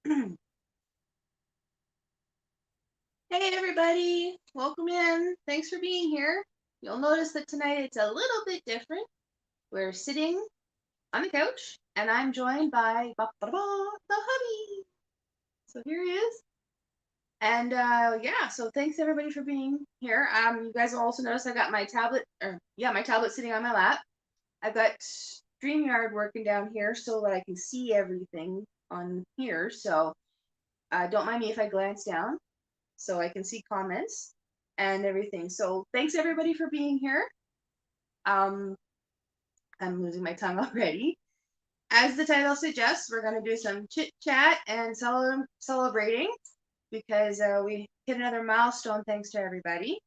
Hey everybody, welcome in. Thanks for being here. You'll notice that tonight it's a little bit different. We're sitting on the couch and I'm joined by the hubby. So here he is. And yeah, so thanks everybody for being here. You guys will also notice I got my tablet, my tablet sitting on my lap. I've got StreamYard working down here so that I can see everything on here. So don't mind me if I glance down so I can see comments and everything. So thanks everybody for being here. I'm losing my tongue already. As the title suggests, we're going to do some chit chat and celebrating because we hit another milestone thanks to everybody.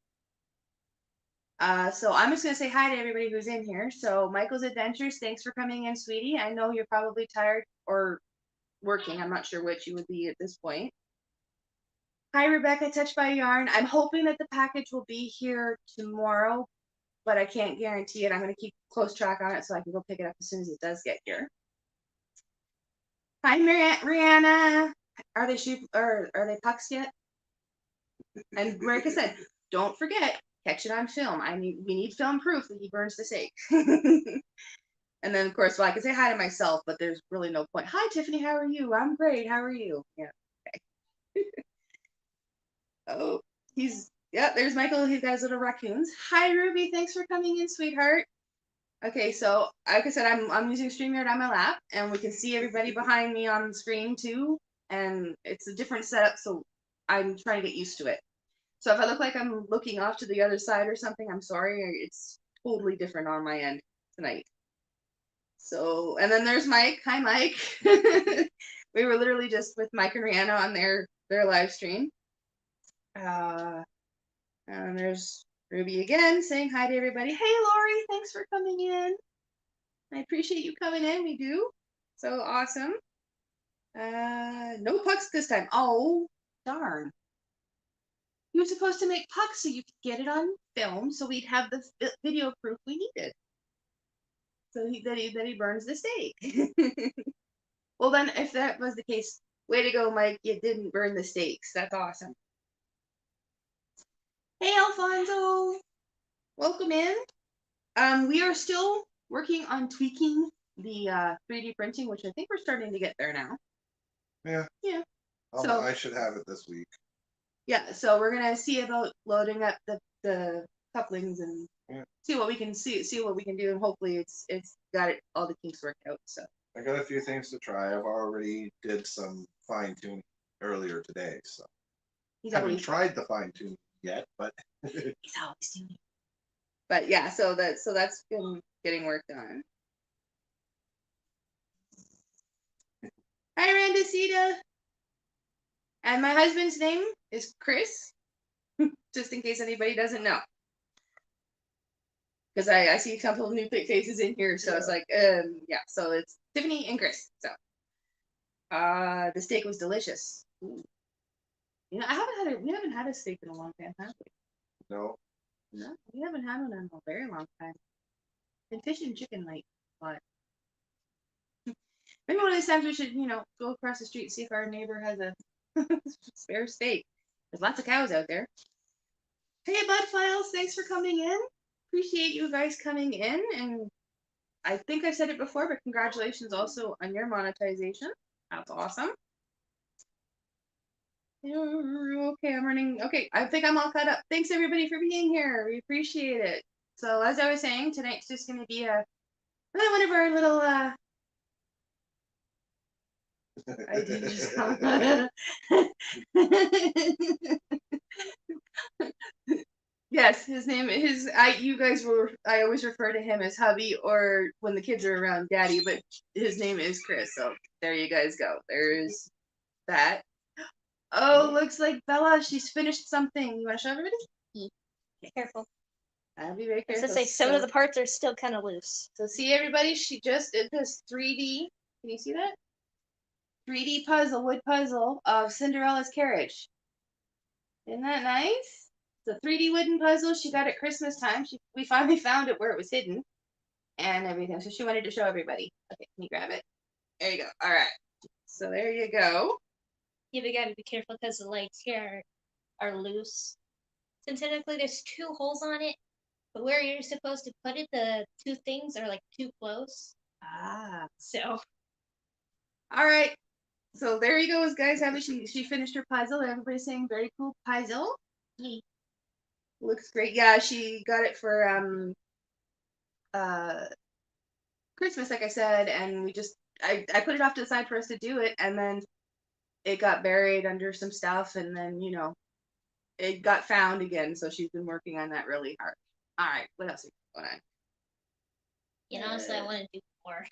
So I'm just going to say hi to everybody who's in here. So Michael's Adventures, thanks for coming in, sweetie. I know you're probably tired or working. I'm not sure which you would be at this point. Hi, Rebecca, Touched by Yarn. I'm hoping that the package will be here tomorrow, but I can't guarantee it. I'm going to keep close track on it so I can go pick it up as soon as it does get here. Hi, Rihanna. Are they pucks yet? And like I said, don't forget, catch it on film. We need film proof that he burns the steak. And then of course, well, I can say hi to myself, but there's really no point. Hi, Tiffany. How are you? I'm great. How are you? Yeah. Okay. Oh, there's Michael. He's got his little raccoons. Hi, Ruby. Thanks for coming in, sweetheart. Okay, so like I said, I'm using StreamYard on my lap, and we can see everybody behind me on the screen too. And it's a different setup, so I'm trying to get used to it. So if I look like I'm looking off to the other side or something, I'm sorry. It's totally different on my end tonight. So, and then there's Mike. Hi, Mike. We were literally just with Mike and Rihanna on their live stream. And there's Ruby again saying hi to everybody. Hey, Lori, thanks for coming in. I appreciate you coming in. We do. So awesome. No pucks this time. Oh, darn. You were supposed to make pucks so you could get it on film so we'd have the video proof we needed. So that he burns the steak. Well, then, if that was the case, way to go, Mike. You didn't burn the steaks. That's awesome. Hey, Alfonso. Welcome in. We are still working on tweaking the 3D printing, which I think we're starting to get there now. Yeah. Yeah. So I should have it this week. Yeah, so we're gonna see about loading up the couplings and see what we can see what we can do, and hopefully it's got all the kinks worked out. So I got a few things to try. I've already did some fine tuning earlier today, so haven't tried the fine tuning yet, but he's always doing it. But yeah, so that's been getting worked on. Hi, Randacita. And my husband's name is Chris, just in case anybody doesn't know. Because I see a couple of new faces in here, so it's like, yeah, so it's Tiffany and Chris. So, the steak was delicious. Ooh. You know, we haven't had a steak in a long time, have we? No, we haven't had one in a very long time. And fish and chicken like, but maybe one of these times we should, go across the street and see if our neighbor has a spare steak. There's lots of cows out there. Hey, Bud Files, thanks for coming in. Appreciate you guys coming in, and I think I said it before, but congratulations also on your monetization. That's awesome. Okay, I'm running. Okay, I think I'm all caught up. Thanks everybody for being here. We appreciate it. So as I was saying, tonight's just going to be one of our little Yes, his name is I always refer to him as hubby, or when the kids are around, daddy, but his name is Chris. So there you guys go. There's that. Oh, looks like Bella, she's finished something. You want to show everybody? Be careful. I'll be very careful. I was gonna say, some of the parts are still kind of loose. So see everybody, she just did this 3D, can you see that? 3D wood puzzle of Cinderella's carriage. Isn't that nice? It's a 3D wooden puzzle she got at Christmas time. We finally found it where it was hidden and everything. So she wanted to show everybody. Okay, can you grab it? There you go. All right. So there you go. Yeah, we gotta be careful because the legs here are loose. So technically there's 2 holes on it, but where you're supposed to put it, the 2 things are like too close. Ah. So. All right. So there you go, guys. She finished her puzzle. Everybody's saying very cool puzzle. Yay. Looks great. Yeah, she got it for Christmas, like I said, and I put it off to the side for us to do it, and then it got buried under some stuff, and then it got found again. So she's been working on that really hard. All right, what else is going on? Honestly, I want to do more.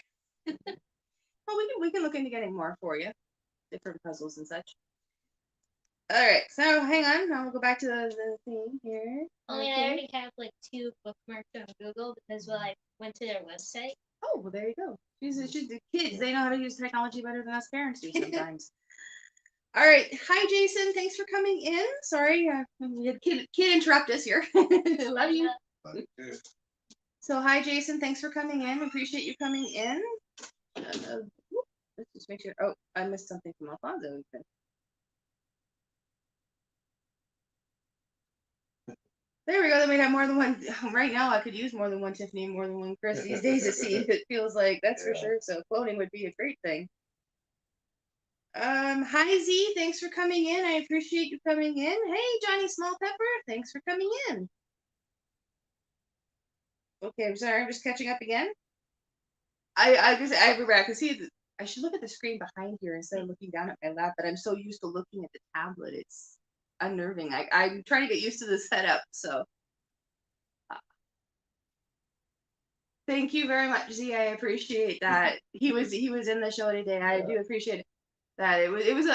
Well, we can look into getting more for you, different puzzles and such. All right, so hang on. Now we'll go back to the thing here. I already have like 2 bookmarks on Google because I went to their website. Oh, well, there you go. She's the kids. They know how to use technology better than us parents do sometimes. All right. Hi, Jason. Thanks for coming in. Sorry, we had kid interrupt us here. Love you. So, hi, Jason. Thanks for coming in. Appreciate you coming in. Let's just make sure. Oh, I missed something from Alfonso. There we go. Then we have more than one. Right now, I could use more than one Tiffany, more than one Chris these days. It feels like that's for sure. So cloning would be a great thing. Hi Z, thanks for coming in. I appreciate you coming in. Hey, Johnny Small Pepper, thanks for coming in. Okay, I'm sorry, I'm just catching up again. I can see. I should look at the screen behind here instead of looking down at my lap. But I'm so used to looking at the tablet, it's unnerving. I'm trying to get used to the setup. So, thank you very much, Z. I appreciate that. He was in the show today. I do appreciate that.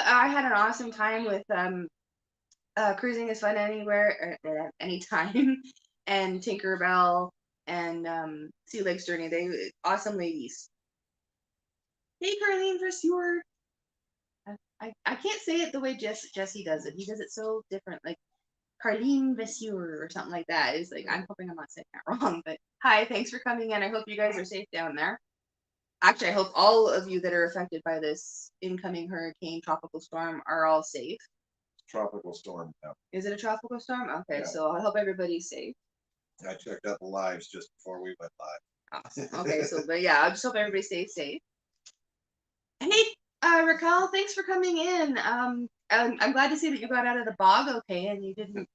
I had an awesome time with Cruising is Fun Anywhere at any time, and Tinkerbell and Sea Legs Journey. They awesome ladies. Hey, Carlene Versuer. I can't say it the way Jesse does it. He does it so different, like Carlene Versuer or something like that. It's like, I'm hoping I'm not saying that wrong, but hi, thanks for coming in. I hope you guys are safe down there. Actually, I hope all of you that are affected by this incoming hurricane, tropical storm, are all safe. Tropical storm. Yeah. Is it a tropical storm? Okay, Yeah. so I hope everybody's safe. I checked out the lives just before we went live. Awesome. Okay, so but yeah, I just hope everybody stays safe. Hey, Raquel, thanks for coming in. I'm glad to see that you got out of the bog okay, and you didn't,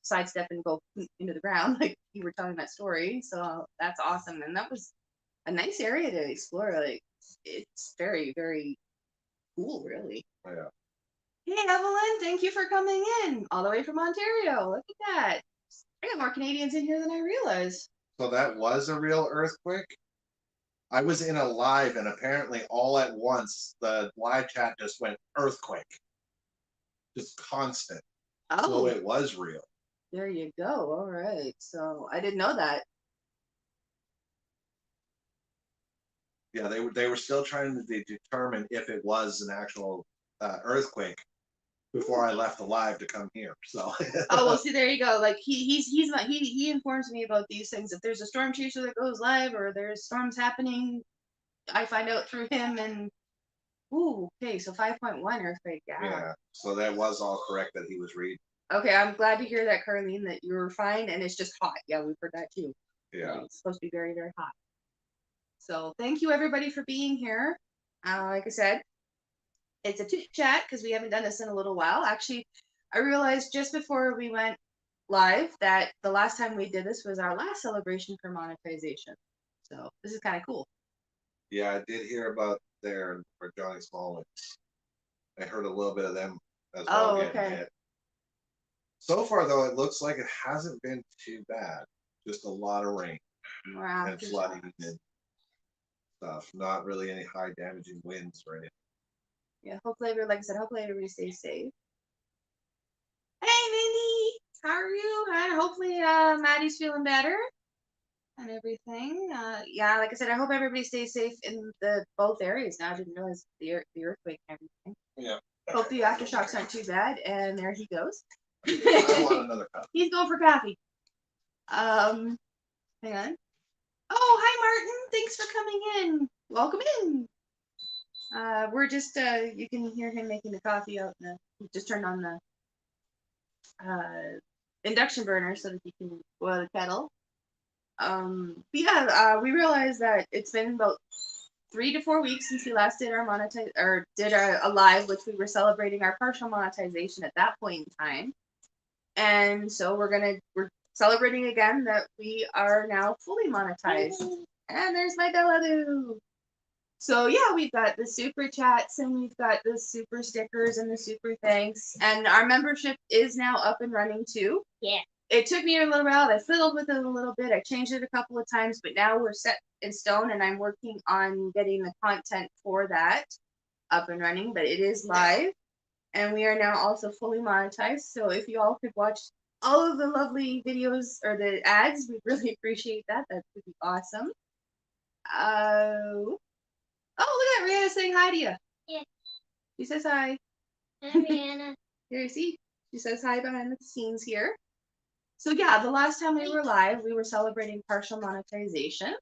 sidestep and go into the ground like you were telling that story. So that's awesome, and that was a nice area to explore. Like, it's very, very cool, really. Oh, yeah. Hey, Evelyn, thank you for coming in all the way from Ontario. Look at that. I got more Canadians in here than I realized. So that was a real earthquake? I was in a live, and apparently all at once, the live chat just went earthquake. Just constant. Oh. So it was real. There you go. All right. So I didn't know that. Yeah, they were still trying to determine if it was an actual earthquake before I left the live to come here. So. Oh well, see, there you go. Like he informs me about these things. If there's a storm chaser that goes live or there's storms happening, I find out through him. And ooh, okay, so 5.1 earthquake. Yeah. Yeah. So that was all correct that he was reading. Okay, I'm glad to hear that, Carlene, that you're fine and it's just hot. Yeah, we've heard that too. Yeah. It's supposed to be very, very hot. So thank you everybody for being here. Like I said, it's a chit chat because we haven't done this in a little while. Actually, I realized just before we went live that the last time we did this was our last celebration for monetization. So this is kind of cool. Yeah, I did hear about there for Johnny Small. I heard a little bit of them as well getting hit. So far, though, it looks like it hasn't been too bad. Just a lot of rain and flooding and stuff. Not really any high damaging winds or anything. Yeah, hopefully, like I said, hopefully everybody stays safe. Hey, Mindy, how are you? Hopefully, Maddie's feeling better and everything. Yeah, like I said, I hope everybody stays safe in both areas. Now I didn't realize the earthquake and everything. Yeah. Hope the aftershocks aren't too bad. And there he goes. I want another cup. He's going for coffee. Hang on. Oh, hi, Martin. Thanks for coming in. Welcome in. We're just you can hear him making the coffee out in the. He just turned on the induction burner so that he can boil the kettle. But yeah, we realized that it's been about 3 to 4 weeks since we last did our did a live, which we were celebrating our partial monetization at that point in time. And so we're celebrating again that we are now fully monetized. And there's my Belladu. So yeah, we've got the super chats and we've got the super stickers and the super thanks. And our membership is now up and running too. Yeah. It took me a little while. I fiddled with it a little bit. I changed it a couple of times, but now we're set in stone and I'm working on getting the content for that up and running, but it is live and we are now also fully monetized. So if you all could watch all of the lovely videos or the ads, we'd really appreciate that. That would be awesome. Oh, look at Rihanna saying hi to you. Yeah. She says hi. Hi, Rihanna. Here you see. She says hi behind the scenes here. So yeah, the last time we were live, we were celebrating partial monetization.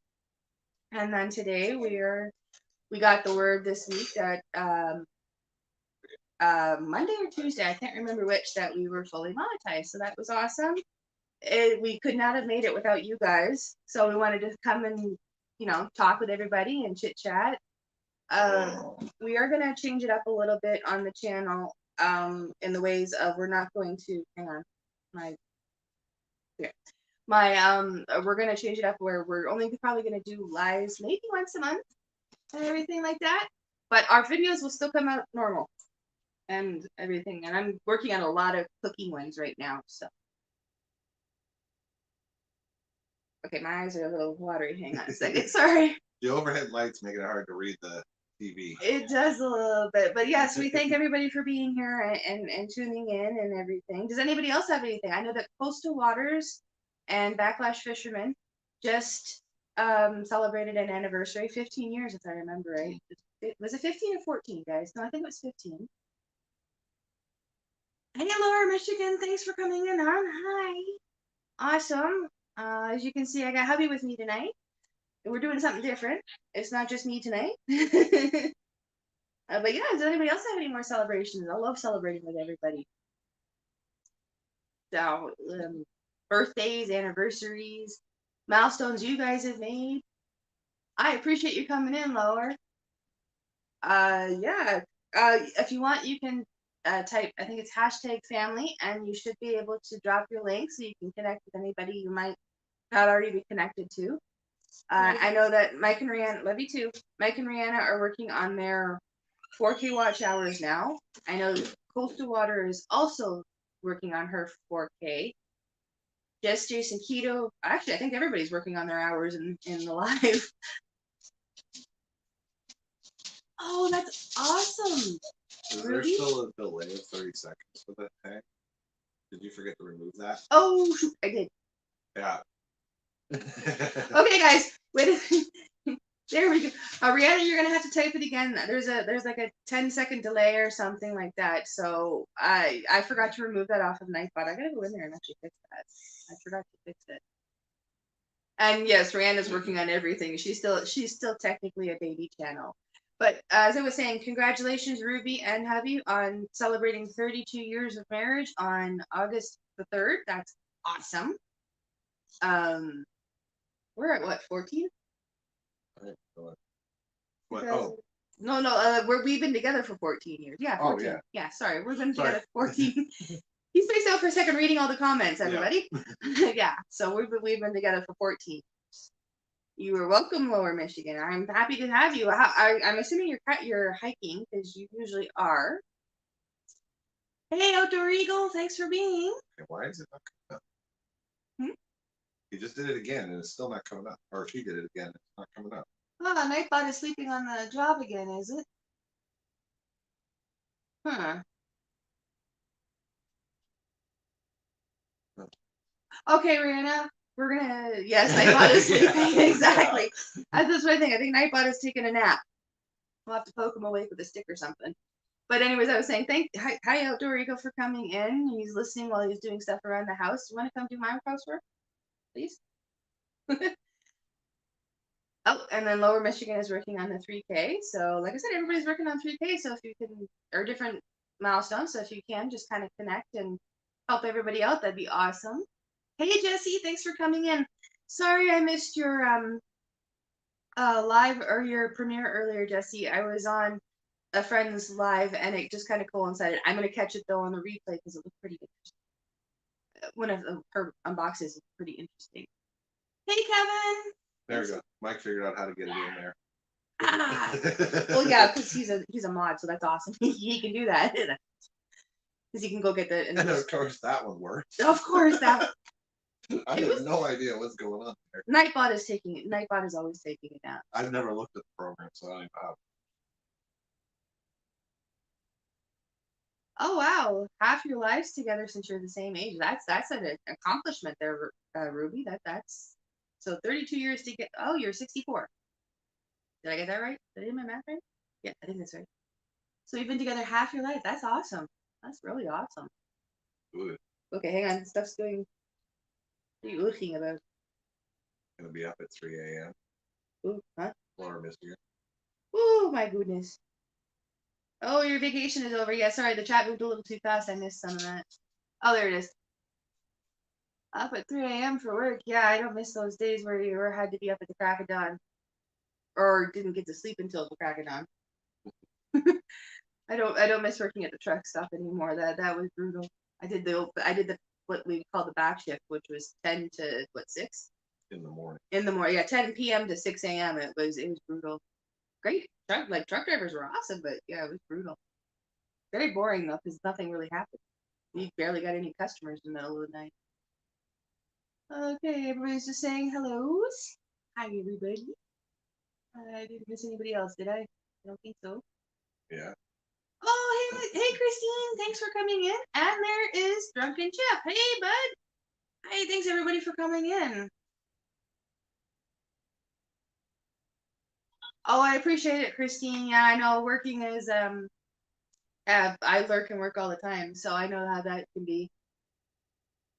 And then today we got the word this week that Monday or Tuesday, I can't remember which, that we were fully monetized. So that was awesome. We could not have made it without you guys. So we wanted to come and, talk with everybody and chit chat. We are going to change it up a little bit on the channel in the ways of we're not going to, hang on, we're going to change it up where we're only probably going to do lives maybe once a month and everything like that. But our videos will still come out normal and everything. And I'm working on a lot of cooking ones right now. So. Okay, my eyes are a little watery. Hang on a second. Sorry. The overhead lights make it hard to read the TV. It does a little bit. But yes, we thank everybody for being here and tuning in and everything. Does anybody else have anything? I know that Coastal Waters and Backlash Fishermen just celebrated an anniversary, 15 years if I remember right. Was it 15 or 14, guys? No, I think it was 15. Hey, Laura, Michigan, thanks for coming in on. Hi. Awesome. As you can see, I got hubby with me tonight. We're doing something different. It's not just me tonight. But yeah, does anybody else have any more celebrations? I love celebrating with everybody. So, birthdays, anniversaries, milestones you guys have made. I appreciate you coming in, Lower. Yeah. If you want, you can type, I think it's #family, and you should be able to drop your link so you can connect with anybody you might not already be connected to. I know that Mike and Rihanna, love you too. Mike and Rihanna are working on their 4K watch hours now. I know Coastal Water is also working on her 4K. Just Jason Keto. Actually, I think everybody's working on their hours in the live. Oh, that's awesome. Is there still a delay of 30 seconds for that tag? Did you forget to remove that? Oh, I did. Yeah. Okay, guys. Wait. There we go. Rihanna, you're gonna have to type it again. There's like a 10-second delay or something like that. So I forgot to remove that off of Nightbot. I gotta go in there and actually fix that. I forgot to fix it. And yes, Rihanna's working on everything. She's still technically a baby channel. But as I was saying, congratulations, Ruby and hubby, on celebrating 32 years of marriage on August the 3rd. That's awesome. We're at what, 14? What? Oh. No, we've been together for 14 years. Yeah, 14. Oh, yeah. Yeah, sorry, we've been together for 14. He spaced out for a second reading all the comments, everybody. Yeah, yeah, so we've been together for 14 years. You are welcome, Lower Michigan. I'm happy to have you. I'm assuming you're hiking, because you usually are. Hey, Outdoor Eagle, thanks for being. Why is it not coming up? He just did it again, and it's still not coming up. Or if he did it again, it's not coming up. Oh, Nightbot is sleeping on the job again, is it? Huh. Okay, Rihanna, we're gonna. Yes, Nightbot is sleeping. Yeah. Exactly. That's what I think. I think Nightbot is taking a nap. We'll have to poke him awake with a stick or something. But anyways, I was saying, hi Outdoor Eagle for coming in. He's listening while he's doing stuff around the house. You want to come do my housework, please? Oh, and then Lower Michigan is working on the 3K. So, like I said, everybody's working on 3K. So if you can, or different milestones. So if you can, just kind of connect and help everybody out, that'd be awesome. Hey Jesse, thanks for coming in. Sorry I missed your live or your premiere earlier, Jesse. I was on a friend's live and it just kind of coincided. I'm gonna catch it though on the replay because it looked pretty interesting. One of her unboxes is pretty interesting. Hey Kevin. There we go. Mike figured out how to get it in there. Ah. Well, yeah, because he's a mod, so that's awesome. He can do that because he can go get the. And of course, that one worked. Of course, that. I have no idea what's going on there. Nightbot is taking it. Nightbot is always taking it down. I've never looked at the program, so I don't even know how. Oh wow, half your lives together since you're the same age. That's an accomplishment there, Ruby. That's so 32 years to get. Oh, you're 64. Did I get that right? Did I do my math right? Yeah, I think that's right. So you've been together half your life. That's awesome. That's really awesome. Ooh. Okay, hang on. Stuff's doing. What are you looking about? Gonna be up at 3 a.m. Ooh, huh? Lower Michigan. Oh my goodness. Oh, your vacation is over. Yeah, sorry, the chat moved a little too fast. I missed some of that. Oh, there it is. Up at 3 a.m. for work. Yeah, I don't miss those days where you had to be up at the crack of dawn. Or didn't get to sleep until the crack of dawn. I don't miss working at the truck stop anymore. That was brutal. I did the what we call the back shift, which was 10 to 6? In the morning. In the morning, yeah, 10 p.m. to 6 a.m. It was brutal. Great. Truck drivers were awesome, but yeah, it was brutal. Very boring though, because nothing really happened. We barely got any customers in the middle of the night. Okay, everybody's just saying hellos. Hi, everybody. I didn't miss anybody else, did I? I don't think so. Yeah. Oh, hey, Christine. Thanks for coming in. And there is Drunken Chef. Hey, bud. Hey, thanks everybody for coming in. Oh, I appreciate it, Christine. Yeah, I know working is I lurk and work all the time, so I know how that can be.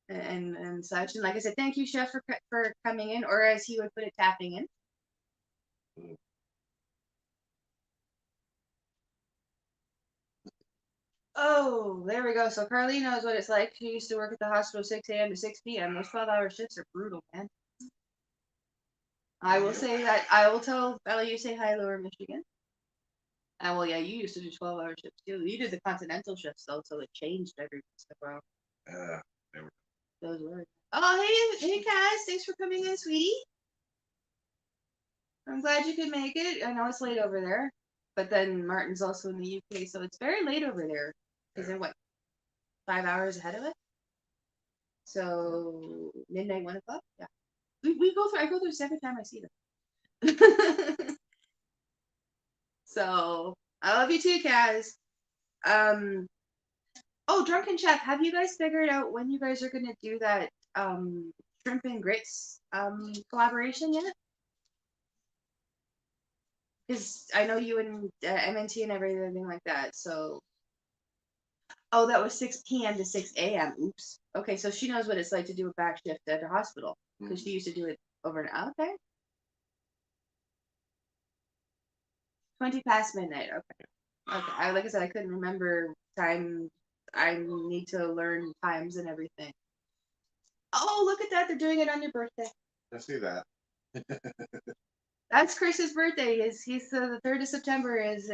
And such. And like I said, thank you, Chef, for coming in, or as he would put it, tapping in. Oh, there we go. So Carly knows what it's like. She used to work at the hospital 6 a.m. to 6 p.m. Those 12-hour shifts are brutal, man. I will say that. I will tell Ellie you say hi, Lower Michigan. And well, yeah, you used to do 12-hour shifts too. You did the continental shifts though, so it changed every once in a while. Those were. Oh, hey, Kaz, thanks for coming in, sweetie. I'm glad you could make it. I know it's late over there, but then Martin's also in the UK, so it's very late over there. Because they're what, 5 hours ahead of us? So midnight, 1 o'clock. Yeah, we go through. I go through every time I see them. So I love you too, Kaz. Oh, Drunken Chef, have you guys figured out when you guys are gonna do that shrimp and grits collaboration yet? Because I know you and MNT and everything like that. So, oh, that was 6 p.m. to 6 a.m. Oops. Okay, so she knows what it's like to do a back shift at a hospital because she used to do it over an hour. Okay. 20 past midnight. Okay. Okay. Like I said, I couldn't remember time. I need to learn times and everything. Oh, look at that! They're doing it on your birthday. I see that. That's Chris's birthday. He's the 3rd of September is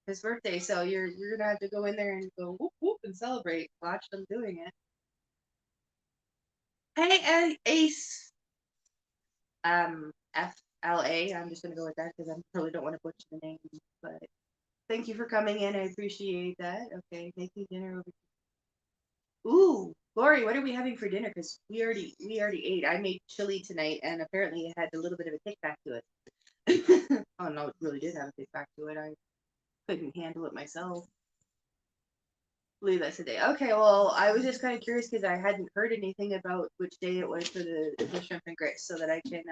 his birthday. So you're gonna have to go in there and go whoop whoop and celebrate. Watch them doing it. Hey, Ace. FLA. I'm just gonna go with that because I really don't want to butcher the name. But thank you for coming in. I appreciate that. Okay, making dinner over. Ooh, Lori, what are we having for dinner? Because we already ate. I made chili tonight, and apparently it had a little bit of a kickback to it. Oh no, it really did have a kickback to it. I couldn't handle it myself. I believe that's the day. Okay, well, I was just kind of curious because I hadn't heard anything about which day it was for the shrimp and grits, so that I can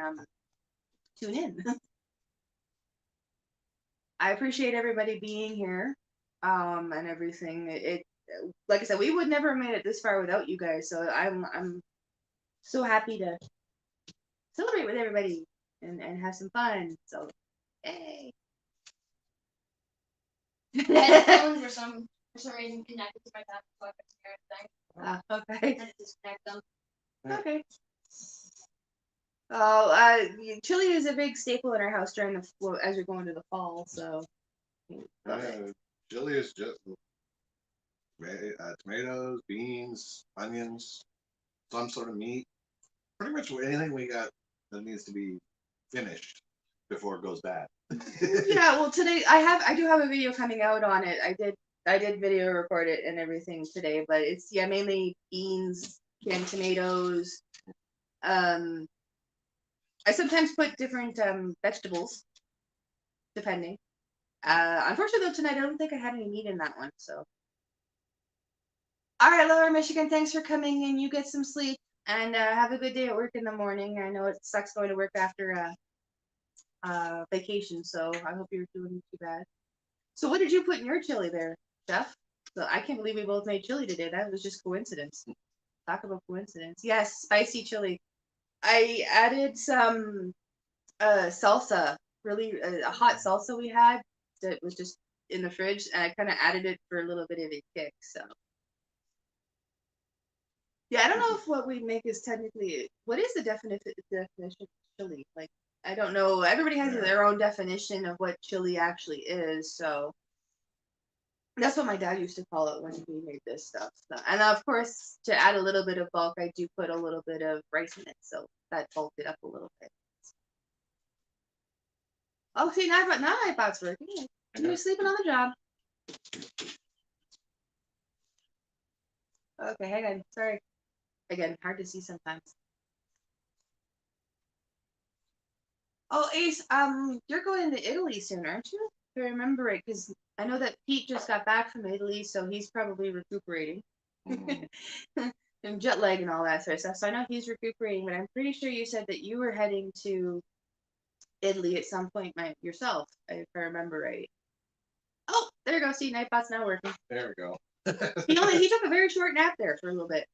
tune in. I appreciate everybody being here, and everything. It like I said, we would never have made it this far without you guys. So I'm so happy to celebrate with everybody. and have some fun. So, yay. Headphones for some reason connected to my tablet, so I couldn't hear anything. Okay. I had to disconnect them. Okay. Oh, chili is a big staple in our house during as we're going to the fall. So, chili is just tomatoes, beans, onions, some sort of meat. Pretty much anything we got that needs to be finished before it goes bad. Yeah, well, today I do have a video coming out on it. I did video record it and everything today, but it's mainly beans, canned tomatoes. I sometimes put different vegetables, depending. Unfortunately, though, tonight I don't think I had any meat in that one. So, all right, Lower Michigan, thanks for coming in. You get some sleep and have a good day at work in the morning. I know it sucks going to work after vacation, so I hope you're doing too bad. So, what did you put in your chili there, Chef? So I can't believe we both made chili today. That was just coincidence. Talk about coincidence. Yes, spicy chili. I added some salsa, really a hot salsa we had that was just in the fridge, and I kind of added it for a little bit of a kick. So yeah, I don't know if what we make is technically what is the definition of chili. Like I don't know. Everybody has their own definition of what chili actually is. So that's what my dad used to call it when he made this stuff. So, and of course, to add a little bit of bulk, I do put a little bit of rice in it, so that bulked it up a little bit. Oh, see, now iPod's working. You're sleeping on the job. Okay, hang on. Sorry. Again, hard to see sometimes. Oh, Ace, you're going to Italy soon, aren't you? If I remember it, because I know that Pete just got back from Italy, so he's probably recuperating. And jet lag and all that sort of stuff. So I know he's recuperating, but I'm pretty sure you said that you were heading to Italy at some point yourself, if I remember right. Oh, there you go. See, Nightbot's now working. There we go. He took a very short nap there for a little bit.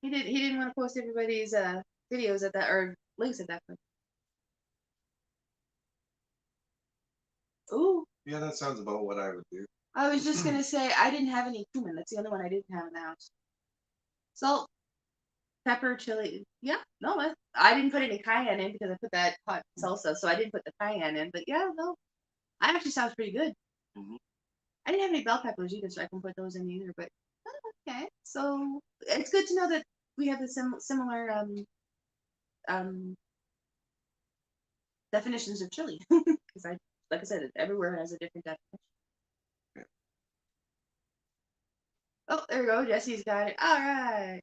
He didn't want to post everybody's videos at that or links at that point. Ooh. Yeah, that sounds about what I would do. I was just gonna say I didn't have any cumin. That's the only one I didn't have in the house. Salt, pepper, chili. Yeah, no, I didn't put any cayenne in because I put that hot salsa, so I didn't put the cayenne in. But yeah, no, that actually sounds pretty good. Mm-hmm. I didn't have any bell peppers either, so I can put those in either. But okay, so it's good to know that we have the similar definitions of chili because like I said, everywhere has a different definition. Yeah. Oh, there we go. Jesse's got it. All right.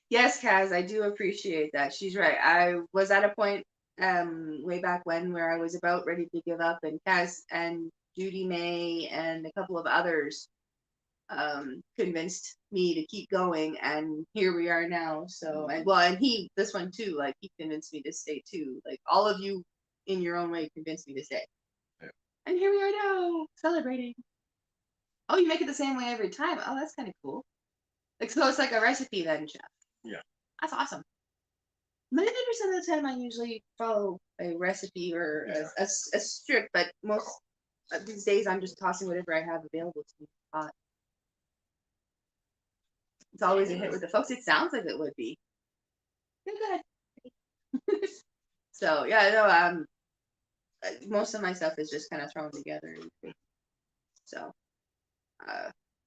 Yes, Kaz, I do appreciate that. She's right. I was at a point way back when where I was about ready to give up, and Kaz and Judy May and a couple of others convinced me to keep going, and here we are now. So, and this one too, like he convinced me to stay too. Like all of you in your own way convinced me to stay. Yeah. And here we are now, celebrating. Oh, you make it the same way every time. Oh, that's kind of cool. Like so it's like a recipe then, Chef. Yeah. That's awesome. 90% of the time I usually follow a recipe or a strict, but most these days I'm just tossing whatever I have available to me. It's always a hit with the folks. It sounds like it would be. Good. So yeah, no, most of my stuff is just kind of thrown together. So,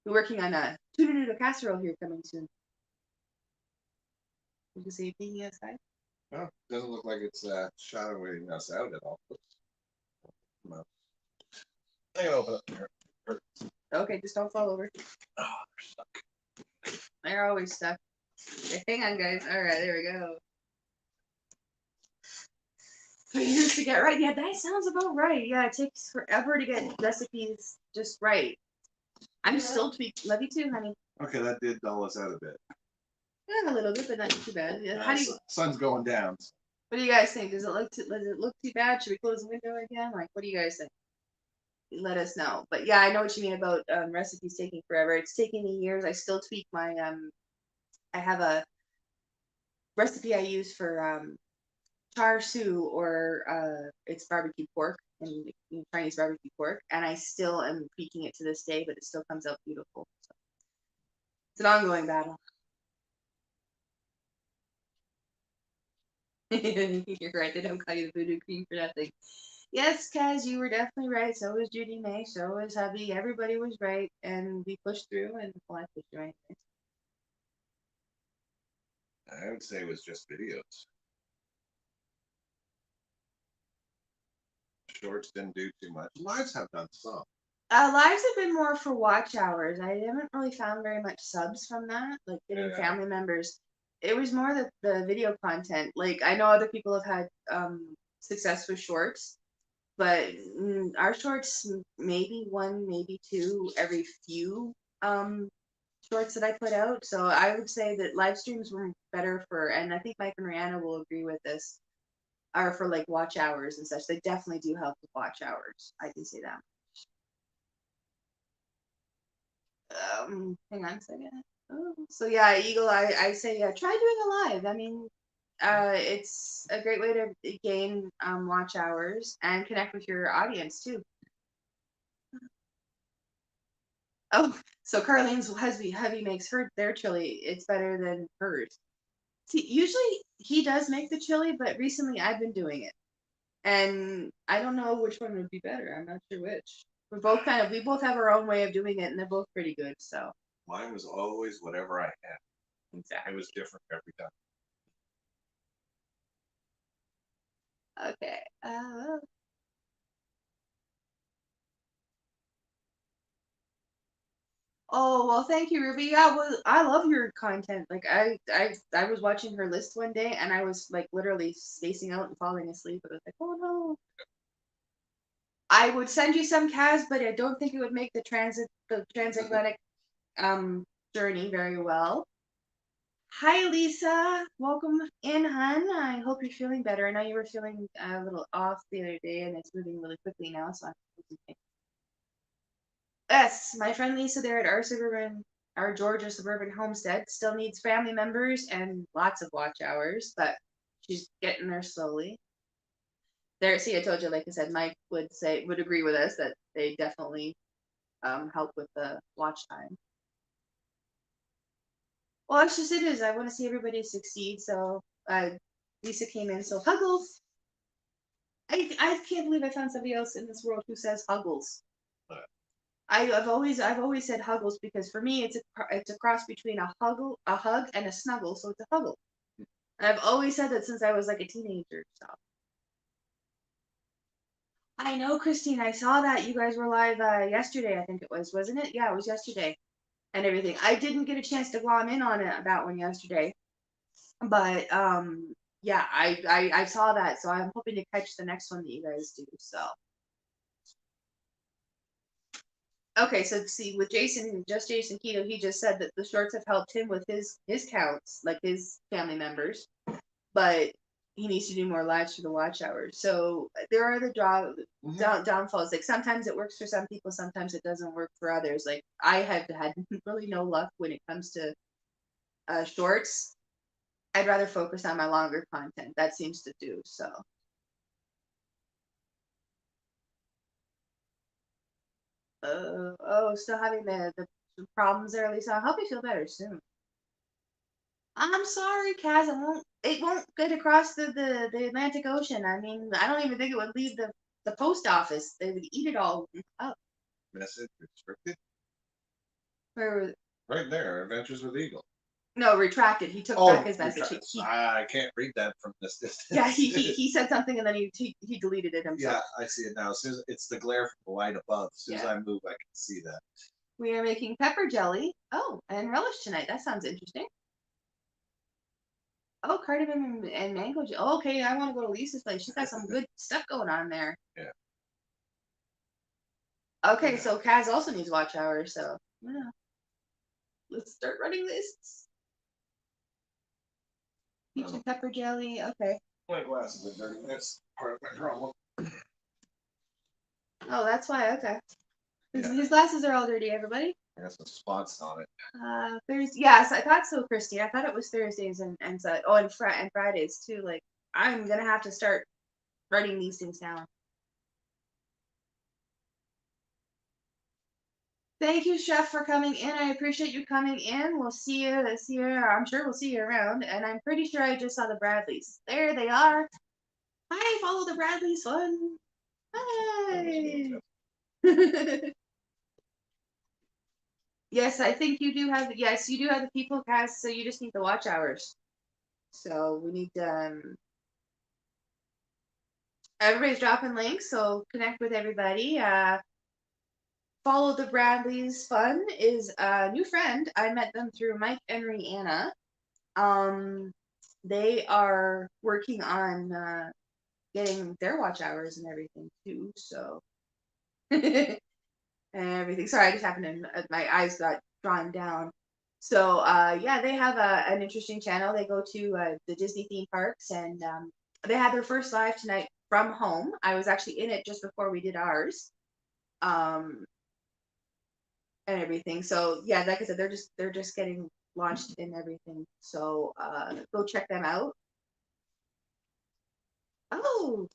we're working on a tuna noodle casserole here coming soon. You can see it being outside. Well, doesn't look like it's shadowing us out at all. No. I'm gonna open up here. Okay, just don't fall over. Oh, they're stuck. They're always stuck. Okay, hang on, guys. All right, there we go. 3 years to get right. Yeah, that sounds about right. Yeah, it takes forever to get recipes just right. I'm still tweaking. Love you too, honey. Okay, that did dull us out a bit. Yeah, a little bit, but not too bad. Yeah. How do you? Sun's going down. What do you guys think? Does it look too bad? Should we close the window again? Like, what do you guys think? Let us know. But yeah, I know what you mean about recipes taking forever. It's taking me years. I still tweak my I have a recipe I use for char siu, or it's barbecue pork and Chinese barbecue pork, and I still am tweaking it to this day, but it still comes out beautiful. So it's an ongoing battle. You're right. They don't call you the voodoo queen for nothing. Yes, Kaz, you were definitely right. So was Judy May. So was Hubby. Everybody was right, and we pushed through. And well, I pushed through anything. I would say it was just videos. Shorts didn't do too much. Lives have done some. Lives have been more for watch hours. I haven't really found very much subs from that, like getting family members. It was more the video content. Like I know other people have had success with shorts, but our shorts maybe one, maybe two every few shorts that I put out. So I would say that live streams were better for, and I think Mike and Rihanna will agree with this, are for like watch hours and such. They definitely do help with watch hours. I can say that. Hang on a second. Oh, so yeah, Eagle, I say try doing a live. I mean, it's a great way to gain watch hours and connect with your audience too. Oh, so Carlene's hubby makes their chili. It's better than hers. See, usually he does make the chili, but recently I've been doing it, and I don't know which one would be better. I'm not sure which. We both have our own way of doing it, and they're both pretty good. So mine was always whatever I had. exactly. It was different every time. Okay. Oh well, thank you, Ruby. Yeah, well, I love your content. Like I was watching her list one day, and I was like literally spacing out and falling asleep. I was like, oh no. I would send you some Kaz, but I don't think it would make the transatlantic journey very well. Hi, Lisa. Welcome in, hun. I hope you're feeling better. I know you were feeling a little off the other day, and it's moving really quickly now, so I'm yes, my friend Lisa there at our Georgia suburban homestead still needs family members and lots of watch hours, but she's getting there slowly. There, see, I told you, like I said, Mike would agree with us that they definitely help with the watch time. Well, it's just it is. I want to see everybody succeed. So Lisa came in. So Huggles. I can't believe I found somebody else in this world who says Huggles. I've always said Huggles because for me it's a cross between a hug, and a snuggle, so it's a Huggle. And I've always said that since I was like a teenager. So I know, Christine. I saw that you guys were live yesterday. I think it was, wasn't it? Yeah, it was yesterday, and everything. I didn't get a chance to glom in on that one yesterday, but yeah, I saw that, so I'm hoping to catch the next one that you guys do. So. Okay, so see, with Jason Keto, he just said that the shorts have helped him with his counts, like his family members, but he needs to do more lives for the watch hours. So there are the downfalls. Like sometimes it works for some people, sometimes it doesn't work for others. Like I have had really no luck when it comes to shorts. I'd rather focus on my longer content. That seems to do so. Still having the problems there, Lisa. I hope you feel better soon. I'm sorry, Kaz. It won't get across the Atlantic Ocean. I mean, I don't even think it would leave the post office. They would eat it all up. Message restricted. Or, right there, Adventures with Eagle. No, retracted. He took back his message. I can't read that from this distance. Yeah, he said something and then he deleted it himself. Yeah, I see it now. As soon as it's the glare from the light above. As soon as I move, I can see that. We are making pepper jelly. Oh, and relish tonight. That sounds interesting. Oh, cardamom and mango jelly. Oh, okay, I want to go to Lisa's place. She's got some good stuff going on there. Yeah. Okay, so Kaz also needs watch hours, so yeah. Let's start running lists. Peach and pepper jelly. Okay. My glasses are dirty. That's part of my problem. Oh, that's why. Okay. His glasses are all dirty. Everybody. I got some spots on it. Thursday. Yes, I thought so, Christy. I thought it was Thursdays and and Fridays too. Like I'm gonna have to start writing these things down. Thank you, Chef, for coming in. I appreciate you coming in. We'll see you. See you. I'm sure we'll see you around. And I'm pretty sure I just saw the Bradleys. There they are. Hi, follow the Bradleys fun. Hi. Yes, I think you do have. Yes, you do have the people cast. So you just need the watch hours. So we need everybody's dropping links. So connect with everybody. Follow the Bradleys fun is a new friend. I met them through Mike and Rihanna. They are working on getting their watch hours and everything too. So and everything. Sorry, I just happened to my eyes got drawn down. So yeah, they have an interesting channel. They go to the Disney theme parks, and they had their first live tonight from home. I was actually in it just before we did ours. And everything. So yeah, like I said, they're just getting launched and everything. So go check them out. Oh,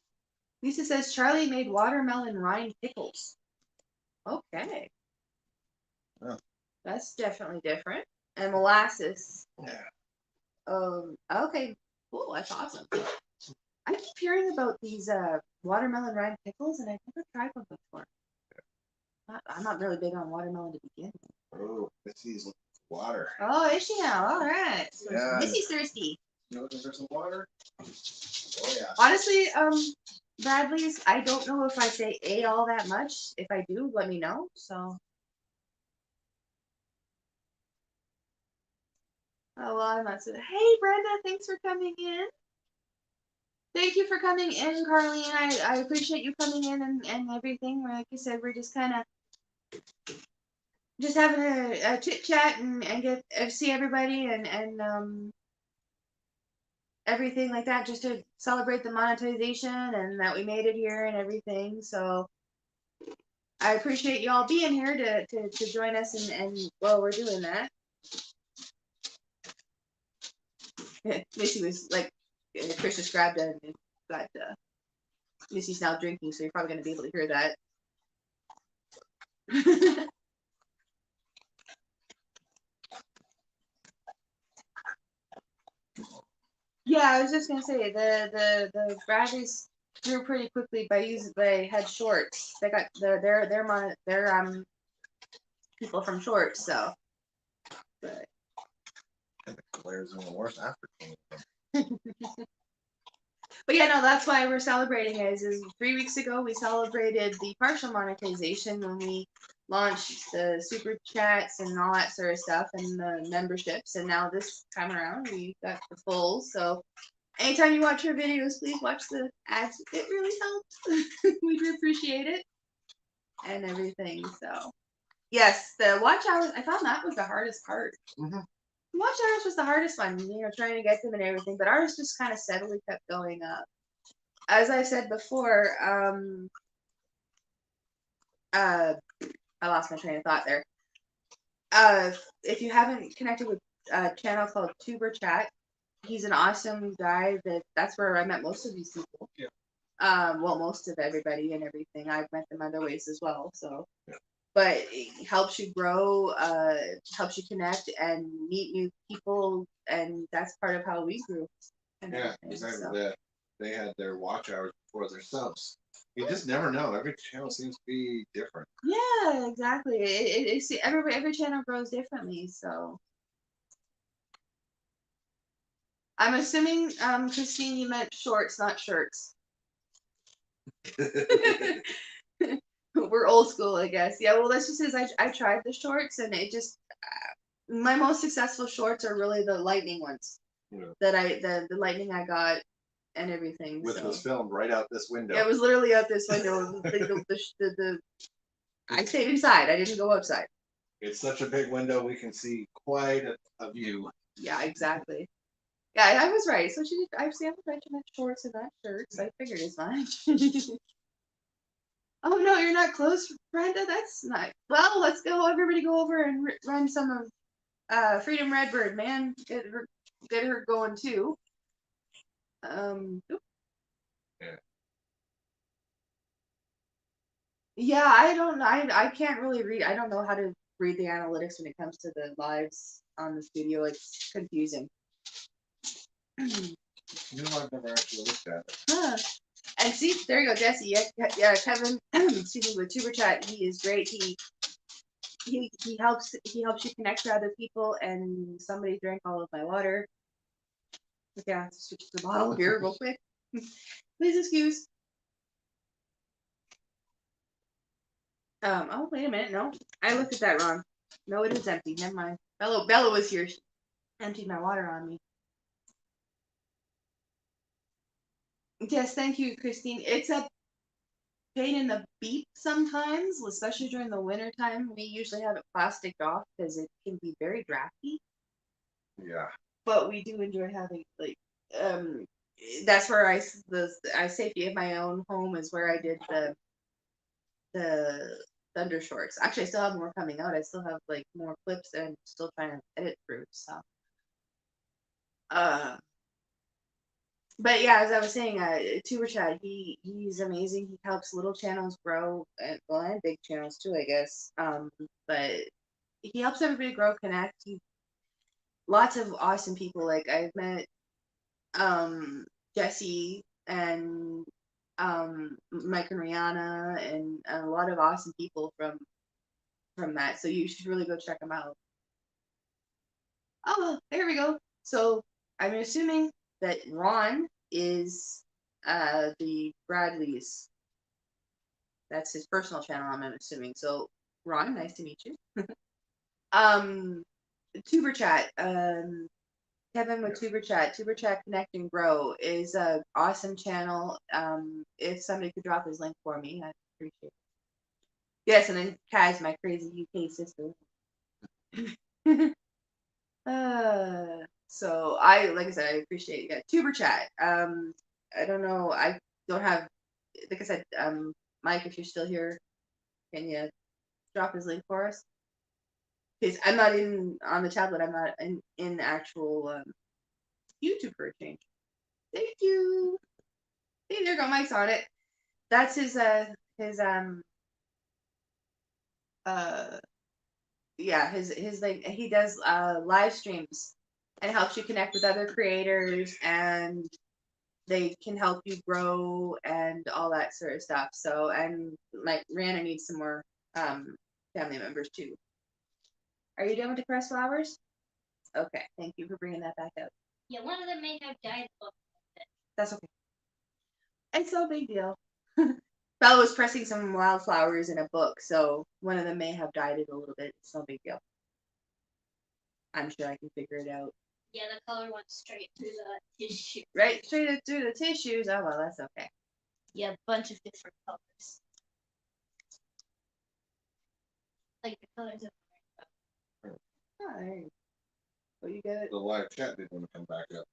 Lisa says Charlie made watermelon rind pickles. Okay. Yeah. That's definitely different. And molasses. Yeah. Okay. Cool, that's awesome. I keep hearing about these watermelon rind pickles, and I've never tried one before. I'm not really big on watermelon to begin with. Oh, Missy's looking for water. Oh, is she now? All right. So Yeah. Missy's thirsty. You know, is there some water? Oh yeah. Honestly, Bradley's, I don't know if I say A all that much. If I do, let me know. So. Oh, well, I'm not so. Hey, Brenda, thanks for coming in. Thank you for coming in, Carlene. I appreciate you coming in and everything. Like you said, we're just kind of just having a chit chat and get see everybody and everything like that, just to celebrate the monetization and that we made it here and everything. So I appreciate you all being here to join us and while we're doing that. Missy was like, Chris just grabbed it and got Missy's now drinking, so you're probably going to be able to hear that. Yeah, I was just gonna say the Bradleys grew pretty quickly they had shorts. They got their people from shorts, so. But. And the glare's even worse after. But yeah, no, that's why we're celebrating is 3 weeks ago we celebrated the partial monetization when we launched the super chats and all that sort of stuff and the memberships, and now this time around we got the full. So anytime you watch our videos, please watch the ads. It really helps. We do appreciate it and everything. So yes, the watch hours, I found that was the hardest part. Mm-hmm. Watch hours was the hardest one, trying to get them and everything, but ours just kind of steadily kept going up. As I said before, I lost my train of thought there. If you haven't connected with a channel called Tuber Chat, he's an awesome guy. That's where I met most of these people. Yeah. Well, most of everybody and everything. I've met them other ways as well. So. Yeah. But it helps you grow, helps you connect and meet new people, and that's part of how we grew. Yeah, exactly. So. They had their watch hours before their subs. You just never know. Every channel seems to be different. Yeah, exactly. Every channel grows differently. So I'm assuming, Christine, you meant shorts, not shirts. We're old school, I guess. Yeah, well, that's just because I tried the shorts and it just my most successful shorts are really the lightning ones. Yeah. The lightning I got and everything. Which was filmed right out this window. Yeah, it was literally out this window. I stayed inside. I didn't go outside. It's such a big window, we can see quite a view. Yeah, exactly. Yeah, I was right. So I see, I meant shorts and not shirts. I figured as much. Oh no, you're not close, Brenda. That's not. Well, let's go. Everybody go over and run some of Freedom Redbird, man. Get her going too. Oop. Yeah. Yeah, I don't know. I can't really read. I don't know how to read the analytics when it comes to the lives on the studio. It's confusing. You know, I've never actually looked at it. Huh. And see, there you go, Jesse. Yeah, Kevin. Excuse me, with Tuber Chat, he is great. He helps you connect to other people. And somebody drank all of my water. Okay, I have to switch the bottle here real quick. Please excuse. Oh, wait a minute. No, I looked at that wrong. No, it is empty. Never mind. Bella was here. She emptied my water on me. Yes, thank you, Christine. It's a pain in the beep sometimes, especially during the winter time. We usually have it plasticed off because it can be very drafty. Yeah. But we do enjoy having um that's where I safety of my own home is where I did the thunder shorts. Actually, I still have more coming out. I still have like more clips that I'm still trying to edit through. So, uh, but yeah, as I was saying, Tuber Chad, he's amazing. He helps little channels grow, and big channels too, I guess. But he helps everybody grow, connect. Lots of awesome people. Like I've met Jesse and Mike and Rihanna and a lot of awesome people from that. So you should really go check them out. Oh, there we go. So I'm assuming that Ron is the Bradley's. That's his personal channel, I'm assuming. So Ron, nice to meet you. um Tuber Chat, Kevin with Tuber Chat Connect and Grow is a awesome channel. If somebody could drop his link for me, I'd appreciate it. Yes, and then Kaz, my crazy UK sister. So like I said, I appreciate Tuber Chat. I don't know. I don't have, like I said, Mike, if you're still here, can you drop his link for us? Because I'm not on the tablet. I'm not in actual YouTube for a change. Thank you. Hey, there you go. Mike's on it. That's his like he does live streams and helps you connect with other creators, and they can help you grow and all that sort of stuff. So, and like Rihanna needs some more family members too. Are you done with the crest flowers? Okay, thank you for bringing that back up. Yeah, one of them may have died. That's okay. It's no big deal. Bella was pressing some wildflowers in a book, so one of them may have dyed it a little bit. It's no big deal. I'm sure I can figure it out. Yeah, the color went straight through the tissue. Right, straight through the tissues. Oh, well, that's okay. Yeah, a bunch of different colors. Like the colors of the rainbow. Well, you get it. The live chat didn't want to come back up.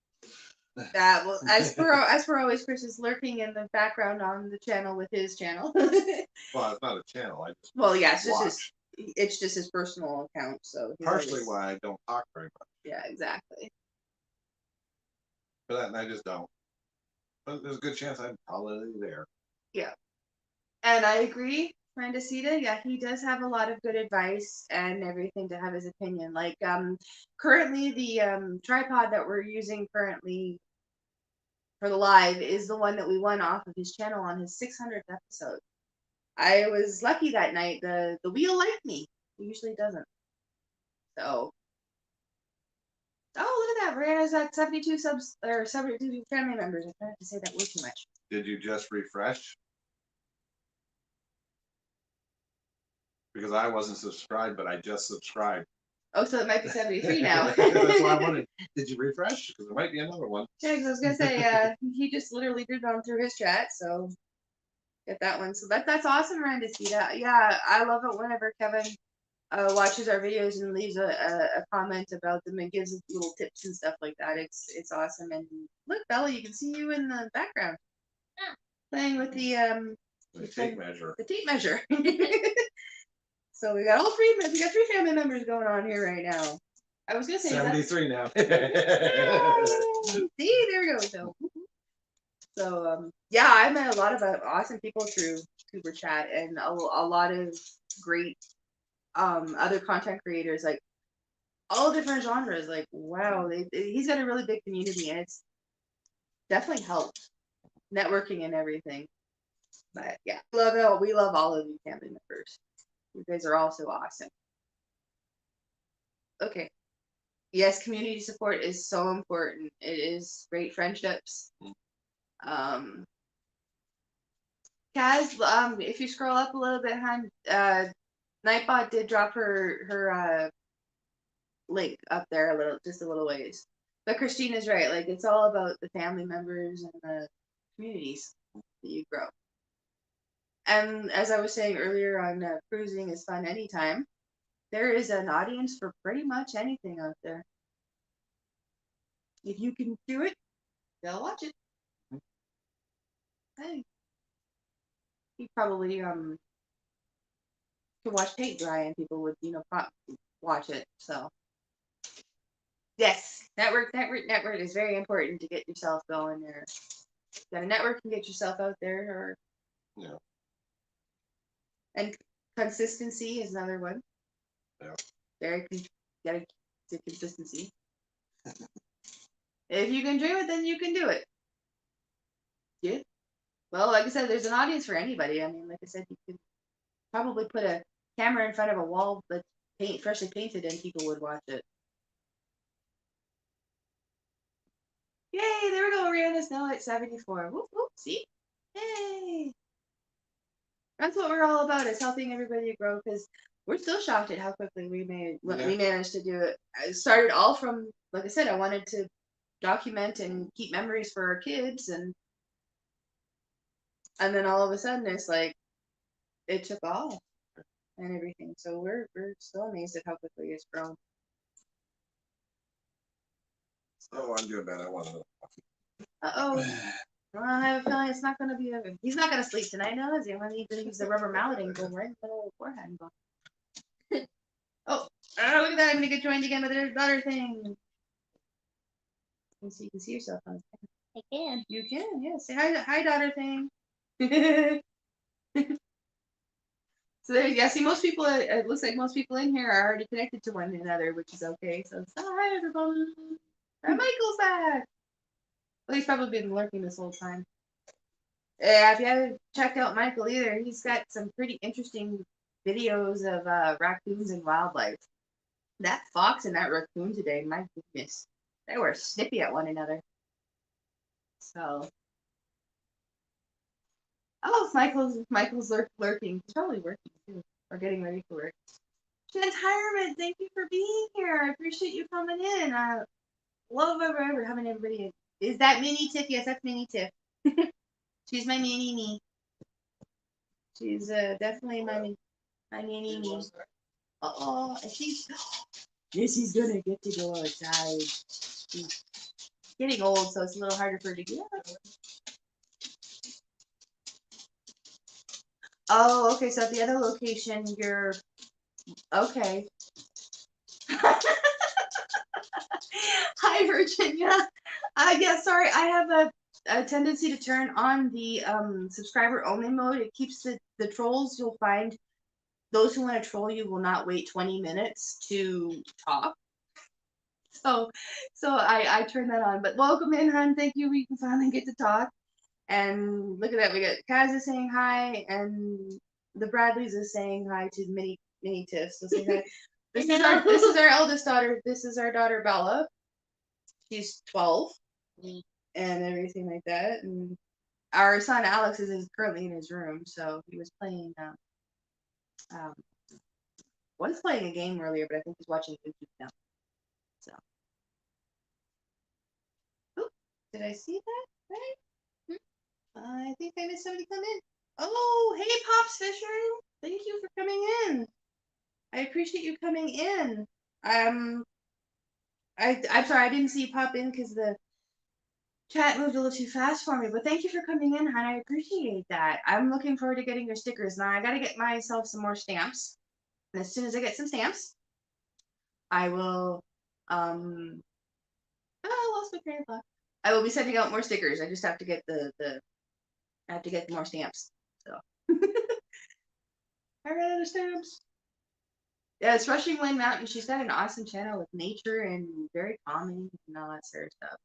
Well, as per always, Chris is lurking in the background on the channel with his channel. Well, it's not a channel. Well, yeah, it's just his personal account. So partially why I don't talk very much. Yeah, exactly. For that, and I just don't. But there's a good chance I'm probably there. Yeah, and I agree, Frandicita. Yeah, he does have a lot of good advice and everything to have his opinion. Like currently the tripod that we're using currently for the live is the one that we won off of his channel on his 600th episode. I was lucky that night. The wheel liked me. It usually doesn't. So. Oh, look at that. Brianna's at 72 subs or 72 family members. I tried to say that way too much. Did you just refresh? Because I wasn't subscribed, but I just subscribed. Oh, so it might be 73 now. That's why I wanted. Did you refresh? Because there might be another one. Yeah, because I was gonna say, he just literally did it on through his chat, so get that one. So that's awesome, Randacita. Yeah, I love it whenever Kevin watches our videos and leaves a comment about them and gives little tips and stuff like that. It's awesome. And look, Bella, you can see you in the background playing with the tape measure. The tape measure. So we got three family members going on here right now. I was gonna say 73 now. See, there we go. So So yeah, I met a lot of awesome people through Super Chat, and a lot of great other content creators, like all different genres. Like wow, he's got a really big community, and it's definitely helped networking and everything. But yeah, we love all of you family members. You guys are all so awesome. Okay. Yes, community support is so important. It is great friendships. Kaz, if you scroll up a little bit, hon, Nightbot did drop her link up there just a little ways. But Christina's right. Like it's all about the family members and the communities that you grow. And as I was saying earlier on, cruising is fun anytime. There is an audience for pretty much anything out there. If you can do it, they'll watch it. Hey, you probably could watch paint dry and people would watch it. So yes, network is very important to get yourself going there. You gotta network and get yourself out there, or Yeah. And consistency is another one. Yeah. Gotta keep consistency. If you can dream it, then you can do it. Yeah. Well, like I said, there's an audience for anybody. I mean, like I said, you could probably put a camera in front of a wall that's freshly painted, and people would watch it. Yay! There we go. Rihanna's now at 74. Whoop whoop. See? Yay! That's what we're all about, is helping everybody grow, because we're still shocked at how quickly we managed to do it. I started all from, like I said, I wanted to document and keep memories for our kids, and then all of a sudden it's like it took off and everything. So we're still amazed at how quickly it's grown. So I'm doing that. I want to. Uh-oh. Well, I have a feeling it's not going to be he's not going to sleep tonight now, is he? I'm going to need to use the rubber mallet and go right in the middle of the forehead and go. Oh, look at that. I'm going to get joined again with their daughter thing. So you can see yourself on I can. You can, yeah. Say hi daughter thing. So there, yeah, see, most people, it looks like most people in here are already connected to one another, which is okay. So hi everybody. And Michael's back. Well, he's probably been lurking this whole time. Yeah, if you haven't checked out Michael either, he's got some pretty interesting videos of raccoons and wildlife. That fox and that raccoon today, my goodness, they were snippy at one another. So, oh, Michael's lurking. He's probably working too, or getting ready for work. Retirement, thank you for being here. I appreciate you coming in. Love ever having everybody in. Is that Mini Tiff? Yes, that's Mini Tiff. She's my mini me. She's definitely my mini me. Oh, she's gonna get to go outside. She's getting old, so it's a little harder for her to get up. Oh, okay. So at the other location, you're okay. Hi, Virginia. Yeah, sorry. I have a tendency to turn on the subscriber only mode. It keeps the trolls. You'll find those who want to troll you will not wait 20 minutes to talk. So I turn that on. But welcome in, hon. Thank you. We can finally get to talk. And look at that. We got Kaz is saying hi, and the Bradleys is saying hi to mini Tiffs. So say hi. This is our eldest daughter. This is our daughter Bella. She's 12 and everything like that. And our son Alex is currently in his room, so he was playing. Was playing a game earlier, but I think he's watching YouTube now. So, oh, did I see that? Right? I think I missed somebody come in. Oh, hey, Pops Fisher. Thank you for coming in. I appreciate you coming in. I'm sorry I didn't see you pop in because the chat moved a little too fast for me, but thank you for coming in, hon. I appreciate that. I'm looking forward to getting your stickers. Now I gotta get myself some more stamps. And as soon as I get some stamps, I will I lost my train of thought. I will be sending out more stickers. I just have to get I have to get more stamps. So I ran out of stamps. Yeah, it's Rushing Wind Mountain. She's got an awesome channel with nature and very calming and all that sort of stuff.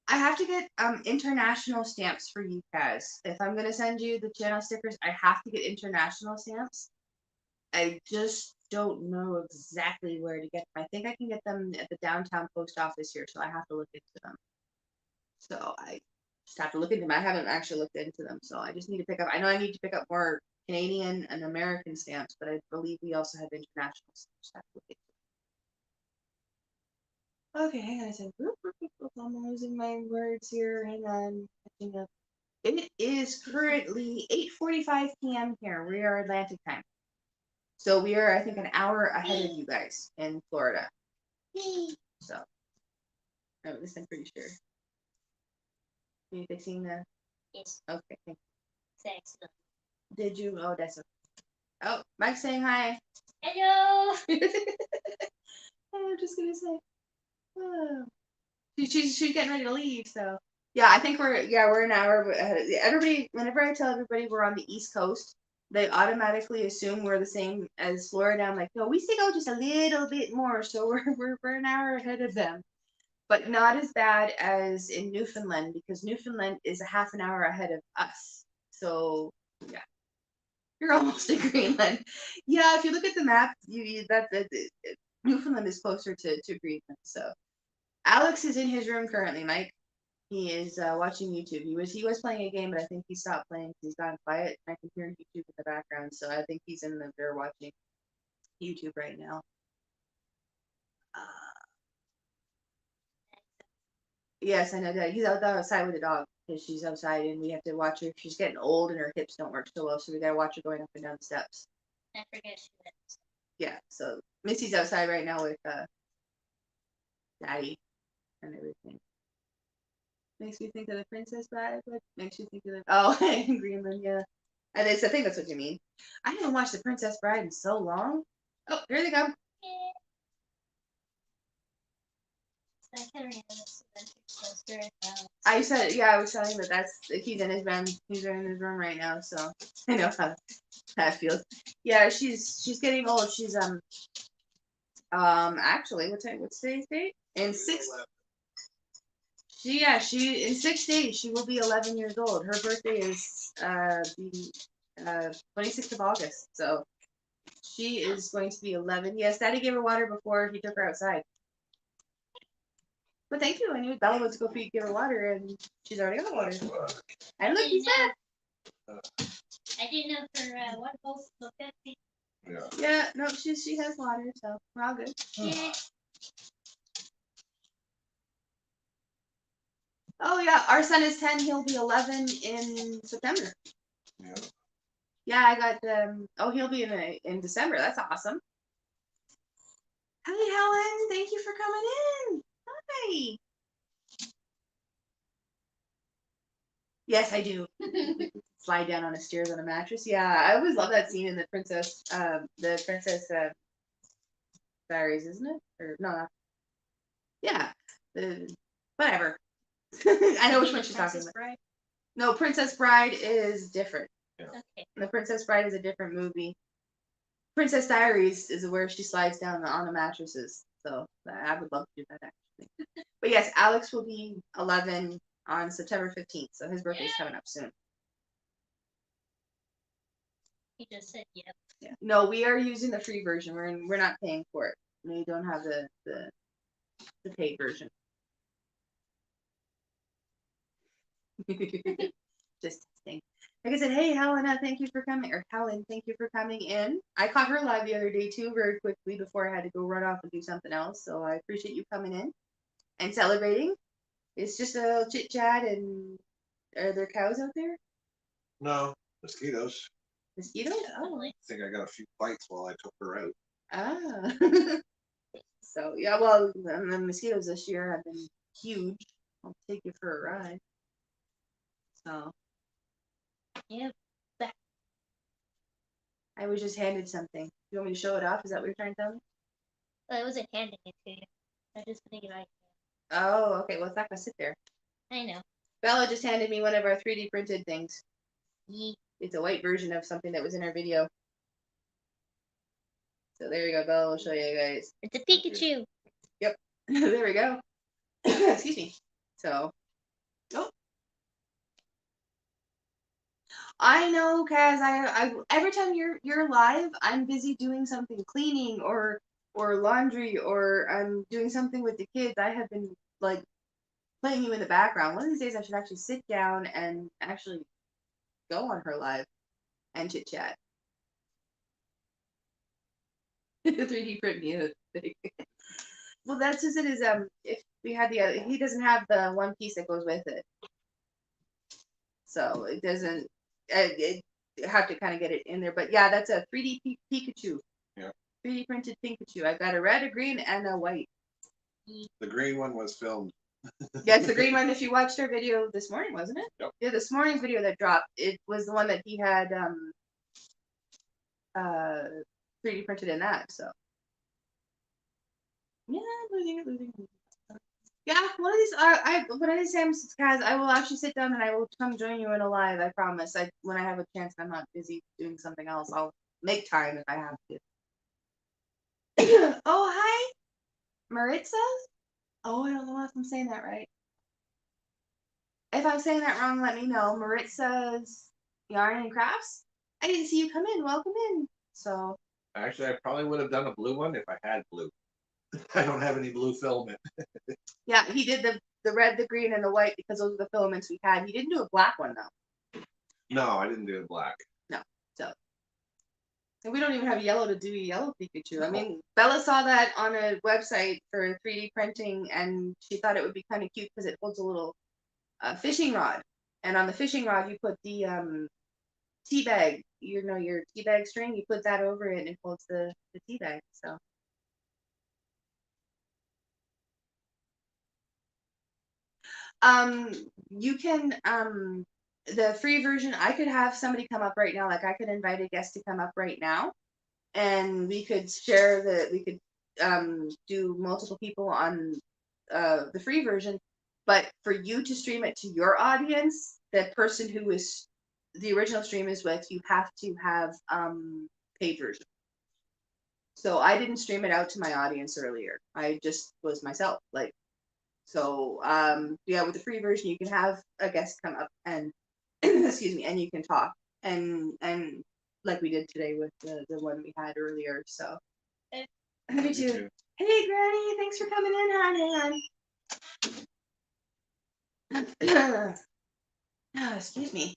I have to get international stamps for you, Kaz. If I'm gonna send you the channel stickers, I have to get international stamps. I just don't know exactly where to get them. I think I can get them at the downtown post office here, so I have to look into them. So I just have to look into them. I haven't actually looked into them, so I just need to pick up. I know I need to pick up more Canadian and American stamps, but I believe we also have international stamps. Have to look into. Okay, hang on a second. I'm losing my words here. Hang on. Catching up. It is currently 8:45 p.m. here. We are Atlantic time. So we are, I think, an hour ahead of you guys in Florida. So, at least I'm pretty sure. Are you fixing the? Yes. Okay. Thank Thanks. you. Did you? Oh, that's okay. Oh, Mike's saying hi. Hello. I'm just gonna say. Oh. She's getting ready to leave, so yeah, I think we're an hour ahead. Everybody, whenever I tell everybody we're on the East Coast, they automatically assume we're the same as Florida. I'm like, no, we stick out just a little bit more, so we're an hour ahead of them, but not as bad as in Newfoundland because Newfoundland is a half an hour ahead of us. So yeah, you're almost in Greenland. Yeah, if you look at the map, Newfoundland is closer to Greenland. So Alex is in his room currently, Mike. He is watching YouTube. He was playing a game, but I think he stopped playing because he's gone quiet. I can hear YouTube in the background, so I think he's in there watching YouTube right now. Yes, I know that he's outside with the dog because she's outside, and we have to watch her. She's getting old, and her hips don't work so well, so we gotta watch her going up and down the steps. I forget she was. Yeah, so Missy's outside right now with Daddy and everything. Makes me think of the Princess Bride. What makes you think of the in Greenland? Yeah, I think that's what you mean. I haven't watched the Princess Bride in so long. Oh, here they come. I can remember this adventure closer. I said, yeah, I was telling that he's in his room. He's in his room right now, so I know how that feels. Yeah, she's getting old. She's actually what's today's date? In 6 days she will be 11 years old. Her birthday is the 26th of August, so she is going to be 11. Yes, Daddy gave her water before he took her outside. But thank you. I knew Bella was to go give her water, and she's already got water. And look, he's back. I didn't know for what both look at. Yeah, no, she has water, so we're all good. Yeah. Oh yeah, our son is 10. He'll be 11 in September. Yeah. Yeah, I got he'll be in December. That's awesome. Hi, Helen. Thank you for coming in. Hi. Yes, I do. Slide down on the stairs on a mattress. Yeah, I always love that scene in the Princess Diaries, isn't it? Or no? Yeah. Whatever. I know which one she's talking about. Bride? No, Princess Bride is different. Yeah. Okay. The Princess Bride is a different movie. Princess Diaries is where she slides down on the mattresses. So I would love to do that actually. But yes, Alex will be 11 on September 15th, so his birthday's coming up soon. He just said yep. Yeah. No, we are using the free version. We're not paying for it. We don't have the paid version. Just testing. Like I said, hey Helena, thank you for coming. Or Helen, thank you for coming in. I caught her live the other day too, very quickly before I had to go run off and do something else. So I appreciate you coming in and celebrating. It's just a little chit chat. And are there cows out there? No, mosquitoes. Mosquitoes? Oh. I think I got a few bites while I took her out. Ah. So yeah, well, the mosquitoes this year have been huge. I'll take you for a ride. So. Yep. I was just handed something. You want me to show it off? Is that what you're trying to tell me? Well, I wasn't handing it to you. I just gonna give it. Oh, okay. Well, it's not gonna sit there. I know. Bella just handed me one of our 3D printed things. Yeet. It's a white version of something that was in our video. So there you go, Bella. We'll show you guys. It's a Pikachu. Yep. There we go. Excuse me. So, oh. I know, Kaz. I every time you're live, I'm busy doing something, cleaning or laundry, or I'm doing something with the kids. I have been like playing you in the background. One of these days, I should actually sit down and actually go on her live and chit chat. 3D print me a thing. Well, that's just it. Is if we had the other, he doesn't have the one piece that goes with it, so it doesn't. It have to kind of get it in there, but yeah, that's a 3D Pikachu. Yeah. 3D printed Pikachu. I've got a red, a green, and a white. The green one was filmed. Yes, the green one. If you watched our video this morning, wasn't it? Yep. Yeah, this morning's video that dropped. It was the one that he had 3D printed in that. So yeah, losing. Yeah, one of these. One of these times, Kaz, I will actually sit down and I will come join you in a live. I promise. When I have a chance, I'm not busy doing something else. I'll make time if I have to. Oh, hi, Maritza. Oh, I don't know if I'm saying that right. If I'm saying that wrong, let me know. Maritza's Yarn and Crafts. I didn't see you come in. Welcome in. So. Actually, I probably would have done a blue one if I had blue. I don't have any blue filament. Yeah, he did the red, the green, and the white because those are the filaments we had. He didn't do a black one though. No, I didn't do it black. No, so. And we don't even have yellow to do a yellow Pikachu. I mean, Bella saw that on a website for 3D printing, and she thought it would be kind of cute because it holds a little fishing rod, and on the fishing rod you put the tea bag. You know, your tea bag string. You put that over it, and it holds the tea bag. So. You can the free version. I could have somebody come up right now. Like I could invite a guest to come up right now, and we could share we could do multiple people on the free version. But for you to stream it to your audience, the person who is the original stream is with, you have to have paid version. So I didn't stream it out to my audience earlier. I just was myself. Like. So yeah, with the free version, you can have a guest come up and excuse me, and you can talk and like we did today with the one we had earlier. So me too. Hey, Granny, thanks for coming in, hon. Excuse me,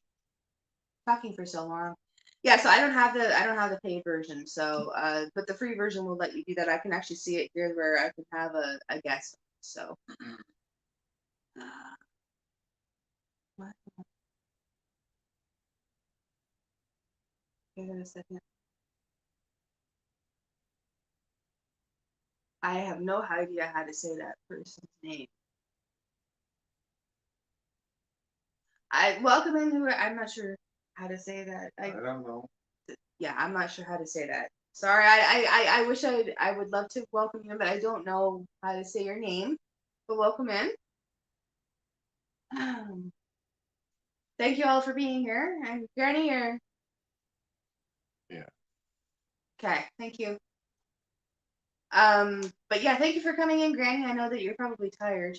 talking for so long. Yeah, so I don't have the paid version. So but the free version will let you do that. I can actually see it here where I can have a guest. So. What? Give it a second. I have no idea how to say that person's name. I welcome in. I'm not sure how to say that. I don't know. Yeah, I'm not sure how to say that. Sorry. I wish I would love to welcome you, but I don't know how to say your name. But welcome in. Thank you all for being here. And Granny here. Yeah. Okay. Thank you. But yeah, thank you for coming in, Granny. I know that you're probably tired.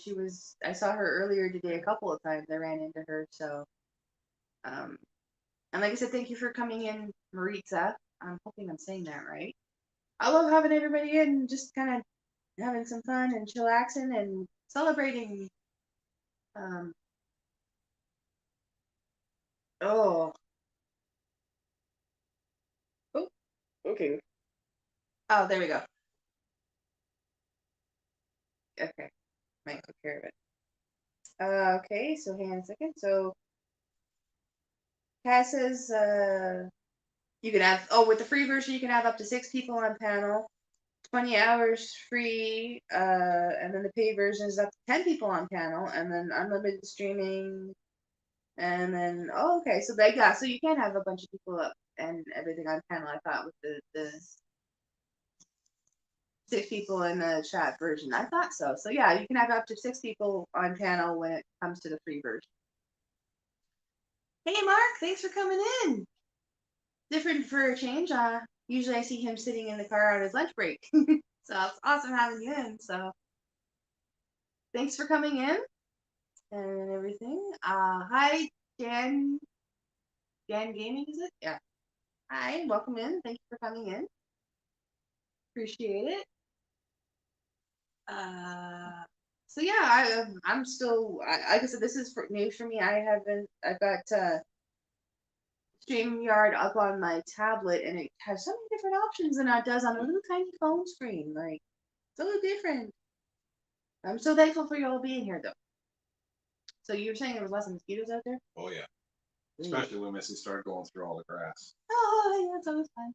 I saw her earlier today a couple of times. I ran into her, so and like I said, thank you for coming in, Maritza. I'm hoping I'm saying that right. I love having everybody in, just kind of having some fun and chillaxing and celebrating. Oh. Oh, okay. Oh, there we go. Okay, might take care of it. Okay, so hang on a second. So Cass says you can have with the free version you can have up to 6 people on panel, 20 hours free, and then the paid version is up to 10 people on panel, and then unlimited streaming, and then okay, so so you can have a bunch of people up and everything on panel. I thought with the 6 people in the chat version. I thought so. So yeah, you can have up to 6 people on panel when it comes to the free version. Hey Mark, thanks for coming in. Different for a change. Usually I see him sitting in the car on his lunch break. So it's awesome having you in. So thanks for coming in and everything. Hi Dan Gaming, is it? Yeah. Hi, welcome in. Thank you for coming in. Appreciate it. So yeah, I'm still, like I said, this is news for me. I've got StreamYard up on my tablet, and it has so many different options than it does on a little tiny phone screen. Like, so different. I'm so thankful for you all being here, though. So you were saying there was lots of mosquitoes out there? Oh yeah, especially when Missy started going through all the grass. Oh yeah, it's always fun.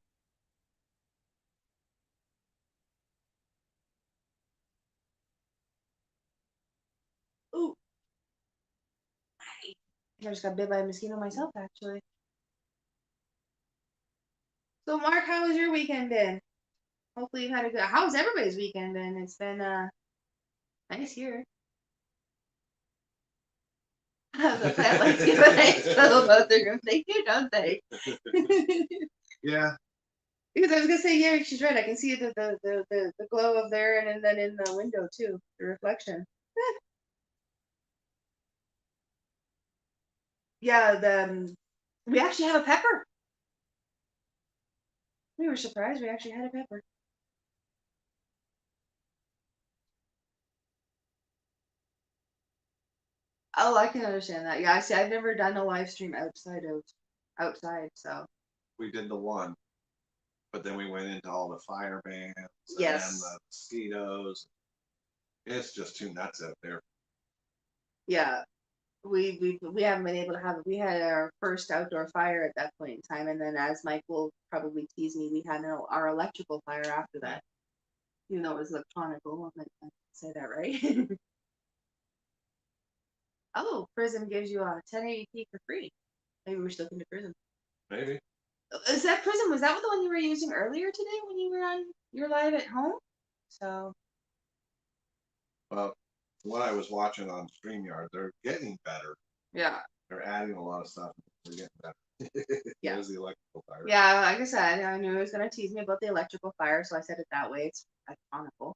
Ooh. I just got bit by a mosquito myself, actually. So, Mark, how has your weekend been? Hopefully you've had a good. How's everybody's weekend been? It's been nice here. The plant likes to give a nice little both their room. They do, don't they? Yeah. Because I was gonna say, yeah, she's right. I can see the glow of there, and then in the window too, the reflection. Yeah, we actually have a pepper. We were surprised we actually had a pepper. Oh, I can understand that. Yeah, I see. I've never done a live stream outside, so. We did the one, but then we went into all the fire bans Yes. and the mosquitoes. It's just too nuts out there. Yeah, we haven't been able to have. We had our first outdoor fire at that point in time, and then as Mike will probably tease me, we had our electrical fire after that. Even though it was electronical, I can say that right. Oh, Prism gives you a 1080p for free. Maybe we're still into Prism. Maybe. Is that Prism? Was that the one you were using earlier today when you were on your live at home? So. Well, what I was watching on StreamYard, they're getting better. Yeah. They're adding a lot of stuff. They're getting better. Yeah. There's the electrical fire. Yeah, like I said, I knew he was gonna tease me about the electrical fire, so I said it that way. It's iconical.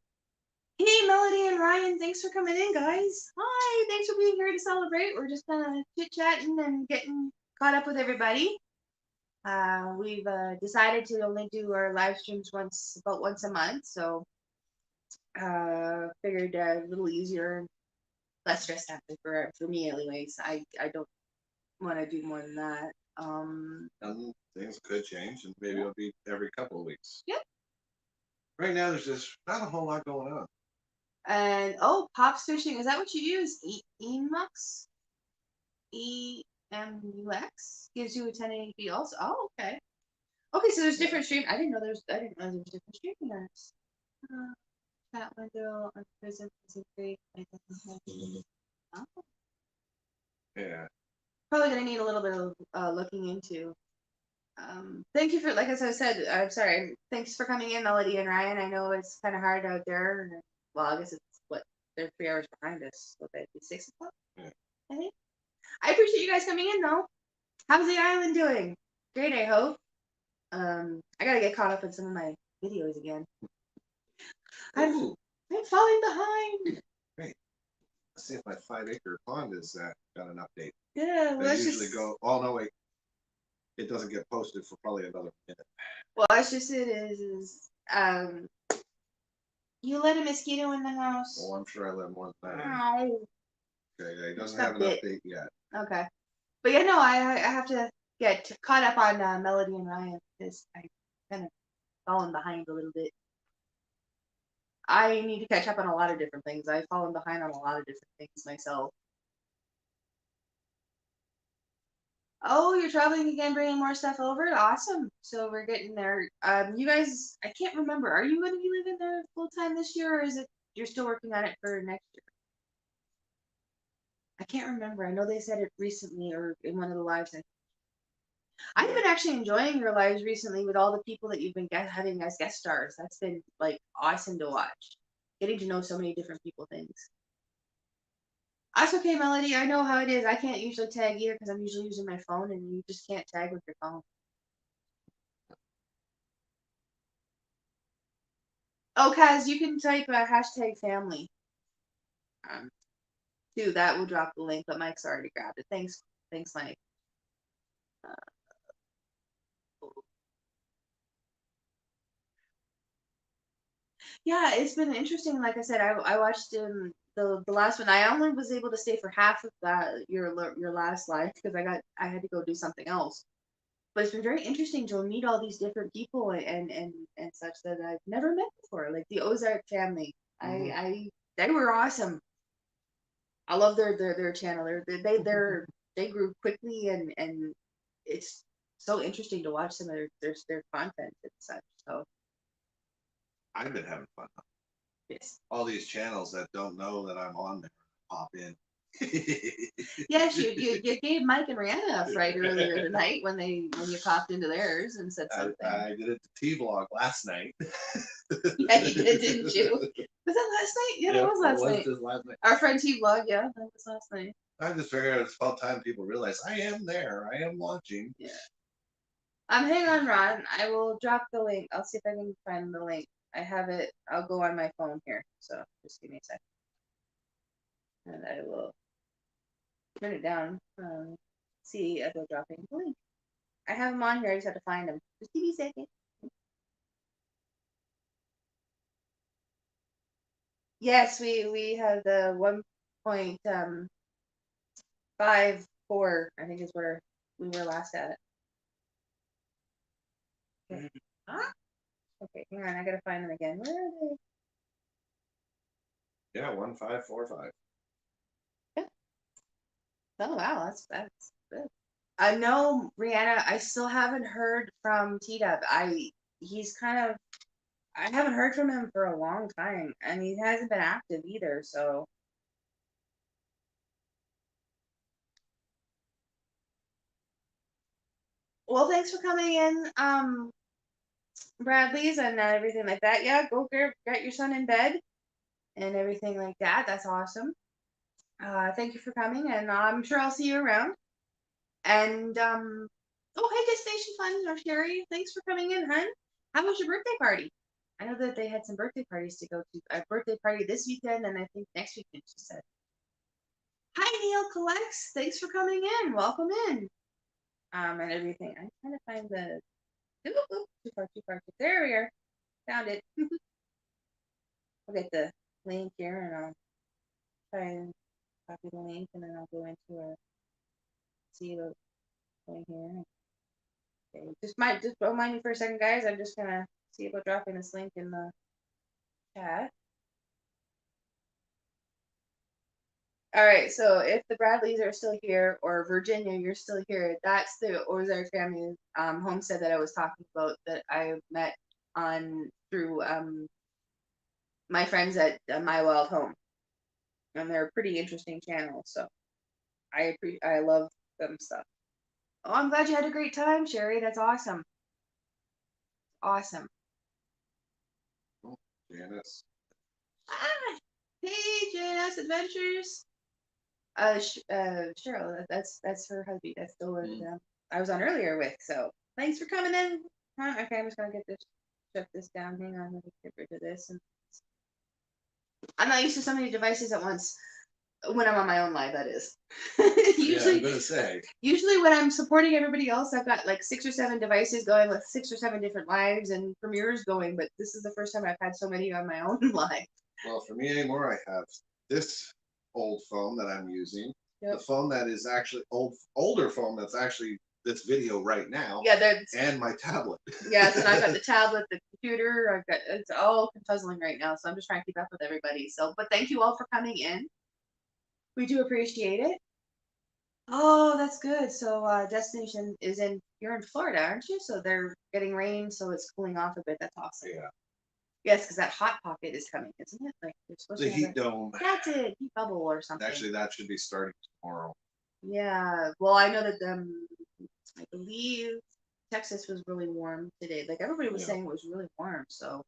Hey, Melody and Ryan, thanks for coming in, guys. Hi, thanks for being here to celebrate. We're just kind of chit-chatting and getting caught up with everybody. We've decided to only do our live streams about once a month, so figured a little easier, less stressed out for me, anyways. I don't want to do more than that. And things could change, and maybe it'll be every couple of weeks. Yep. Right now, there's just not a whole lot going on. And Pops Fishing, is that what you use? Emux? EMUX gives you a 1080p also. Oh, okay. Okay, so there's different stream. I didn't know there was different streaming apps. Chat window on Prism is great. Oh. Yeah. Probably gonna need a little bit of looking into. Thank you for, like as I said, I'm sorry. Thanks for coming in, Melody and Ryan. I know it's kind of hard out there. Well, I guess it's they're 3 hours behind us. What, that'd be 6 o'clock? Yeah. I think. I appreciate you guys coming in, though. How's the island doing? Great, I hope. I gotta get caught up in some of my videos again. I'm falling behind. Great. Let's see if my 5-acre pond is got an update. Yeah, well, They usually go. Oh no, wait. It doesn't get posted for probably another minute. Well, that's just it is. You let a mosquito in the house. Oh, I'm sure I let more than that. Ow. Okay, it doesn't have an update yet. Okay, but yeah, no, I have to get caught up on Melody and Ryan because I kind of fallen behind a little bit. I need to catch up on a lot of different things. I've fallen behind on a lot of different things myself. Oh, you're traveling again, bringing more stuff over? Awesome. So we're getting there. You guys, I can't remember. Are you going to be living there full time this year, or is it you're still working on it for next year? I can't remember. I know they said it recently or in one of the lives. I've been actually enjoying your lives recently with all the people that you've been having as guest stars. That's been like awesome to watch. Getting to know so many different people things. That's okay, Melody. I know how it is. I can't usually tag either because I'm usually using my phone, and you just can't tag with your phone. Oh, Kaz, you can type hashtag family. Too. That will drop the link, but Mike's already grabbed it. Thanks, Mike. Yeah, it's been interesting. Like I said, I watched the last one. I only was able to stay for half of that your last live because I had to go do something else. But it's been very interesting to meet all these different people and such that I've never met before. Like the Ozark family. I they were awesome. I love their channel. They grew quickly and it's so interesting to watch some of their content and such. So I've been having fun. yes. All these channels that don't know that I'm on there pop in. Yes, you gave Mike and Rihanna a fright earlier tonight when you popped into theirs and said something. I did it to T-Vlog last night. Yeah, you did, didn't you? Was that last night? Yeah, it was last night. Just last night. Our friend T-Vlog, yeah, that was last night. I just figured it's about time people realize I am there. I am watching. Yeah. Hang on, Ron. I will drop the link. I'll see if I can find the link. I have it. I'll go on my phone here. So just give me a second. And I will turn it down. See about dropping the link. I have them on here. I just have to find them. Just give me a second. Yes, we have the 1.54. I think is where we were last at. Okay. Okay, hang on. I gotta find them again. Where are they? Yeah, 1545. Yeah. Oh wow, that's good. I know Rihanna. I still haven't heard from T-Dub. He's kind of. I haven't heard from him for a long time, and he hasn't been active either. So. Well, thanks for coming in, Bradley's and everything like that. Yeah, go get your son in bed and everything like that. That's awesome. Thank you for coming, and I'm sure I'll see you around. And oh hey, Destination Fun or Sherry, thanks for coming in, hun. How was your birthday party? I know that they had some birthday parties to go to. A birthday party this weekend, and I think next weekend. She said. Hi, Neil Collects. Thanks for coming in. Welcome in. And everything. I'm trying to find the. Ooh, too far. There we are. Found it. I'll get the link here, and I'll try and copy the link, and then I'll go into our see what's going here. Okay, just don't mind me for a second, guys. I'm just gonna see about dropping this link in the chat. All right, so if the Bradleys are still here, or Virginia, you're still here, that's the Ozark family homestead that I was talking about that I met on through my friends at My Wild Home, and they're a pretty interesting channel. So I love them stuff. Oh, I'm glad you had a great time, Sherry. That's awesome. Awesome. Oh, Janice. Ah, hey, Janice Adventures. Cheryl, that's her hubby. That's the one I was on earlier with. So thanks for coming in. Okay, I'm just gonna shut this down. Hang on, let me get rid of this. And I'm not used to so many devices at once. When I'm on my own live, that is. Usually, I'm gonna say. Usually, when I'm supporting everybody else, I've got like 6 or 7 devices going with 6 or 7 different lives and premieres going. But this is the first time I've had so many on my own live. Well, for me anymore, I have this old phone that I'm using. Yep. The phone that is actually older phone that's actually this video right now. Yeah, that's and my tablet. Yes, and I've got the tablet, the computer. It's all confuzzling right now, so I'm just trying to keep up with everybody. So, but thank you all for coming in. We do appreciate it. Oh, that's good. So, destination is you're in Florida, aren't you? So they're getting rain, so it's cooling off a bit. That's awesome. Yeah. Yes, because that hot pocket is coming, isn't it? Like they're supposed The to heat dome. That's it, heat bubble or something. Actually, that should be starting tomorrow. Yeah. Well, I know that I believe Texas was really warm today. Like everybody was saying it was really warm, so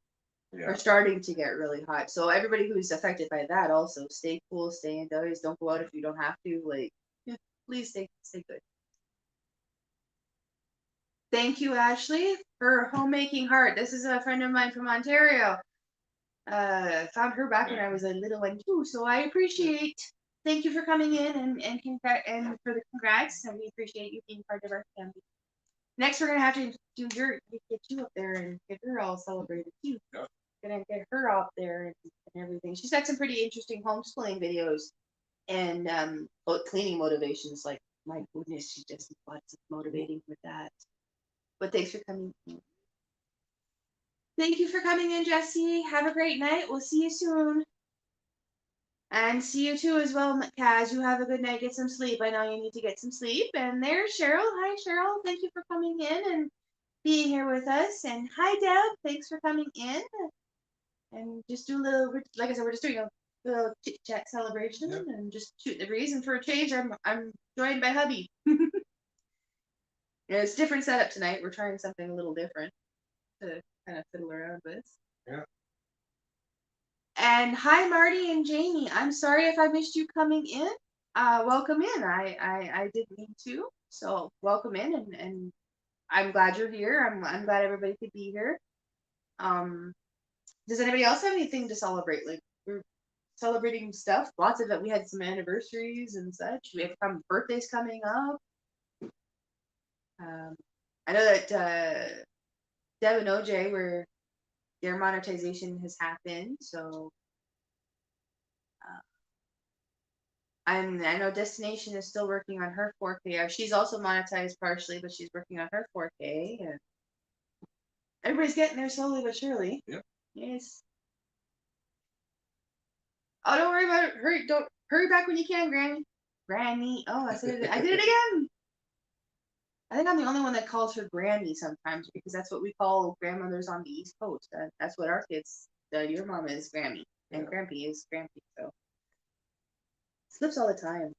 we're starting to get really hot. So everybody who's affected by that also stay cool, stay indoors, don't go out if you don't have to. Like, please stay good. Thank you, Ashley, for homemaking heart. This is a friend of mine from Ontario. Found her back when I was a little one too, so I appreciate. Thank you for coming in and for the congrats, and we appreciate you being part of our family. Next, we're gonna have to get you up there and get her all celebrated too. Yeah. Gonna get her up there and everything. She's got some pretty interesting homeschooling videos and cleaning motivations. Like, my goodness, she does lots of motivating with that. But thanks for coming in. Thank you for coming in, Jesse. Have a great night. We'll see you soon. And see you too as well, Kaz. You have a good night. Get some sleep. I know you need to get some sleep. And there's Cheryl. Hi, Cheryl. Thank you for coming in and being here with us. And hi, Deb. Thanks for coming in. And just do a little, like I said, we're just doing a little chit chat celebration and just shoot the breeze. And for a change, I'm joined by hubby. Yeah, it's a different setup tonight. We're trying something a little different to kind of fiddle around with. Yeah. And hi, Marty and Jamie. I'm sorry if I missed you coming in. Welcome in. I didn't mean to. So welcome in, and I'm glad you're here. I'm glad everybody could be here. Does anybody else have anything to celebrate? Like, we're celebrating stuff. Lots of it. We had some anniversaries and such. We have some birthdays coming up. I know that Deb and OJ were, their monetization has happened, so I know Destination is still working on her 4K. She's also monetized partially, but she's working on her 4K, and everybody's getting there slowly but surely. Yep. Yes. Oh, don't worry about it. Don't hurry back when you can, Granny. Granny. Oh, I said it. I did it again. I think I'm the only one that calls her Granny sometimes, because that's what we call grandmothers on the East Coast. That's what our kids. Your mom is Grammy, and Grampy is Grampy. So slips all the time.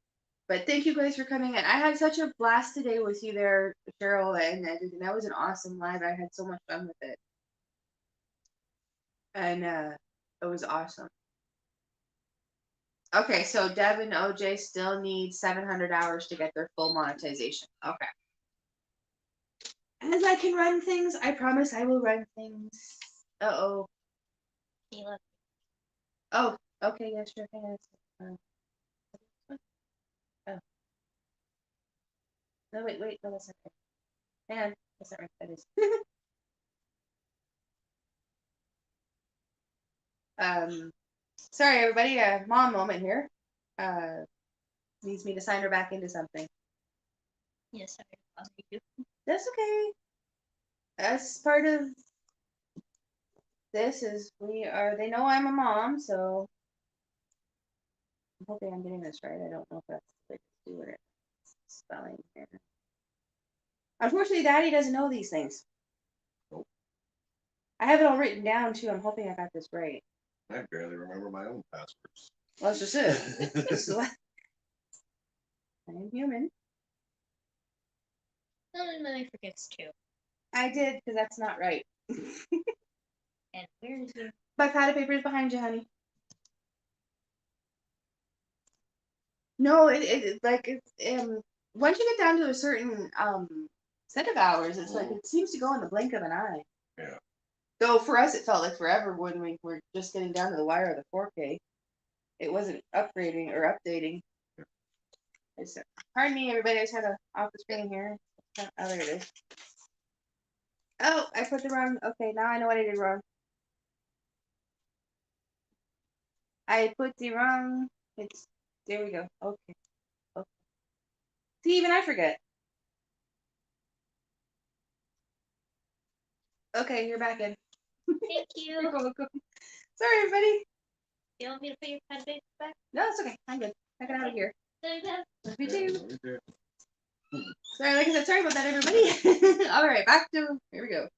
But thank you guys for coming in. I had such a blast today with you there, Cheryl, and that was an awesome live. I had so much fun with it, and it was awesome. Okay, so Deb and OJ still need 700 hours to get their full monetization. Okay. As I can run things, I promise I will run things. Uh-oh. Oh, okay, yeah, sure. Hang on. Oh. No, wait, no, that's not right. Hang on, that's not right. That is. Sorry, everybody. Mom moment here. Needs me to sign her back into something. Yes, sorry. I'll take you. That's okay. As part of this is they know I'm a mom, so I'm hoping I'm getting this right. I don't know if that's the way to do it. Spelling here. Unfortunately, Daddy doesn't know these things. Nope. I have it all written down too. I'm hoping I got this right. I barely remember my own passwords. Well, that's just it. So, I am human. And then I forgets too. I did, because that's not right. And where is your? My pad of paper is behind you, honey. No, once you get down to a certain set of hours, it's like it seems to go in the blink of an eye. Yeah. Though for us, it felt like forever when we were just getting down to the wire of the 4K. It wasn't upgrading or updating. Pardon me, everybody. I just had off the screen here. Oh, there it is. Oh, I put the wrong. Okay, now I know what I did wrong. I put the wrong. There we go. Okay. See, even I forget. Okay, you're back in. Thank you. You're welcome. Sorry, everybody. You want me to put your pen back? No, it's okay. I'm good. I got out of here. Me too. Yeah. Sorry, like I said, sorry about that, everybody. All right, back to, here we go.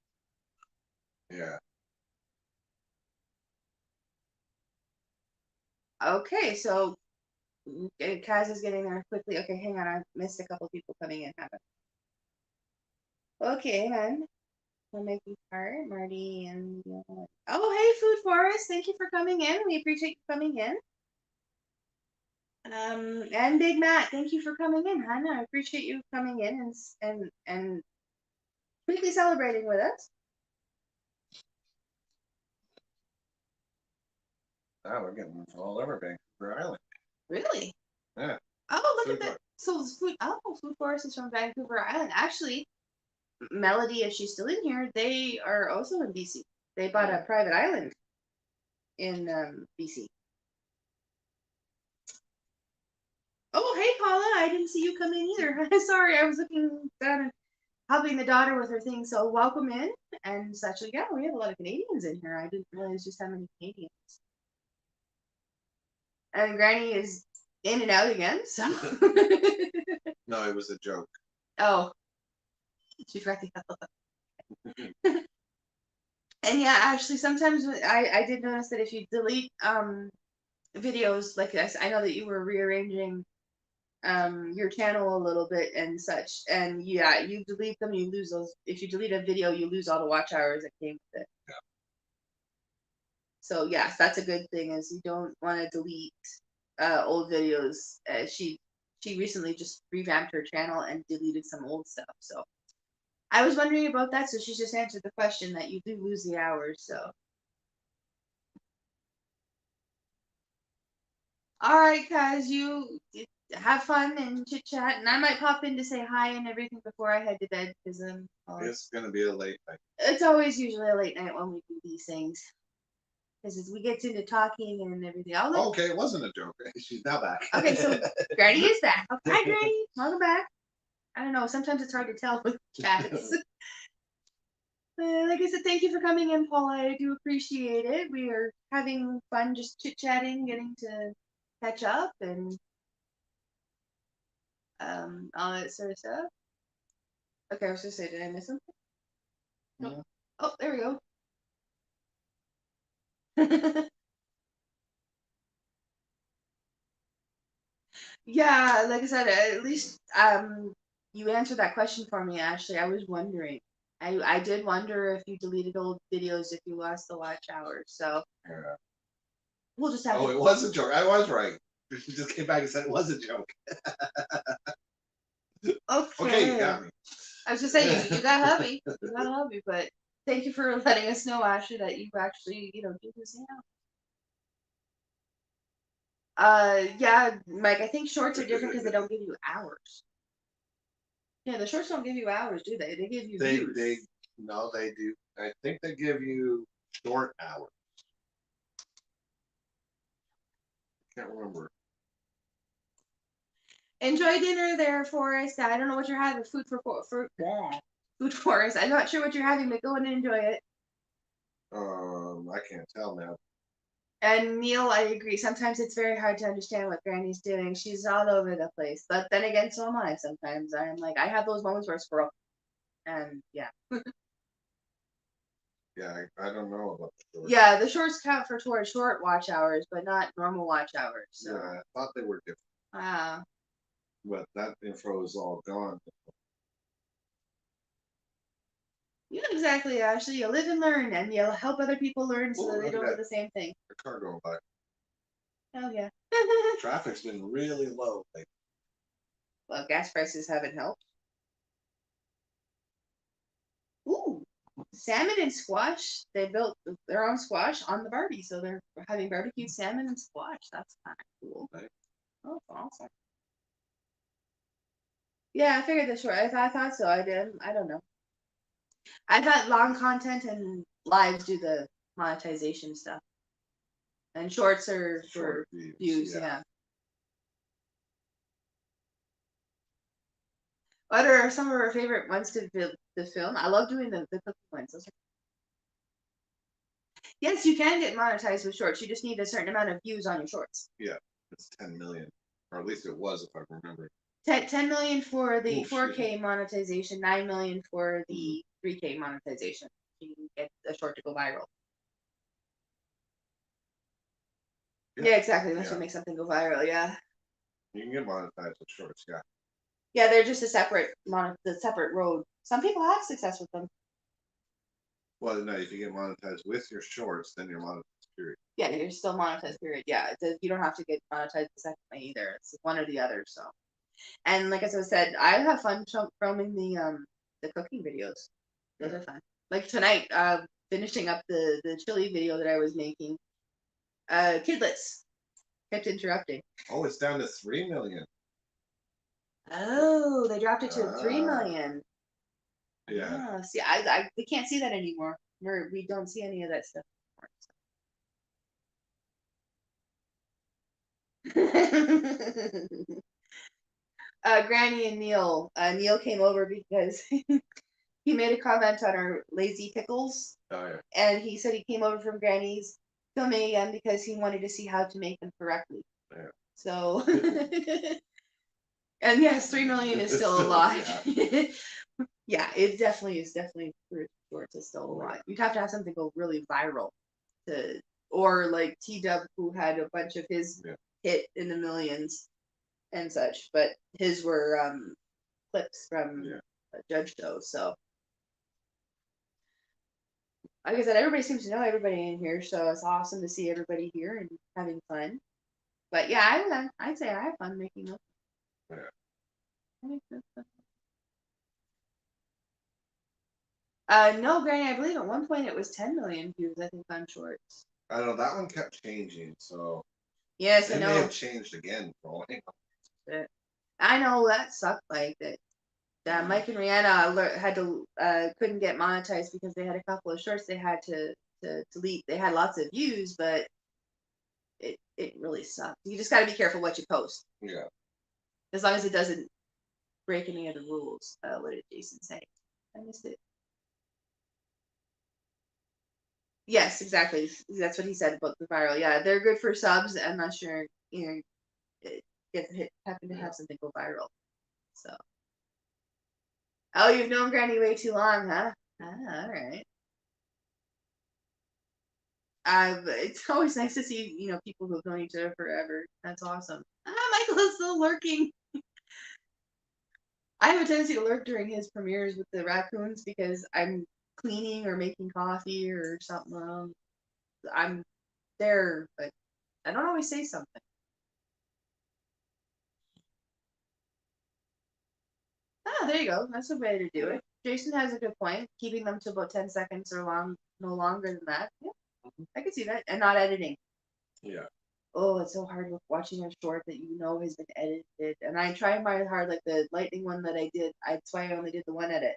Yeah. Okay, so Kaz is getting there quickly. Okay, hang on. I missed a couple people coming in. Okay, hon. We'll make you part, Marty and oh, hey, Food Forest. Thank you for coming in. We appreciate you coming in. And Big Matt, thank you for coming in, hon. I appreciate you coming in and quickly celebrating with us. Now we're getting all over Vancouver Island. Really? Yeah. Oh, look Food at that. So Food Forest is from Vancouver Island. Actually, Melody, if she's still in here, they are also in BC. They bought a private island in BC. Oh, hey, Paula. I didn't see you come in either. Sorry, I was looking down and helping the daughter with her thing. So welcome in and such. Yeah, we have a lot of Canadians in here. I didn't realize just how many Canadians. And Granny is in and out again. So. No, it was a joke. Oh. She forgot the yellow. And yeah, actually, sometimes I did notice that if you delete videos like this, I know that you were rearranging your channel a little bit and such, and yeah, you delete them, you lose those. If you delete a video, you lose all the watch hours that came with it. Yeah. So yes, that's a good thing, is you don't want to delete old videos. She recently just revamped her channel and deleted some old stuff, so I was wondering about that, so she just answered the question that you do lose the hours, so. All right, guys, you have fun and chit chat, and I might pop in to say hi and everything before I head to bed, because It's gonna be a late night. it's always usually a late night when we do these things, because we get into talking and everything. Okay, it wasn't a joke. She's now back. Okay, so Granny is back. Okay, hi, Granny. Welcome back. I don't know. Sometimes it's hard to tell with chats. Like I said, thank you for coming in, Paula. I do appreciate it. We are having fun just chit-chatting, getting to catch up and all that sort of stuff. Okay, I was just saying, did I miss something? Nope. Oh, there we go. Yeah, like I said, at least you answered that question for me, Ashley. I was wondering. I did wonder if you deleted old videos if you lost the watch hours. So Yeah. we'll just have. Oh, it was a joke. I was right. She just came back and said it was a joke. Okay, you got me. I was just saying, you got hubby. You got hubby, but thank you for letting us know, Ashley, that you actually, do this now. Yeah, Mike, I think shorts are different because they don't give you hours. Yeah, the shorts don't give you hours, do they? They give you views. No, they do. I think they give you short hours. Can't remember. Enjoy dinner there, Forrest. I don't know what you're having. Food Forrest. I'm not sure what you're having, but go and enjoy it. I can't tell now. And Neil, I agree. Sometimes it's very hard to understand what Granny's doing. She's all over the place. But then again, so am I. Sometimes I'm like, I have those moments where I scroll. And yeah. Yeah, I don't know about the shorts. Yeah, the shorts count for short watch hours, but not normal watch hours. So. Yeah, I thought they were different. Ah. But that info is all gone. Yeah, exactly, Ashley. You live and learn, and you'll help other people learn so that they don't do the same thing. The car going by. Oh, yeah. Traffic's been really low lately. Well, gas prices haven't helped. Ooh, salmon and squash. They built their own squash on the Barbie, so they're having barbecued salmon and squash. That's kind of cool. Right. Oh, awesome. Yeah, I figured this short. I thought so. I did. I don't know. I thought long content and lives do the monetization stuff, and shorts are for views. Yeah. What are some of our favorite ones to film? I love doing the cooking ones. Yes, you can get monetized with shorts. You just need a certain amount of views on your shorts. Yeah, it's 10 million, or at least it was, if I remember. 10 million for the 4K monetization, 9 million for the 3K monetization. You can get a short to go viral. Yeah, exactly. Unless you make something go viral, yeah. You can get monetized with shorts, yeah. Yeah, they're just a separate road Some people have success with them. Well, no, if you get monetized with your shorts, then you're monetized, period. Yeah, you're still monetized, period. Yeah, you don't have to get monetized the second way either. It's one or the other. So, and like as I said, I have fun filming the cooking videos. Those are fun. Like tonight, finishing up the chili video that I was making. Kidlets kept interrupting. Oh, it's down to 3 million. Oh, they dropped it to 3 million. Yeah. See, we can't see that anymore. We don't see any of that stuff anymore. Granny and Neil. Neil came over because he made a comment on our lazy pickles. Oh, yeah. And he said he came over from Granny's filming again because he wanted to see how to make them correctly. Yeah. So, and yes, 3 million is still a lot. Yeah, it definitely is. Definitely for shorts is still a lot. You'd have to have something go really viral to, or like T-Dub, who had a bunch of his hit in the millions and such, but his were clips from a judge show. So, like I said, everybody seems to know everybody in here, so it's awesome to see everybody here and having fun. But yeah, I'd say I have fun making them. No, Granny, I believe at one point it was 10 million views, I think, on shorts. I don't know, that one kept changing, so. Yes, I It know. may have changed again for all I know. I know that sucked, like that. Mike and Rihanna had to couldn't get monetized because they had a couple of shorts they had to delete. They had lots of views, but it really sucked. You just got to be careful what you post. Yeah. As long as it doesn't break any of the rules. What did Jason say? I missed it. Yes, exactly. That's what he said about the viral. Yeah, they're good for subs unless you're happen to have something go viral. So. Oh, you've known Granny way too long, huh? Ah, all right. It's always nice to see, people who've known each other forever. That's awesome. Michael is still lurking. I have a tendency to lurk during his premieres with the raccoons because I'm cleaning or making coffee or something. I'm there, but I don't always say something. Ah, there you go. That's a way to do it. Jason has a good point. Keeping them to about 10 seconds or no longer than that. Yeah, I can see that. And not editing. Yeah. Oh, it's so hard with watching a short that has been edited. And I try my hard, like the lightning one that I did. That's why I only did the one edit.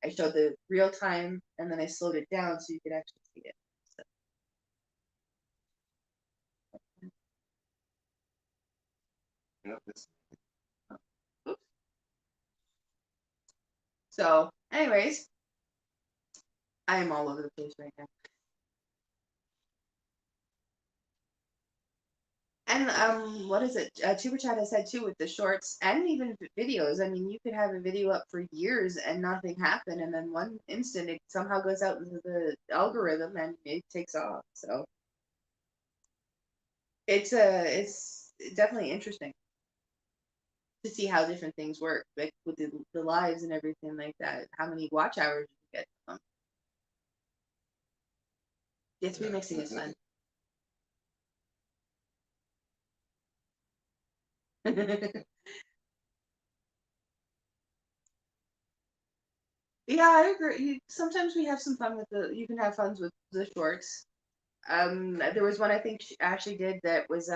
I showed the real time and then I slowed it down so you could actually see it. Yeah. So, anyways, I am all over the place right now. And what is it? Tuber Chat has said too with the shorts and even videos. I mean, you could have a video up for years and nothing happen, and then one instant it somehow goes out into the algorithm and it takes off. So it's definitely interesting to see how different things work, like with the lives and everything like that. How many watch hours you get from them. Yes, remixing is fun. Yeah, I agree. Sometimes we have some fun with you can have fun with the shorts. There was one I think Ashley did that was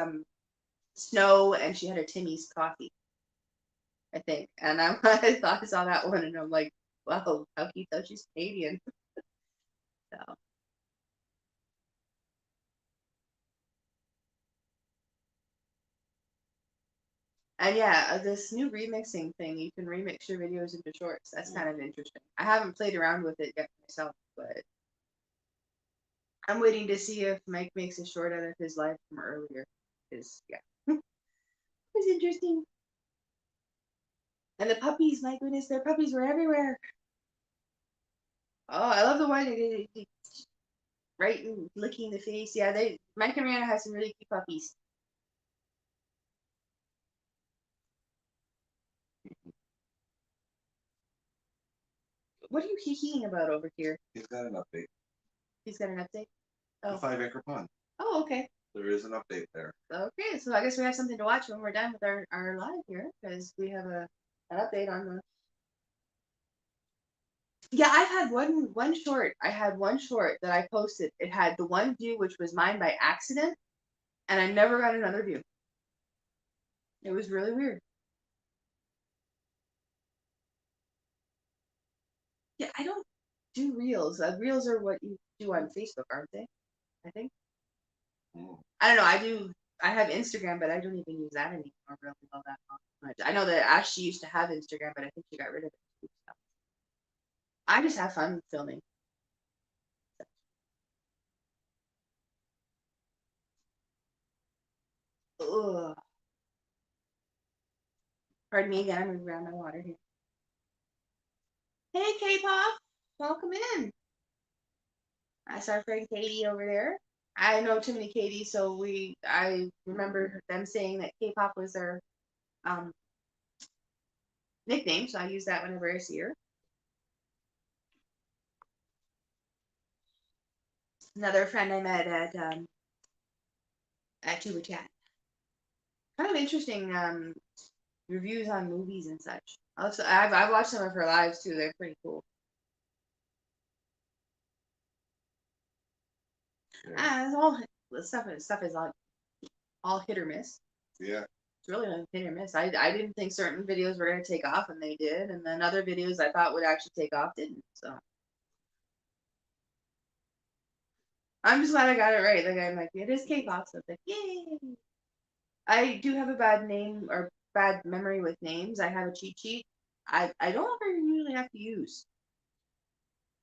snow and she had a Timmy's coffee, I think. And I thought I saw that one and I'm like, wow, how can you tell she's Canadian? So. And yeah, this new remixing thing, you can remix your videos into shorts. That's kind of interesting. I haven't played around with it yet myself, but I'm waiting to see if Mike makes a short out of his live from earlier. Because, yeah, it's interesting. And the puppies, my goodness, their puppies were everywhere. Oh, I love the one right and licking the face. Yeah, Mike and Rihanna have some really cute puppies. What are you hee-heeing about over here? He's got an update. He's got an update? The Oh. 5-acre pond. Oh, okay. There is an update there. Okay, so I guess we have something to watch when we're done with our live here, because we have an update on the. Yeah, I've had one short. I had one short that I posted. It had the one view, which was mine by accident, and I never got another view. It was really weird. Yeah, I don't do reels. Reels are what you do on Facebook, aren't they? I think. I don't know. I have Instagram, but I don't even use that anymore really all that much. I know that Ashley used to have Instagram, but I think she got rid of it. So. I just have fun filming. Ugh. Pardon me again. I'm moving around my water here. Hey, K-pop, welcome in. That's our friend Katie over there. I know too many Katies, so I remember them saying that K-pop was their nickname, so I use that whenever I see her. Another friend I met at Tuba Chat. Kind of interesting reviews on movies and such. Also, I've watched some of her lives too. They're pretty cool. Yeah. It's all stuff is all hit or miss. Yeah. It's really hit or miss. I didn't think certain videos were gonna take off, and they did, and then other videos I thought would actually take off didn't. So I'm just glad I got it right. Like I'm like, it is K-pop, so it's like, yay! I do have a bad name or bad memory with names. I have a cheat sheet. I don't ever usually have to use.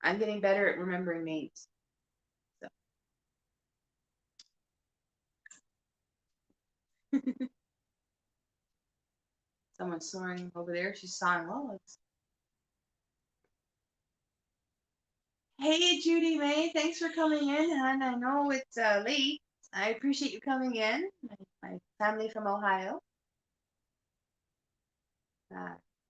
I'm getting better at remembering names. So. Someone's snoring over there. She's sawing logs. Hey, Judy May, thanks for coming in, hon. I know it's late. I appreciate you coming in. My family from Ohio.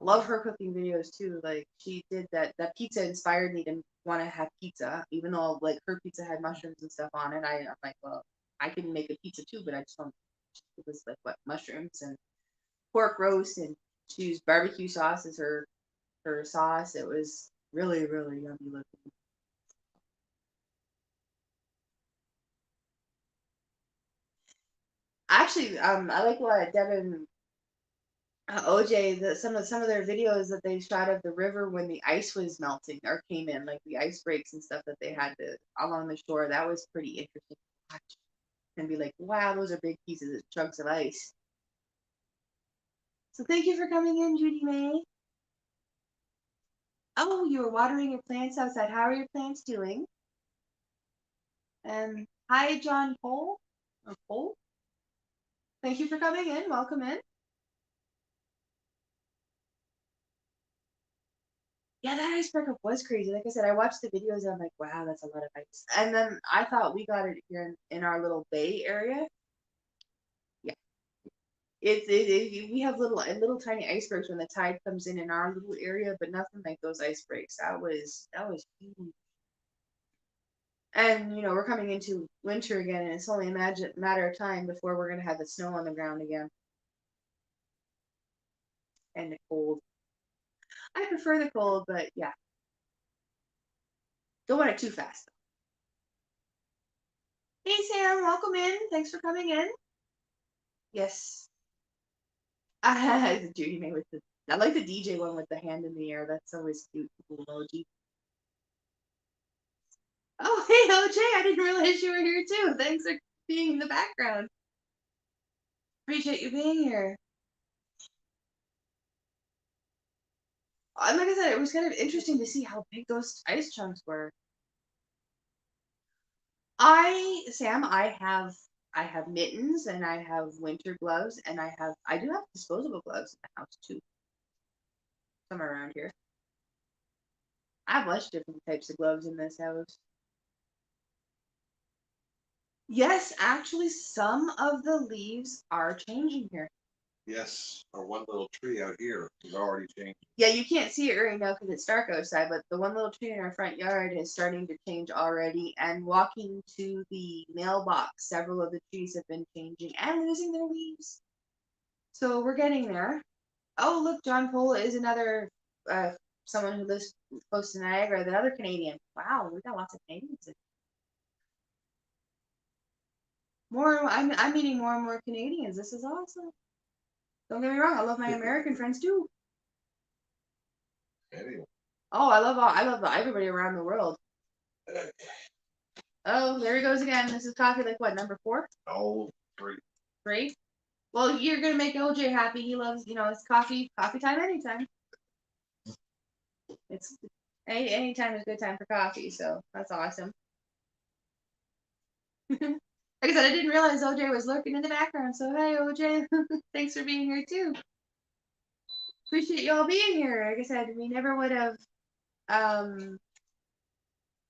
Love her cooking videos too. Like she did that pizza inspired me to want to have pizza, even though like her pizza had mushrooms and stuff on it. I'm like, well, I can make a pizza too, but I just don't. It was like what, mushrooms and pork roast, and she used barbecue sauce as her sauce. It was really really yummy looking. Actually, I like what Devin OJ, some of their videos that they shot of the river when the ice was melting or came in, like the ice breaks and stuff that they had along the shore. That was pretty interesting to watch and be like, wow, those are big pieces of chunks of ice. So thank you for coming in, Judy May. Oh, you were watering your plants outside. How are your plants doing? And hi, John Cole. Or Cole. Thank you for coming in. Welcome in. Yeah, that ice breakup was crazy. Like I said, I watched the videos and I'm like, wow, that's a lot of ice. And then I thought we got it here in our little bay area. Yeah, we have little tiny icebergs when the tide comes in our little area, but nothing like those ice breaks. That was huge. And we're coming into winter again, and it's only a matter of time before we're gonna have the snow on the ground again and the cold. I prefer the cold, but yeah, don't want it too fast. Hey Sam, welcome in. Thanks for coming in. Yes. Judy May with I like the DJ one with the hand in the air. That's always cute. Cool emoji. Oh, hey OJ, I didn't realize you were here too. Thanks for being in the background. Appreciate you being here. And like I said, it was kind of interesting to see how big those ice chunks were. Sam, I have mittens and I have winter gloves and I do have disposable gloves in the house too. Somewhere around here. I have a bunch of different types of gloves in this house. Yes, actually, some of the leaves are changing here. Yes, our one little tree out here is already changed. Yeah, you can't see it right now because it's dark outside, but the one little tree in our front yard is starting to change already. And walking to the mailbox, several of the trees have been changing and losing their leaves. So we're getting there. Oh, look, John Pola is another someone who lives close to Niagara, another Canadian. Wow, we got lots of Canadians. I'm meeting more and more Canadians. This is awesome. Don't get me wrong, I love my American friends too. Anyway. Oh, I love everybody around the world. Oh, there he goes again. This is coffee like what, number 4? Oh, 3. 3? Well, you're gonna make OJ happy. He loves, it's coffee time anytime. It's anytime is a good time for coffee, so that's awesome. Like I said, I didn't realize OJ was lurking in the background, so hey OJ, thanks for being here too. Appreciate y'all being here. Like I said, we never would have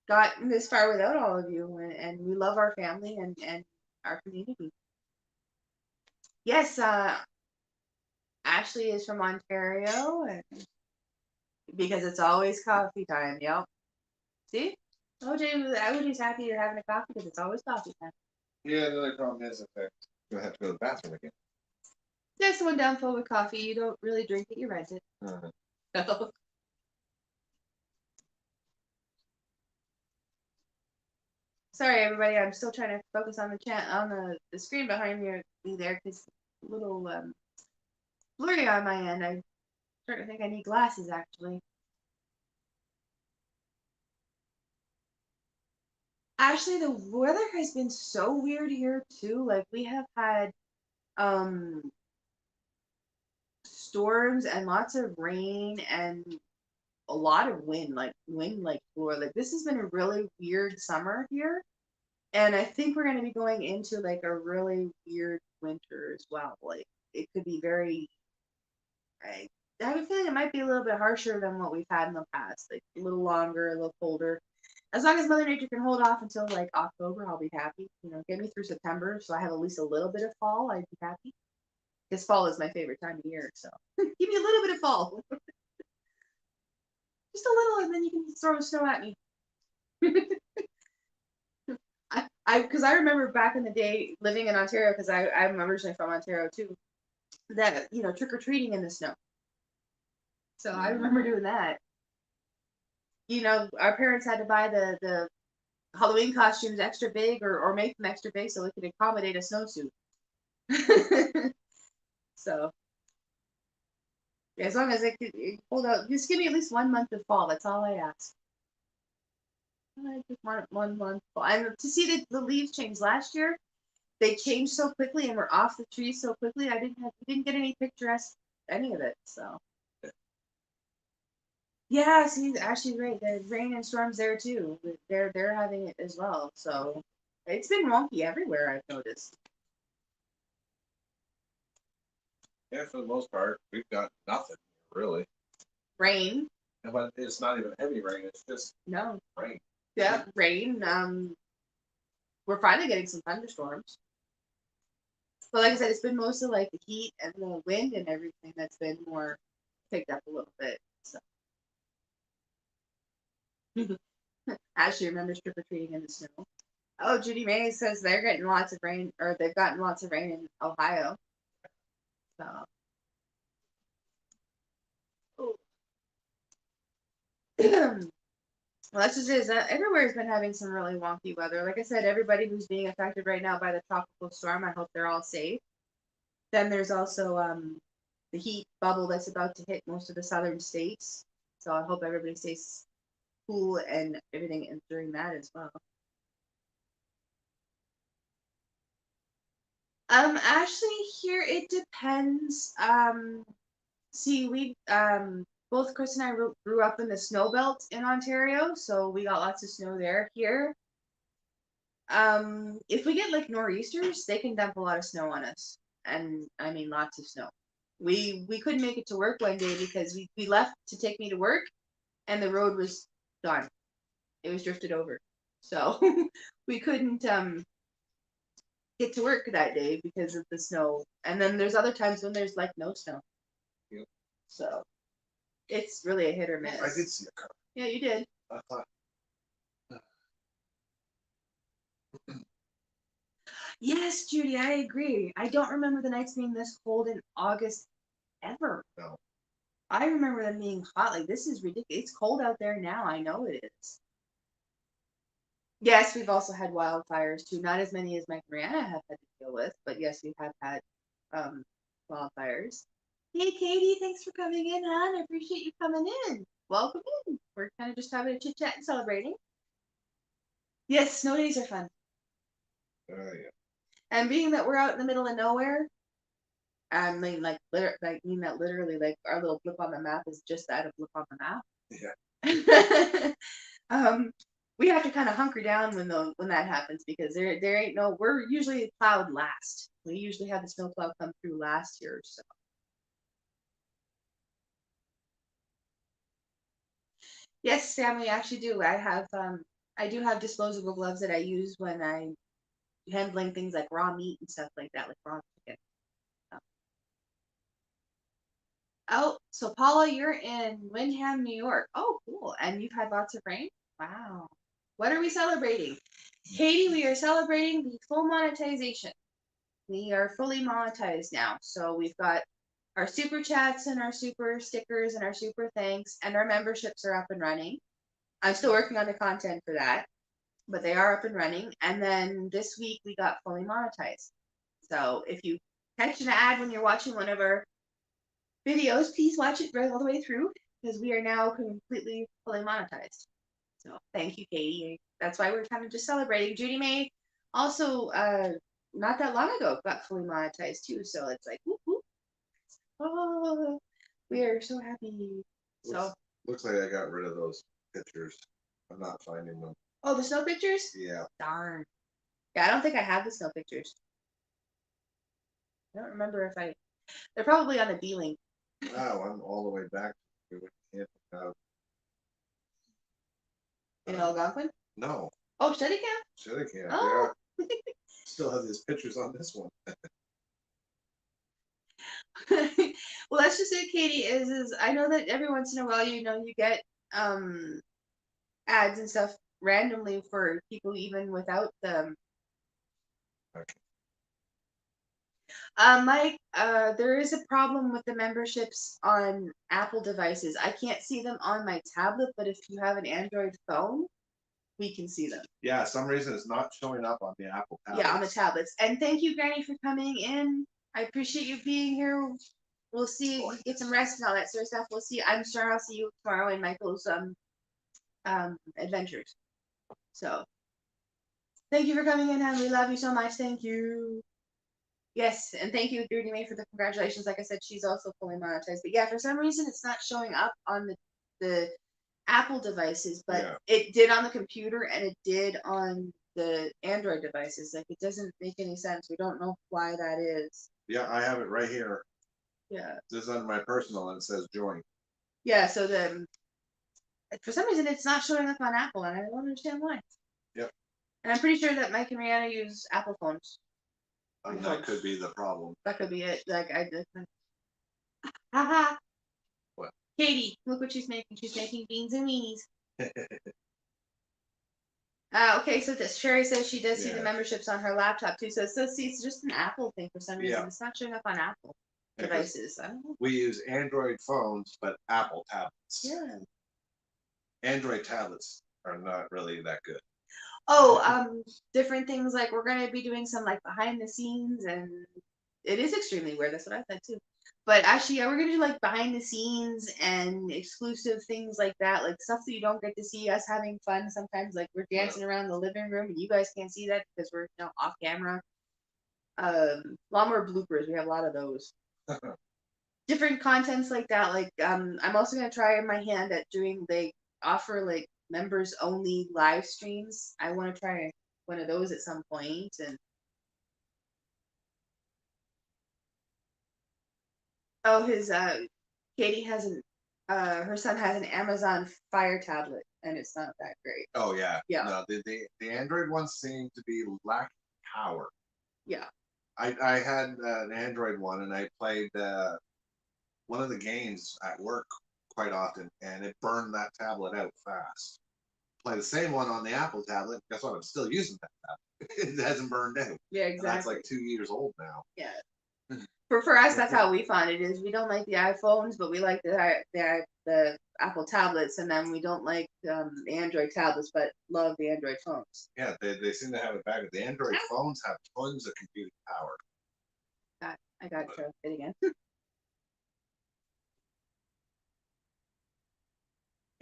gotten this far without all of you, and we love our family and our community. Yes, Ashley is from Ontario, and because it's always coffee time. Yep. See, OJ's happy you're having a coffee because it's always coffee time. Yeah, the other problem is that you'll have to go to the bathroom again. There's someone down full with coffee. You don't really drink it, you rent it. So. Sorry, everybody. I'm still trying to focus on the screen behind me there because a little blurry on my end. I'm starting to think I need glasses actually. Actually, the weather has been so weird here too. Like we have had storms and lots of rain and a lot of wind like floor. Like this has been a really weird summer here. And I think we're gonna be going into like a really weird winter as well. Like it could be I have a feeling it might be a little bit harsher than what we've had in the past. Like a little longer, a little colder. As long as Mother Nature can hold off until like October, I'll be happy. Get me through September so I have at least a little bit of fall. I'd be happy. Because fall is my favorite time of year. So give me a little bit of fall. Just a little, and then you can throw snow at me. Because I remember back in the day living in Ontario, because I'm originally from Ontario too, that, trick or treating in the snow. So I remember doing that. Our parents had to buy the Halloween costumes extra big or make them extra big so we could accommodate a snowsuit. So, yeah, as long as it hold out, just give me at least 1 month of fall. That's all I ask. I just want 1 month fall. And to see the leaves change last year, they changed so quickly and were off the trees so quickly. We didn't get any picturesque any of it. So. Yeah, see, Ashley's right. The rain and storms there too. They're having it as well. So it's been wonky everywhere, I've noticed. Yeah, for the most part, we've got nothing really. Rain. But it's not even heavy rain. It's just rain. Yeah, rain. We're finally getting some thunderstorms. But like I said, it's been mostly like the heat and the wind and everything that's been more picked up a little bit. So. Ashley remembers trick or treating in the snow. Oh, Judy May says they're getting lots of rain, or they've gotten lots of rain in Ohio. So. Well, that's just it. Everywhere has been having some really wonky weather. Like I said, everybody who's being affected right now by the tropical storm, I hope they're all safe. Then there's also the heat bubble that's about to hit most of the southern states. So I hope everybody stays cool and everything during that as well. Actually, here it depends. See, we both Chris and I grew up in the snow belt in Ontario, so we got lots of snow there. Here, if we get like nor'easters, they can dump a lot of snow on us, and I mean lots of snow. We couldn't make it to work one day because we left to take me to work, and the road was gone. It was drifted over, so we couldn't get to work that day because of the snow. And then there's other times when there's like no snow. Yep. So it's really a hit or miss. I did see a car. Yeah, you did. I thought. Yes, Judy, I agree. I don't remember the nights being this cold in August ever. No. I remember them being hot. Like, this is ridiculous. It's cold out there now. I know it is. Yes, we've also had wildfires too. Not as many as Mike and Rihanna have had to deal with, but yes, we have had wildfires. Hey, Katie, thanks for coming in, hon. I appreciate you coming in. Welcome in. We're kind of just having a chit chat and celebrating. Yes, snow days are fun. Yeah. And being that we're out in the middle of nowhere, I mean, like, mean that literally, like, our little blip on the map is just that, a blip on the map. Yeah. We have to kind of hunker down when that happens because there ain't no. We're usually plowed last. We usually have the snowplow come through last year, so. Yes, Sam, we actually do. I do have disposable gloves that I use when I'm handling things like raw meat and stuff like that, like raw chicken. Oh, so Paula, you're in Windham, New York. Oh, cool. And you've had lots of rain? Wow. What are we celebrating? Katie, we are celebrating the full monetization. We are fully monetized now. So we've got our super chats and our super stickers and our super thanks, and our memberships are up and running. I'm still working on the content for that, but they are up and running. And then this week we got fully monetized. So if you catch an ad when you're watching one of our videos, please watch it right all the way through because we are now completely fully monetized. So thank you, Katie. That's why we're kind of just celebrating. Judy May also not that long ago got fully monetized too. So it's like whoop, whoop. Oh, we are so happy. Looks like I got rid of those pictures. I'm not finding them. Oh, the snow pictures? Yeah. Darn. Yeah, I don't think I have the snow pictures. I don't remember if I. They're probably on the B-Link. Wow, I'm all the way back. In Algonquin? No. Oh, Steadicam? Steadicam. Oh. Yeah. Still have these pictures on this one. Well, let's just say, Katie, is I know that every once in a while, you get ads and stuff randomly for people even without them. Okay. Mike, there is a problem with the memberships on Apple devices. I can't see them on my tablet, but if you have an Android phone, we can see them. Yeah, some reason it's not showing up on the Apple tablets. Yeah, on the tablets. And thank you, Granny, for coming in. I appreciate you being here. We'll see. Get some rest and all that sort of stuff. We'll see. I'm sure I'll see you tomorrow in Michael's adventures. So, thank you for coming in, and we love you so much. Thank you. Yes, and thank you, Judy May, for the congratulations. Like I said, she's also fully monetized. But yeah, for some reason, it's not showing up on the Apple devices, but it did on the computer and it did on the Android devices. Like, it doesn't make any sense. We don't know why that is. Yeah, I have it right here. Yeah. This is under my personal and it says join. Yeah, so for some reason it's not showing up on Apple and I don't understand why. Yep. And I'm pretty sure that Mike and Rihanna use Apple phones. That could be the problem. That could be it. Like haha. What? Katie, look what she's making. She's making beans and weenies. Okay, so this Sherry says she does see the memberships on her laptop too. So it's just an Apple thing for some reason. It's not showing up on Apple devices. I don't know. We use Android phones, but Apple tablets. Yeah. Android tablets are not really that good. Oh, different things like we're gonna be doing some like behind the scenes, and it is extremely weird. That's what I thought too. But actually, yeah, we're gonna do like behind the scenes and exclusive things like that, like stuff that you don't get to see us having fun. Sometimes, like we're dancing around the living room, and you guys can't see that because we're off camera. A lot more bloopers. We have a lot of those. Different contents like that. Like I'm also gonna try my hand at doing offer like members only live streams. I want to try one of those at some point. And his Katie has her son has an Amazon Fire tablet and it's not that great. Oh yeah. Yeah. No, the Android ones seem to be lacking power. Yeah. I had an Android one, and I played one of the games at work quite often, and it burned that tablet out fast. Play the same one on the Apple tablet. Guess what? I'm still using that tablet. It hasn't burned out. Yeah, And that's exactly. like 2 years old now. Yeah. For us, that's how we found it. Is we don't like the iPhones, but we like the Apple tablets, and then we don't like the Android tablets, but love the Android phones. Yeah, they seem to have it back. The Android phones have tons of computing power. I got it again.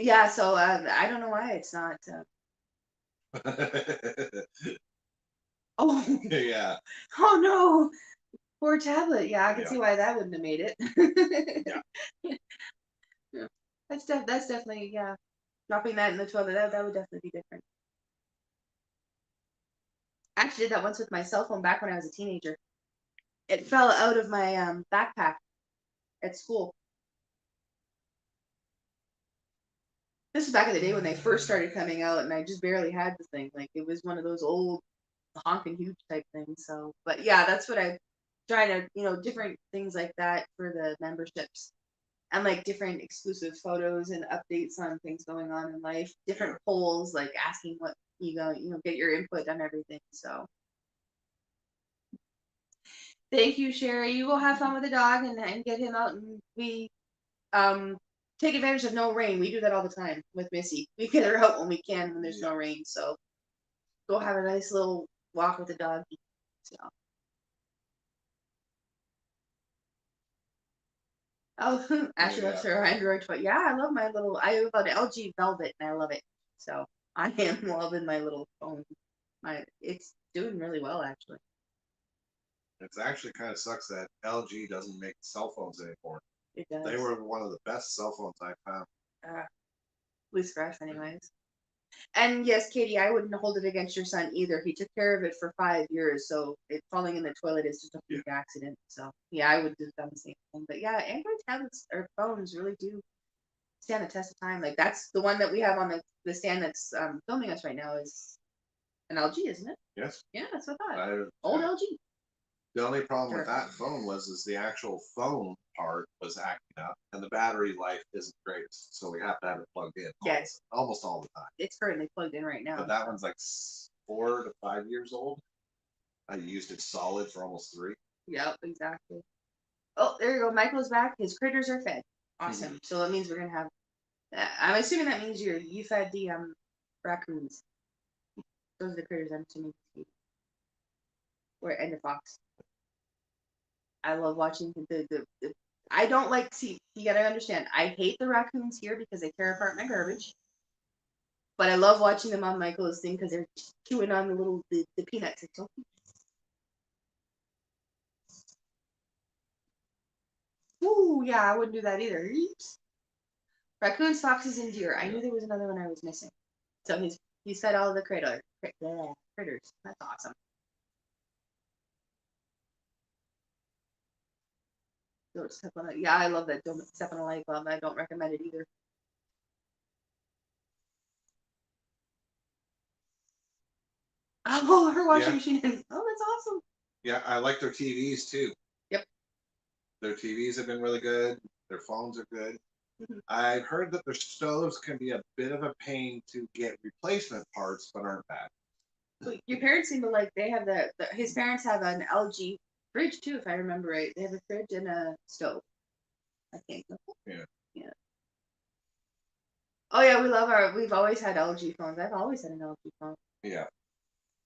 Yeah, so I don't know why it's not. Oh, Yeah. oh no, poor tablet. Yeah, I can Yeah. see why that wouldn't have made it. Yeah. Yeah. That's definitely, yeah. Dropping that in the toilet, that would definitely be different. I actually did that once with my cell phone back when I was a teenager. It fell out of my backpack at school. This was back in the day when they first started coming out, and I just barely had the thing. Like, it was one of those old honking huge type things. So, but yeah, that's what I try to, different things like that for the memberships, and like different exclusive photos and updates on things going on in life, different polls, like asking what get your input on everything. So, thank you, Sherry. You go have fun with the dog and get him out, and we um take advantage of no rain. We do that all the time with Missy. We get her out when we can when there's no rain. So go have a nice little walk with the dog. So. Oh, Ashley loves her Android toy. Yeah, I love my little. I have an LG Velvet, and I love it. So I am loving my little phone. It's doing really well, actually. It's actually kind of sucks that LG doesn't make cell phones anymore. It does. They were one of the best cell phones I found. At least for us, anyways. And yes, Katie, I wouldn't hold it against your son either. He took care of it for 5 years, so it falling in the toilet is just a freak accident. So yeah, I would do the same thing. But yeah, Android tablets or phones really do stand the test of time. Like that's the one that we have on the stand that's filming us right now is an LG, isn't it? Yes. Yeah, that's what I thought. Old LG. The only problem with that phone is the actual phone part was acting up, and the battery life isn't great, so we have to have it plugged in. Yes. Almost all the time. It's currently plugged in right now. But that one's like 4 to 5 years old. I used it solid for almost 3. Yep, exactly. Oh, there you go. Michael's back. His critters are fed. Awesome. So that means we're gonna have. I'm assuming that means you fed the raccoons. Those are the critters I'm assuming. And the fox. I love watching the I don't like see. You gotta understand. I hate the raccoons here because they tear apart my garbage. But I love watching them on Michael's thing because they're chewing on the peanuts. Ooh, yeah, I wouldn't do that either. Raccoons, foxes, and deer. I knew there was another one I was missing. So he's fed all the critters. That's awesome. Don't step on it. Yeah, I love that. Don't step on a light bulb. I don't recommend it either. Oh, her washing machine. Oh, that's awesome. Yeah, I like their TVs too. Yep. Their TVs have been really good. Their phones are good. I've heard that their stoves can be a bit of a pain to get replacement parts, but aren't bad. So your parents seem to like. They have his parents have an LG fridge too, if I remember right. They have a fridge and a stove. I think. Yeah. Yeah. Oh yeah, we've always had LG phones. I've always had an LG phone. Yeah.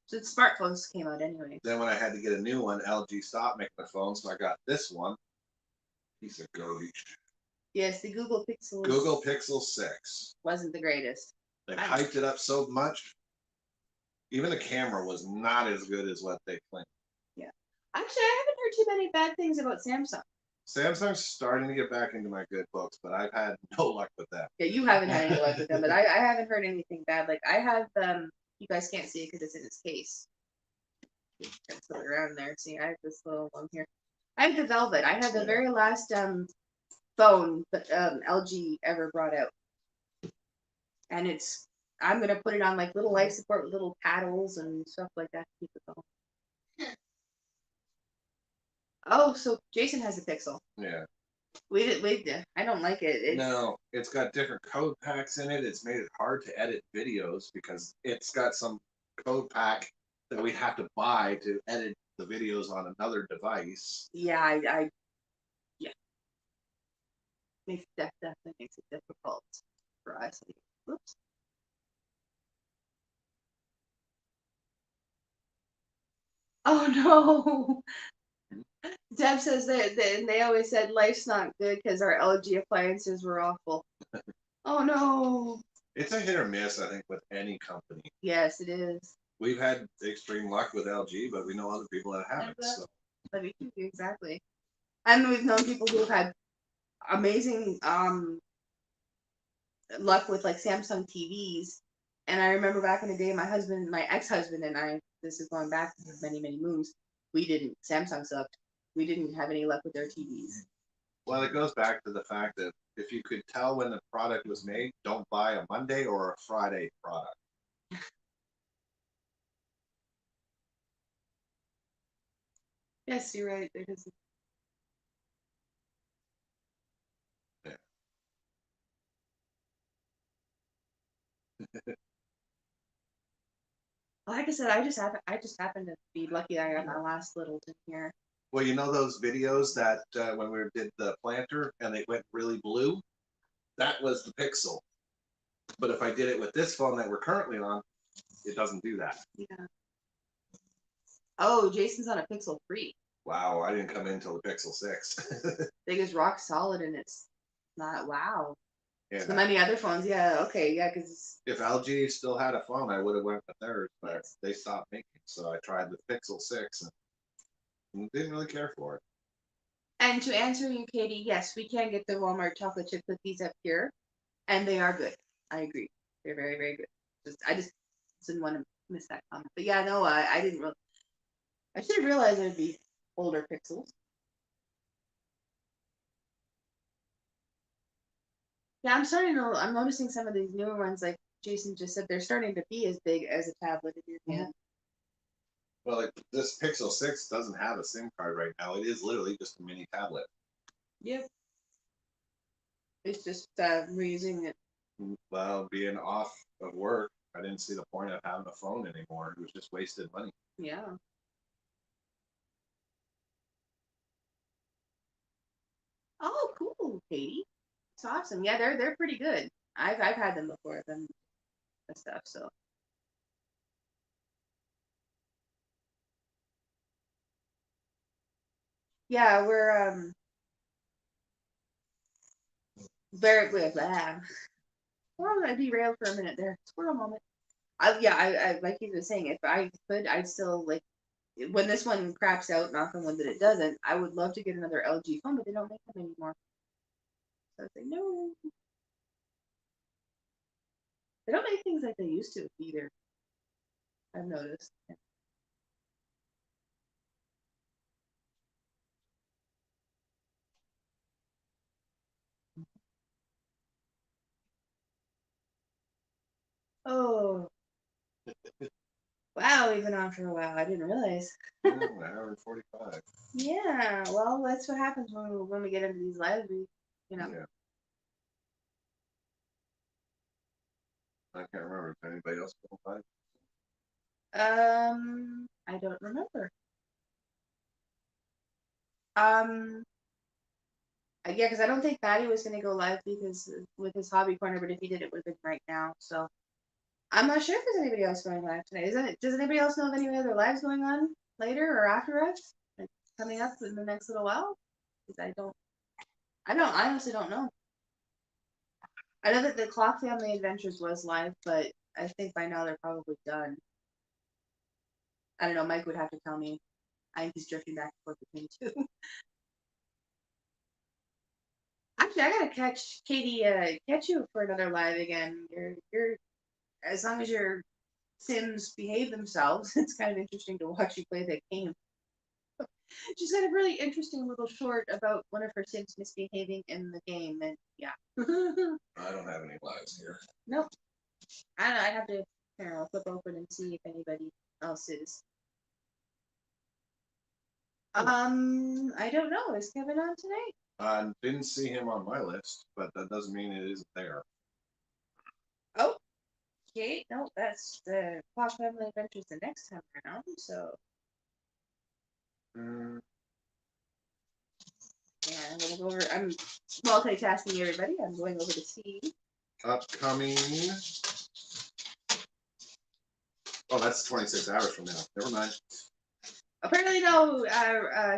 So the smartphones came out anyway. Then when I had to get a new one, LG stopped making the phone, so I got this one. Piece of garbage. Yes, the Google Pixel. Google Pixel 6 wasn't the greatest. They hyped it up so much. Even the camera was not as good as what they claimed. Yeah. Actually, I haven't heard too many bad things about Samsung. Samsung's starting to get back into my good books, but I've had no luck with that. Yeah, you haven't had any luck with them, but I haven't heard anything bad. Like I have you guys can't see it because it's in its case. It's around there. See, I have this little one here. I have the Velvet. I have the very last phone that LG ever brought out, and I'm gonna put it on like little life support with little paddles and stuff like that to keep it going. Oh, so Jason has a Pixel. Yeah. I don't like it. No, it's got different code packs in it. It's made it hard to edit videos because it's got some code pack that we have to buy to edit the videos on another device. Yeah, yeah. Definitely makes it difficult for us. Whoops. Oh no. Deb says that they always said life's not good because our LG appliances were awful. Oh no. It's a hit or miss, I think, with any company. Yes, it is. We've had extreme luck with LG, but we know other people that haven't. So. Exactly. And we've known people who have had amazing luck with like Samsung TVs. And I remember back in the day, my ex-husband and I, this is going back many, many moons, Samsung sucked. We didn't have any luck with their TVs. Well, it goes back to the fact that if you could tell when the product was made, don't buy a Monday or a Friday product. Yes, you're right. It is. Yeah. Like I said, I just happened to be lucky that I got my last Littleton here. Well, you know those videos that when we did the planter and it went really blue? That was the Pixel. But if I did it with this phone that we're currently on, it doesn't do that. Yeah. Oh, Jason's on a Pixel 3. Wow, I didn't come in until the Pixel 6. Big as rock solid, and it's not. Wow. Yeah. So many other phones, yeah, okay, yeah, because if LG still had a phone, I would have went with theirs, but yes. They stopped making. So I tried the Pixel 6 and didn't really care for it. And to answer you, Katie, yes, we can get the Walmart chocolate chip cookies up here, and they are good. I agree, they're very, very good. I just didn't want to miss that comment, but yeah, no, I didn't really. I should have realized there'd be older Pixels. Yeah, I'm noticing some of these newer ones, like Jason just said, they're starting to be as big as a tablet in your hand. Well, like this Pixel 6 doesn't have a SIM card right now. It is literally just a mini tablet. Yep. It's just reusing it. Well, being off of work, I didn't see the point of having a phone anymore. It was just wasted money. Yeah. Oh, cool, Katie. It's awesome. Yeah, they're pretty good. I've had them before, them and stuff. So. Yeah, we're very good. Well, I derailed for a minute there. Squirrel moment. I like you were saying, if I could, I'd still like when this one craps out, knock on wood that it doesn't. I would love to get another LG phone, but they don't make them anymore. So I say no. They don't make things like they used to either. I've noticed. Oh. Wow, we've been on for a while. I didn't realize. An hour and 45. Yeah, well, that's what happens when we get into these lives. Yeah. I can't remember if anybody else going live. I don't remember. Yeah, because I don't think Patty was going to go live because with his hobby corner, but if he did, it would have been right now. So I'm not sure if there's anybody else going live tonight. Does anybody else know of any other lives going on later or after us? Like coming up in the next little while? Because I honestly don't know. I know that the Clock Family Adventures was live, but I think by now they're probably done. I don't know. Mike would have to tell me. I think he's drifting back and forth between two. Actually, I gotta catch Katie. Catch you for another live again. You're as long as your Sims behave themselves, it's kind of interesting to watch you play that game. She's got a really interesting little short about one of her Sims misbehaving in the game, and yeah. I don't have any lives here. Nope. I don't know. I'd have to I'll flip open and see if anybody else is. I don't know. Is Kevin on tonight? Didn't see him on my list, but that doesn't mean it isn't there. Oh, okay. No, that's the Posh Family Adventures the next time around. So. Yeah, I'm gonna go over. I'm multitasking, everybody. I'm going over to see. Upcoming. Oh, that's 26 hours from now. Never mind. Apparently, no.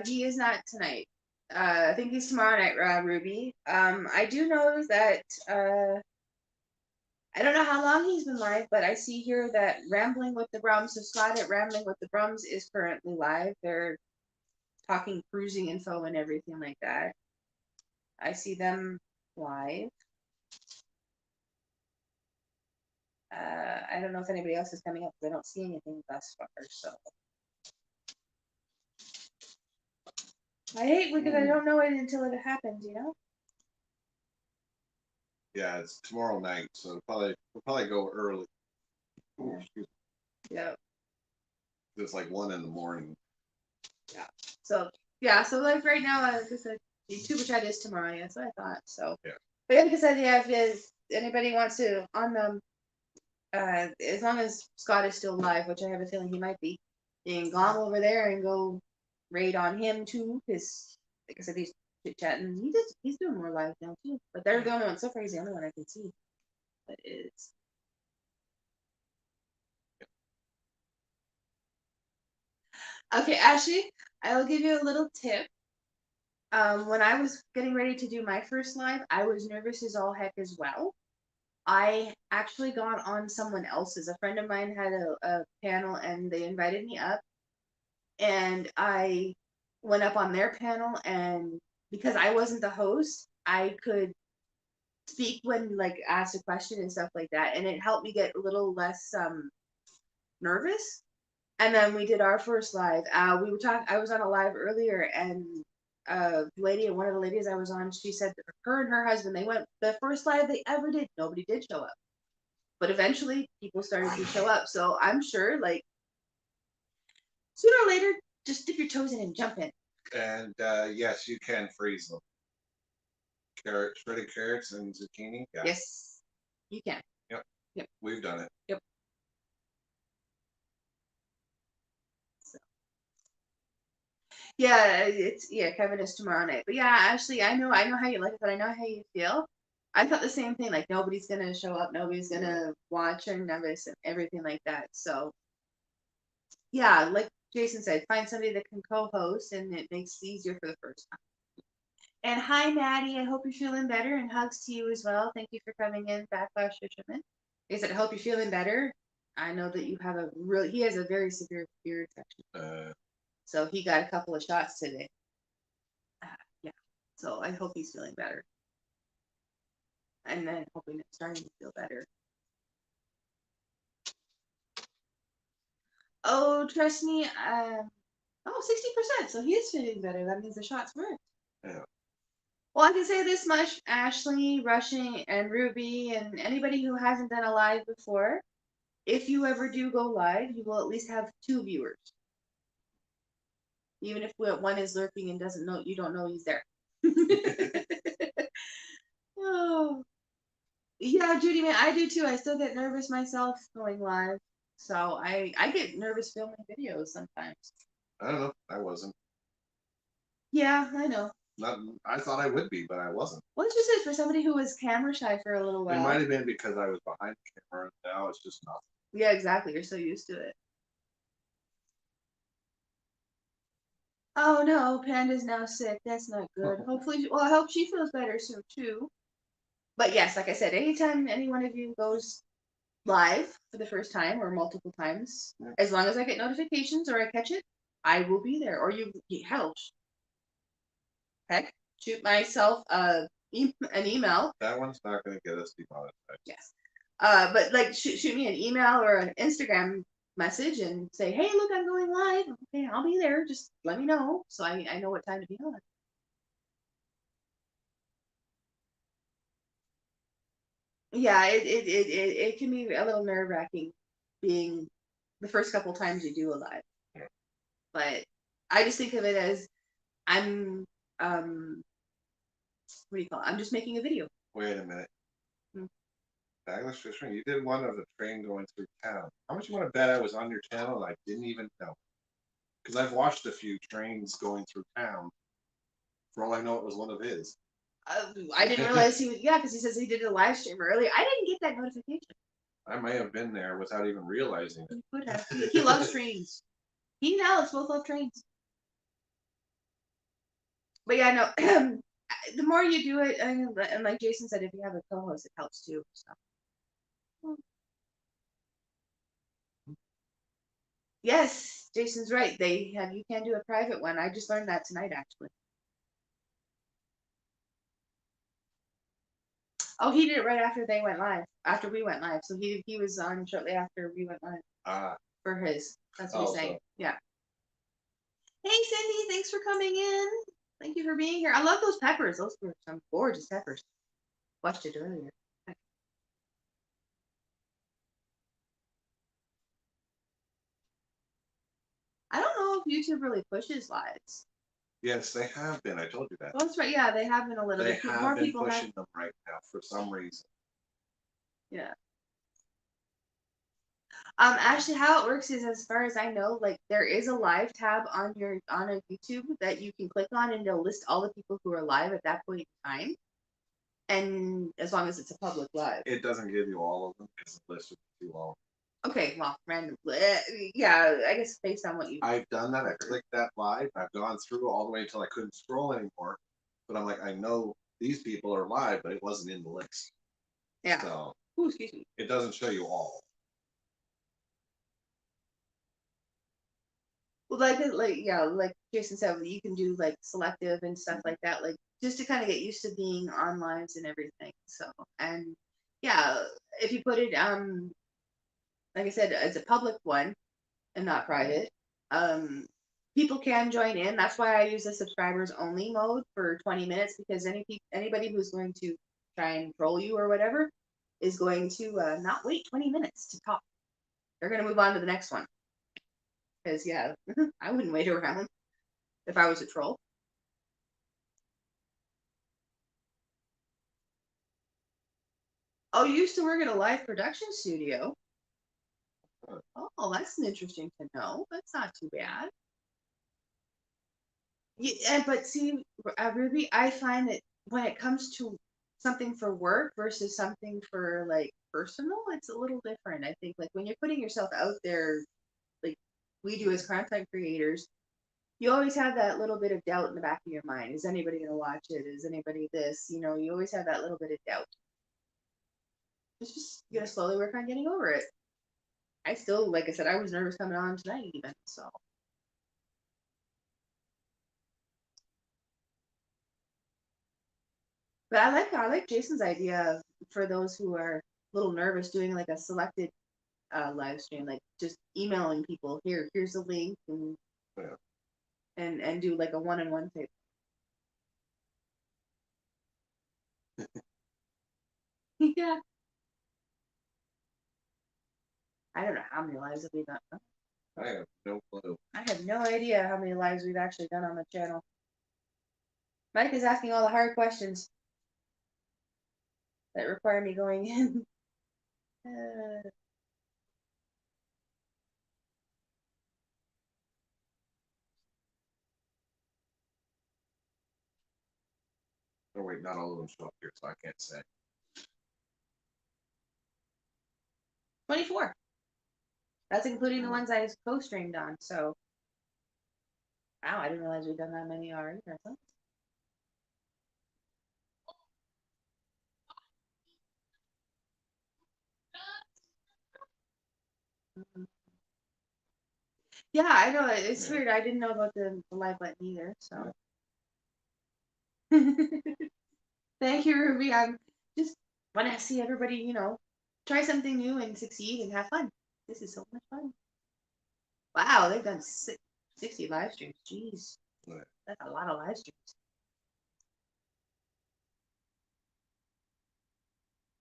He is not tonight. I think he's tomorrow night, Ruby. I do know that. I don't know how long he's been live, but I see here that Rambling with the Brums, so Scott at Rambling with the Brums is currently live. They're talking cruising info and everything like that. I see them live. I don't know if anybody else is coming up because I don't see anything thus far. So I hate because I don't know it until it happens, you know. Yeah, it's tomorrow night, so we'll probably go early. Ooh, excuse me. Yeah. It's like 1 a.m. Yeah. So like right now, like I said, the Tuba chat is tomorrow. Yeah, that's what I thought. So yeah. But like I said, yeah, if anybody wants to on them, as long as Scott is still alive, which I have a feeling he might be, you can glom over there and go raid on him too, because like I said, he's chit chatting. He's doing more live now too. But they're the only one so far. He's the only one I can see. But it's. Okay, Ashley, I will give you a little tip. When I was getting ready to do my first live, I was nervous as all heck as well. I actually got on someone else's. A friend of mine had a panel and they invited me up. And I went up on their panel, and because I wasn't the host, I could speak when like asked a question and stuff like that. And it helped me get a little less nervous. And then we did our first live. We were talking. I was on a live earlier, and one of the ladies I was on, she said that her and her husband, they went the first live they ever did. Nobody did show up, but eventually people started to show up. So I'm sure, like sooner or later, just dip your toes in and jump in. And yes, you can freeze them. Shredded carrots and zucchini. Yeah. Yes, you can. Yep. We've done it. Yep. Yeah, Kevin is tomorrow night. But yeah, Ashley, I know how you like it, but I know how you feel. I thought the same thing, like nobody's gonna show up, nobody's gonna watch or nervous and everything like that. So yeah, like Jason said, find somebody that can co-host and it makes it easier for the first time. And hi Maddie, I hope you're feeling better, and hugs to you as well. Thank you for coming in, Backlash Fisherman. Like I said, I hope you're feeling better. I know that you have he has a very severe ear infection. So he got a couple of shots today. Yeah. So I hope he's feeling better. And then hoping it's starting to feel better. Oh, trust me. 60%. So he is feeling better. That means the shots worked. Yeah. Well, I can say this much, Ashley, Rushing, and Ruby, and anybody who hasn't done a live before, if you ever do go live, you will at least have 2 viewers. Even if one is lurking and doesn't know, you don't know he's there. Oh. Yeah, Judy, man, I do too. I still get nervous myself going live. So I get nervous filming videos sometimes. I don't know. I wasn't. Yeah, I know. I thought I would be, but I wasn't. Well, it's just for somebody who was camera shy for a little while. It might have been because I was behind the camera. Now it's just nothing. Yeah, exactly. You're so used to it. Oh no, Panda's now sick. That's not good. Hopefully, I hope she feels better soon too. But yes, like I said, anytime any one of you goes live for the first time or multiple times, as long as I get notifications or I catch it, I will be there. Or hell, heck, shoot myself an email. That one's not going to get us demonetized. Yes. But like shoot me an email or an Instagram message and say, hey, look, I'm going live. Okay, I'll be there. Just let me know so I know what time to be on. Yeah, it can be a little nerve-wracking being the first couple times you do a live. But I just think of it as I'm what do you call it? I'm just making a video. Wait a minute. Douglas Fishman, you did one of the train going through town. How much you want to bet I was on your channel and I didn't even know? Because I've watched a few trains going through town. For all I know, it was one of his. I didn't realize he was, yeah, because he says he did a live stream earlier. I didn't get that notification. I may have been there without even realizing it. He could have. He loves trains. He and Alex both love trains. But yeah, no, the more you do it, and like Jason said, if you have a co-host, it helps too. So. Yes, Jason's right. You can do a private one. I just learned that tonight, actually. Oh, he did it right after they went live. After we went live, so he was on shortly after we went live. For his. That's what he's saying. Yeah. Hey, Cindy, thanks for coming in. Thank you for being here. I love those peppers. Those were some gorgeous peppers. Watched it earlier. I don't know if YouTube really pushes lives. Yes, they have been. I told you that. Well, that's right. Yeah, they have been a little they bit. Have more been people pushing them right now for some reason. Yeah. Actually, how it works is, as far as I know, like there is a live tab on a YouTube that you can click on, and it'll list all the people who are live at that point in time. And as long as it's a public live, it doesn't give you all of them because the list would be too long. Okay, well, random. Yeah, I guess based on what you. I've done that. I clicked that live. I've gone through all the way until I couldn't scroll anymore. But I'm like, I know these people are live, but it wasn't in the list. Yeah. So. Ooh, excuse me. It doesn't show you all. Well, like Jason said, you can do like selective and stuff like that, like just to kind of get used to being on lives and everything. So, and yeah, if you put it like I said, as a public one and not private, people can join in. That's why I use the subscribers only mode for 20 minutes, because anybody who's going to try and troll you or whatever is going to not wait 20 minutes to talk. They're going to move on to the next one. Because yeah, I wouldn't wait around if I was a troll. Oh, you used to work at a live production studio. Oh, that's interesting to know. That's not too bad. Yeah, but see, Ruby, I find that when it comes to something for work versus something for like personal, it's a little different. I think like when you're putting yourself out there, like we do as content creators, you always have that little bit of doubt in the back of your mind. Is anybody going to watch it? Is anybody this? You know, you always have that little bit of doubt. Just you gotta slowly work on getting over it. I still, like I said, I was nervous coming on tonight even, so. But I like Jason's idea for those who are a little nervous doing like a selected live stream, like just emailing people, here's a link, and and do like a one-on-one tape. Yeah. I don't know how many lives have we done. I have no clue. I have no idea how many lives we've actually done on the channel. Mike is asking all the hard questions that require me going in. Oh wait, not all of them show up here, so I can't say. 24. That's including the ones I co-streamed on, so. Wow, I didn't realize we'd done that many already. Yeah, I know. It's weird. I didn't know about the live button either, so. Thank you, Ruby. I'm just want to see everybody, try something new and succeed and have fun. This is so much fun. Wow, they've done 60 live streams. Jeez. That's a lot of live streams.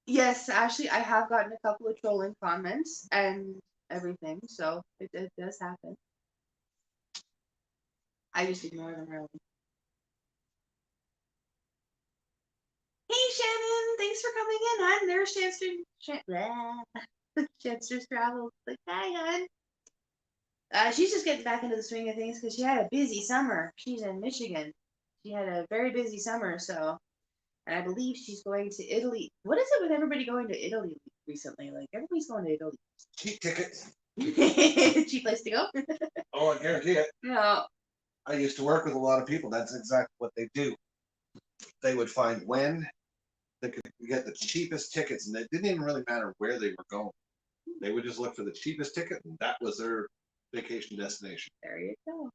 Yes, actually, I have gotten a couple of trolling comments and everything, so it does happen. I just ignore them really. Hey Shannon, thanks for coming in. I'm Nurse Chancer's Travels. Like, hi, hon. She's just getting back into the swing of things because she had a busy summer. She's in Michigan. She had a very busy summer, so, and I believe she's going to Italy. What is it with everybody going to Italy recently? Like, everybody's going to Italy. Cheap tickets. Cheap place to go. Oh, I guarantee it. Yeah. I used to work with a lot of people. That's exactly what they do. They would find when they could get the cheapest tickets, and it didn't even really matter where they were going. They would just look for the cheapest ticket, and that was their vacation destination. There you go.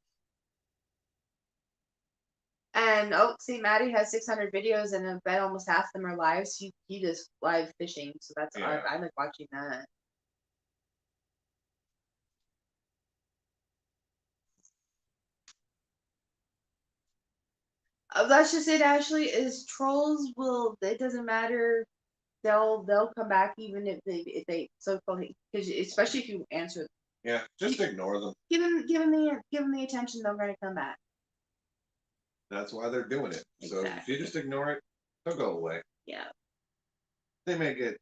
And oh, see, Maddie has 600 videos, and I bet almost half of them are lives. He does live fishing, so that's I like watching that. That's just it, Ashley. Is trolls will, it doesn't matter. They'll come back even if they so because especially if you answer them. Yeah, just ignore them. Give them the attention. They're gonna come back. That's why they're doing it. Exactly. So if you just ignore it, they'll go away. Yeah. They may get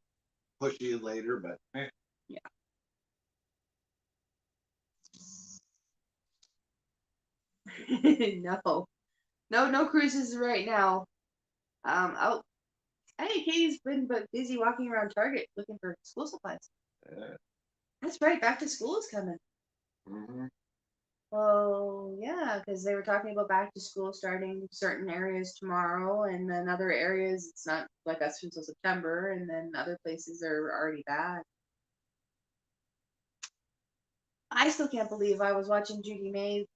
pushy later, but Yeah. No cruises right now. Oh, hey, Katie's been busy walking around Target looking for school supplies. Yeah. That's right, back to school is coming. Mm-hmm. Well, yeah, because they were talking about back to school starting certain areas tomorrow, and then other areas it's not like us until September, and then other places are already back. I still can't believe I was watching Judy May.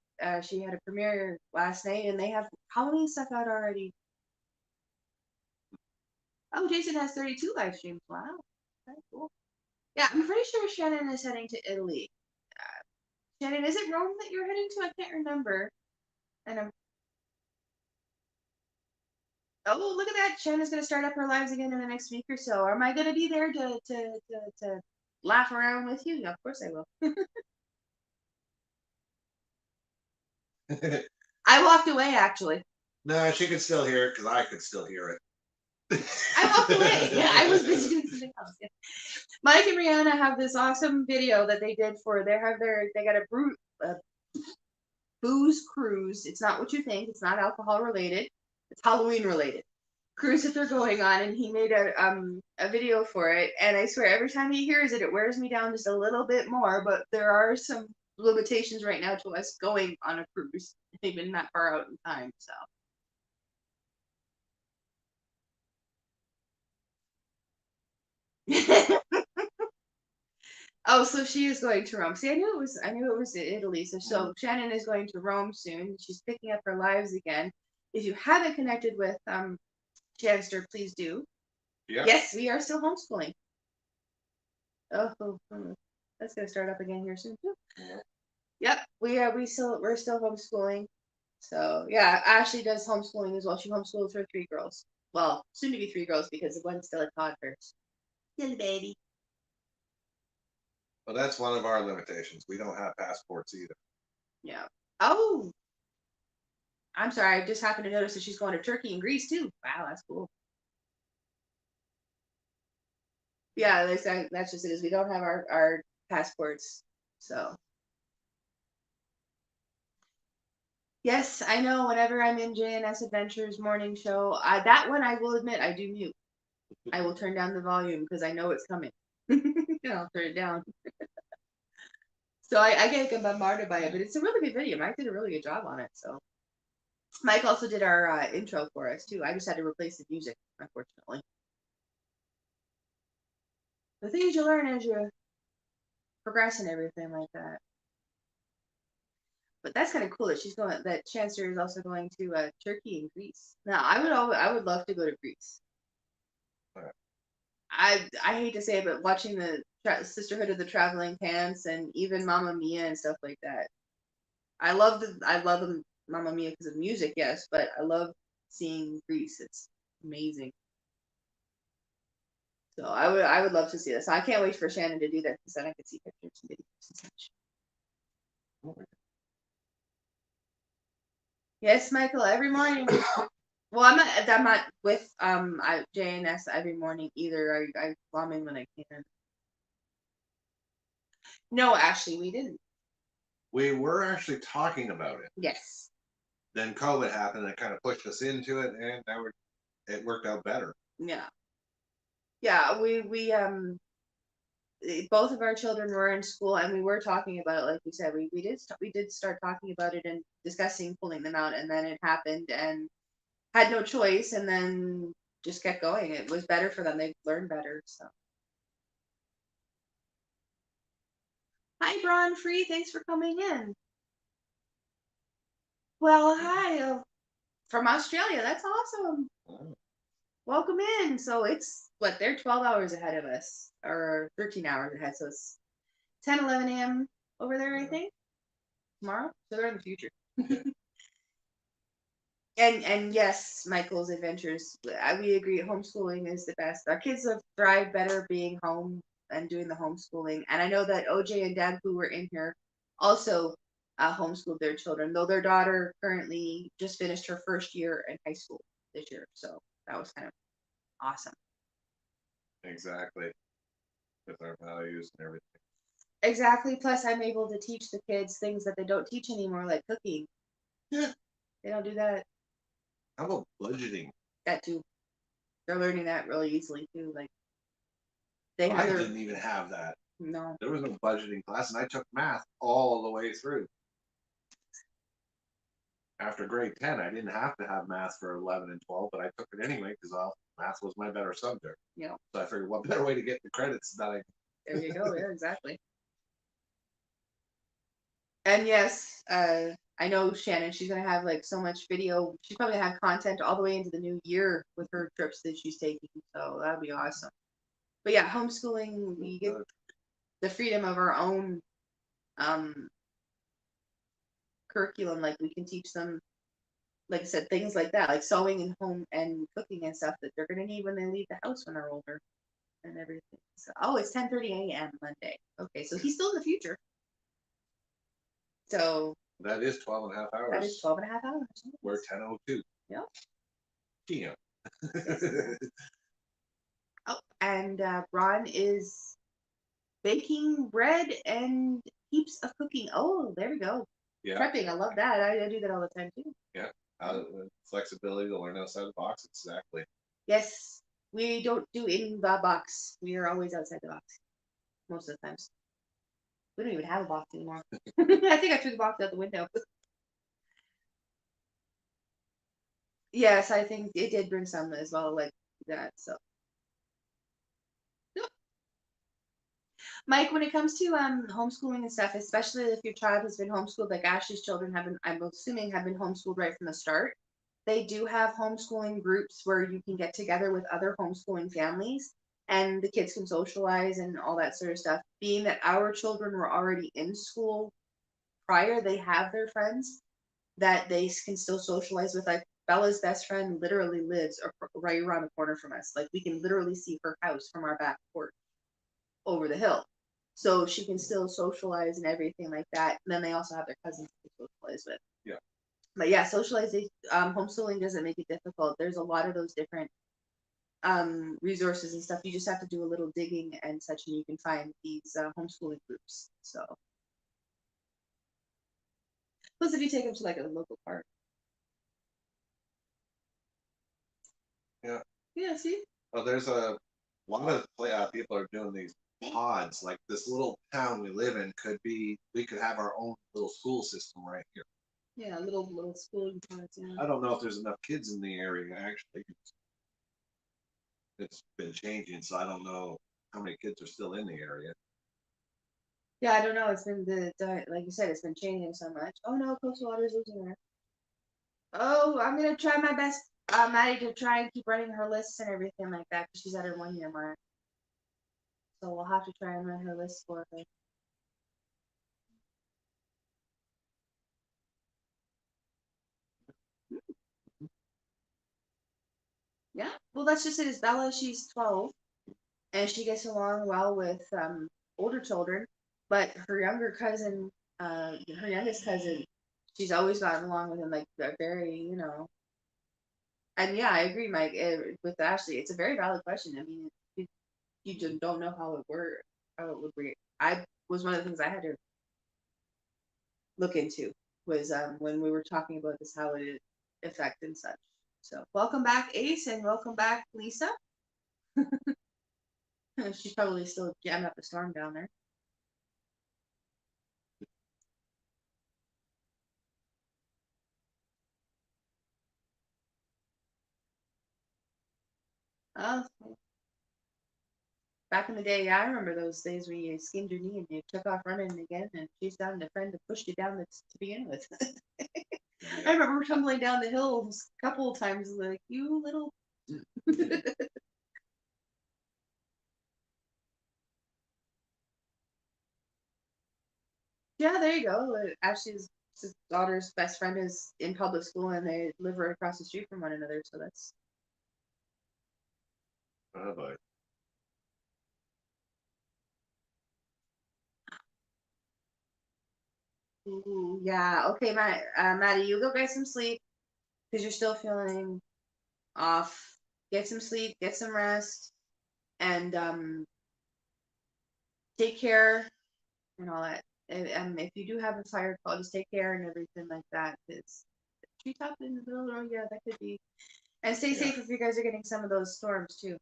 She had a premiere last night, and they have Halloween stuff out already. Oh, Jason has 32 live streams. Wow, very cool. Yeah, I'm pretty sure Shannon is heading to Italy. Shannon, is it Rome that you're heading to? I can't remember. And I'm. Oh, look at that! Shannon's gonna start up her lives again in the next week or so. Am I gonna be there to laugh around with you? Yeah, of course I will. I walked away actually. No, she could still hear it because I could still hear it. I walked away. Yeah, I was busy doing something else. Yeah. Mike and Rihanna have this awesome video that they did for they got a booze cruise. It's not what you think. It's not alcohol related. It's Halloween related cruise that they're going on, and he made a video for it. And I swear, every time he hears it, it wears me down just a little bit more. But there are some limitations right now to us going on a cruise, even that far out in time. So. Oh, so she is going to Rome. See, I knew it was Italy. So Shannon is going to Rome soon. She's picking up her lives again. If you haven't connected with Chanster, please do. Yeah. Yes, we are still homeschooling. Oh, that's gonna start up again here soon too. Yeah. Yep, we're still homeschooling. So yeah, Ashley does homeschooling as well. She homeschools her 3 girls. Well, soon to be 3 girls because one's still a toddler. Still a baby. Well, that's one of our limitations. We don't have passports either. Yeah. Oh, I'm sorry. I just happened to notice that she's going to Turkey and Greece too. Wow, that's cool. Yeah, that's just it. Is we don't have our passports, so. Yes, I know. Whenever I'm in JNS Adventures morning show, that one I will admit I do mute. I will turn down the volume because I know it's coming. I'll turn it down. So I get bombarded by it, but it's a really good video. Mike did a really good job on it. So Mike also did our intro for us too. I just had to replace the music, unfortunately. The things you learn as you progress and everything like that. But that's kind of cool that she's going. That Chancellor is also going to Turkey and Greece. Now, I would love to go to Greece. Right. I hate to say it, but watching the Sisterhood of the Traveling Pants and even Mamma Mia and stuff like that. I love Mamma Mia because of music, yes, but I love seeing Greece. It's amazing. So I would love to see this. I can't wait for Shannon to do that because then I can see pictures and videos and such. Yes, Michael, every morning. Well, I'm not with JNS every morning either. I come in when I can. No, actually, we didn't. We were actually talking about it. Yes. Then COVID happened and it kind of pushed us into it, and now it worked out better. Yeah. Yeah, we both of our children were in school, and we were talking about it. Like we said, we did start talking about it and discussing pulling them out, and then it happened, and had no choice, and then just kept going. It was better for them. They learned better. So, hi, Braun Free. Thanks for coming in. Well, hi, from Australia. That's awesome. Oh. Welcome in. So it's what, they're 12 hours ahead of us, or 13 hours ahead. So it's 10, 11 a.m. over there, I think. Tomorrow. So they're in the future. And yes, Michael's adventures. We agree. Homeschooling is the best. Our kids have thrived better being home and doing the homeschooling. And I know that OJ and Dad, who were in here, also homeschooled their children. Though their daughter currently just finished her first year in high school this year, so that was kind of awesome. Exactly. With our values and everything. Exactly. Plus, I'm able to teach the kids things that they don't teach anymore, like cooking. Yeah. They don't do that. How about budgeting? That too. They're learning that really easily too. Like I didn't even have that. No. There was no budgeting class, and I took math all the way through. After grade 10, I didn't have to have math for 11 and 12, but I took it anyway because math was my better subject. Yeah. So I figured, what better way to get the credits than I. There you go. Yeah, exactly. And yes, I know Shannon. She's gonna have like so much video. She's probably gonna have content all the way into the new year with her trips that she's taking. So that'd be awesome. But yeah, homeschooling, we get the freedom of our own curriculum. Like we can teach them, like I said, things like that, like sewing and home and cooking and stuff that they're gonna need when they leave the house when they're older and everything. So, oh, it's 10:30 a.m. Monday. Okay, so he's still in the future. So that is 12 and a half hours. That is 12 and a half hours. We're 10:02. Yep. PM. Oh, and Ron is baking bread and heaps of cooking. Oh, there we go. Yeah. Prepping. I love that. I do that all the time too. Yeah. Flexibility to learn outside the box. Exactly. Yes. We don't do in the box. We are always outside the box. Most of the times. We don't even have a box anymore. I think I threw the box out the window. Yes, I think it did bring some as well, like that. So, Mike, when it comes to homeschooling and stuff, especially if your child has been homeschooled, like Ashley's children have been, I'm assuming, have been homeschooled right from the start. They do have homeschooling groups where you can get together with other homeschooling families, and the kids can socialize and all that sort of stuff. Being that our children were already in school prior, they have their friends that they can still socialize with. Like Bella's best friend literally lives right around the corner from us. Like we can literally see her house from our back porch over the hill. So she can still socialize and everything like that. And then they also have their cousins to socialize with. Yeah. But yeah, socializing, homeschooling doesn't make it difficult. There's a lot of those different resources and stuff. You just have to do a little digging and such, and you can find these homeschooling groups. So, plus if you take them to like a local park. Yeah. Yeah. See. Well, there's a lot of people are doing these pods. Like this little town we live in we could have our own little school system right here. Yeah, little school pods. Yeah. I don't know if there's enough kids in the area actually. It's been changing, so I don't know how many kids are still in the area. Yeah, I don't know. It's been like you said, it's been changing so much. Oh no, Coastal Water's losing her. Oh, I'm gonna try my best, Maddie, to try and keep running her lists and everything like that because she's at her 1 year mark. So we'll have to try and run her list for her. Yeah, well, that's just it. Is Bella? She's 12, and she gets along well with older children, but her youngest cousin, she's always gotten along with him, like, very, and yeah, I agree, Mike, with Ashley. It's a very valid question. I mean, you just don't know how it would work. I was one of the things I had to look into was when we were talking about this, how it affect and such. So welcome back, Ace, and welcome back, Lisa. She's probably still jamming up a storm down there. Oh, back in the day, yeah, I remember those days when you skinned your knee and you took off running again and chased down the friend that pushed you down to begin with. I remember tumbling down the hill a couple of times, like, you little. Yeah, there you go. Ashley's daughter's best friend is in public school and they live right across the street from one another, so that's. Oh boy. Ooh, yeah. Okay, Maddie, you go get some sleep because you're still feeling off. Get some sleep, get some rest, and take care and all that. And if you do have a fire call, just take care and everything like that. Because treetop in the middle of the road, yeah, that could be. And stay safe if you guys are getting some of those storms too.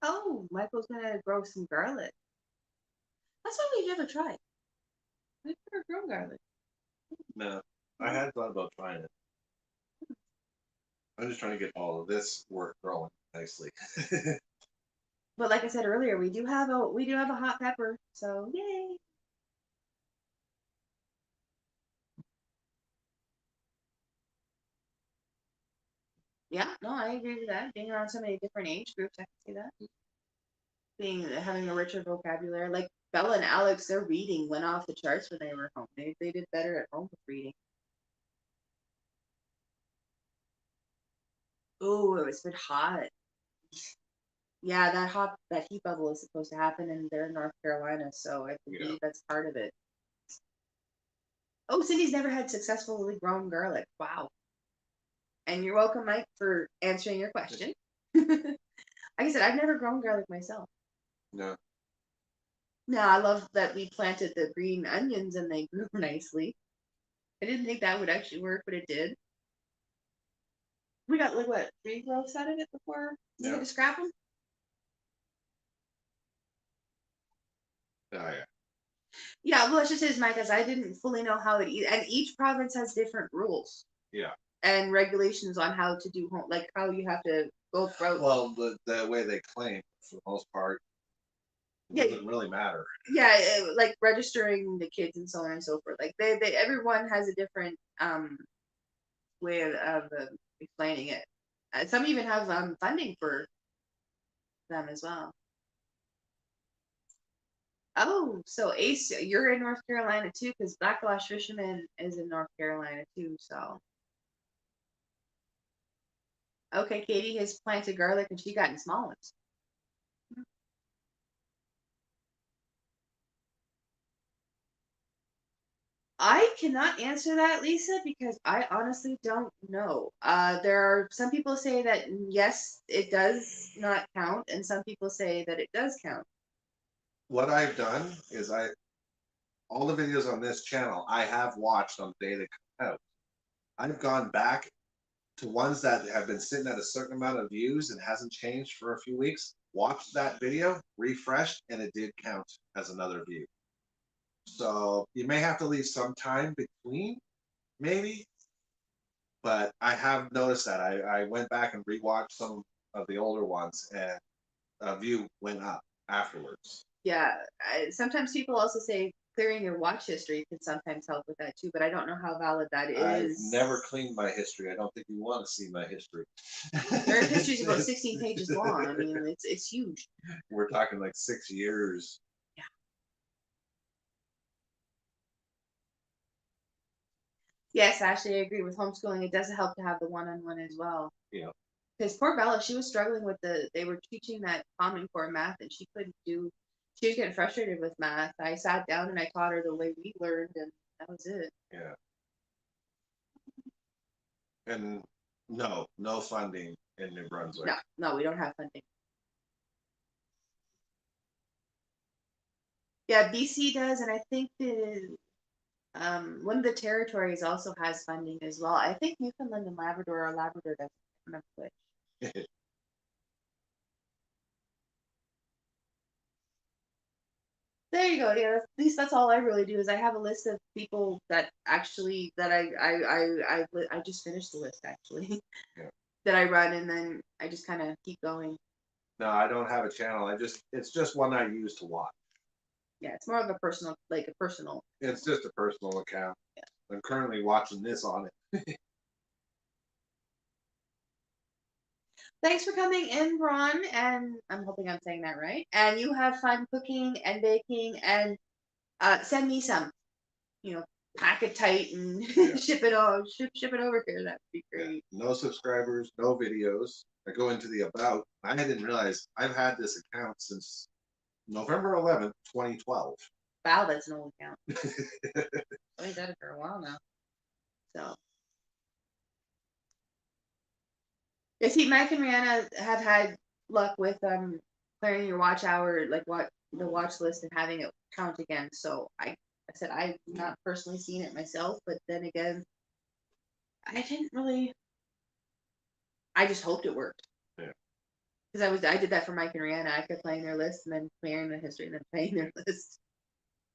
Oh, Michael's gonna grow some garlic. That's what we never tried. We've never grown garlic. No, I had thought about trying it. I'm just trying to get all of this work growing nicely. But like I said earlier, we do have a hot pepper, so yay. Yeah, no, I agree with that. Being around so many different age groups, I can see that. Having a richer vocabulary. Like Bella and Alex, their reading went off the charts when they were home. They did better at home with reading. Oh, it's been hot. Yeah, that heat bubble is supposed to happen, and they're in North Carolina, so I believe that's part of it. Oh, Cindy's never had successfully grown garlic. Wow. And you're welcome, Mike, for answering your question. Like I said, I've never grown garlic myself. No. No, I love that we planted the green onions and they grew nicely. I didn't think that would actually work, but it did. We got like what, 3 growths out of it before we had to scrap them. Oh yeah. Yeah, well, it's just as Mike, as I didn't fully know how it, and each province has different rules. Yeah. And regulations on how to do home, like how you have to go through. Well, the way they claim, for the most part, it doesn't really matter. Yeah, like registering the kids and so on and so forth. Like they everyone has a different way of explaining it. Some even have funding for them as well. Oh, so Ace, you're in North Carolina too, because Backlash Fisherman is in North Carolina too. So, okay, Katie has planted garlic and she gotten small ones. I cannot answer that, Lisa, because I honestly don't know. There are some people say that yes, it does not count, and some people say that it does count. What I've done is all the videos on this channel I have watched on the day they come out. I've gone back to ones that have been sitting at a certain amount of views and hasn't changed for a few weeks. Watched that video, refreshed, and it did count as another view. So you may have to leave some time between, maybe. But I have noticed that I went back and rewatched some of the older ones, and a view went up afterwards. Yeah, sometimes people also say clearing your watch history can sometimes help with that too, but I don't know how valid that is. I've never cleaned my history. I don't think you want to see my history. Your history is about 16 pages long. I mean, it's huge. We're talking like 6 years. Yeah. Yes, Ashley, I agree with homeschooling. It does help to have the one-on-one as well. Yeah. Because poor Bella, she was struggling with they were teaching that Common Core math and she couldn't do She was getting frustrated with math. I sat down and I taught her the way we learned, and that was it. Yeah. And no funding in New Brunswick. No, we don't have funding. Yeah, BC does, and I think one of the territories also has funding as well. I think Newfoundland and Labrador, or Labrador doesn't. I don't remember which. There you go. Yeah, at least that's all I really do is I have a list of people that actually that I just finished the list actually. Yeah. That I run, and then I just kind of keep going. No, I don't have a channel. It's just one I use to watch. Yeah, it's more of a personal, like a personal. It's just a personal account. Yeah. I'm currently watching this on it. Thanks for coming in, Ron, and I'm hoping I'm saying that right. And you have fun cooking and baking, and send me some, pack it tight and ship it over here. That'd be great. Yeah. No subscribers, no videos. I go into the about. I didn't realize I've had this account since November 11th, 2012. Wow, that's an old account. I've had it for a while now. So. Yeah, see, Mike and Rihanna have had luck with clearing your watch hour, like what the watch list and having it count again. So I said I've not personally seen it myself, but then again, I didn't really. I just hoped it worked. Yeah. Because I did that for Mike and Rihanna. I kept playing their list and then clearing the history and then playing their list.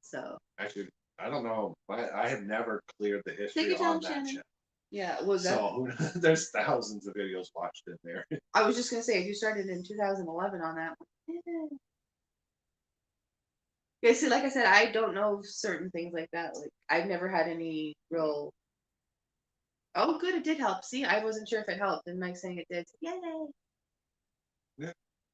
So. Actually, I don't know. I have never cleared the history on that channel. Yeah, was that? So there's thousands of videos watched in there. I was just gonna say, you started in 2011 on that one. Yeah, see, like I said, I don't know certain things like that. Like I've never had any real. Oh, good, it did help. See, I wasn't sure if it helped, and Mike saying it did. Yay! Yeah.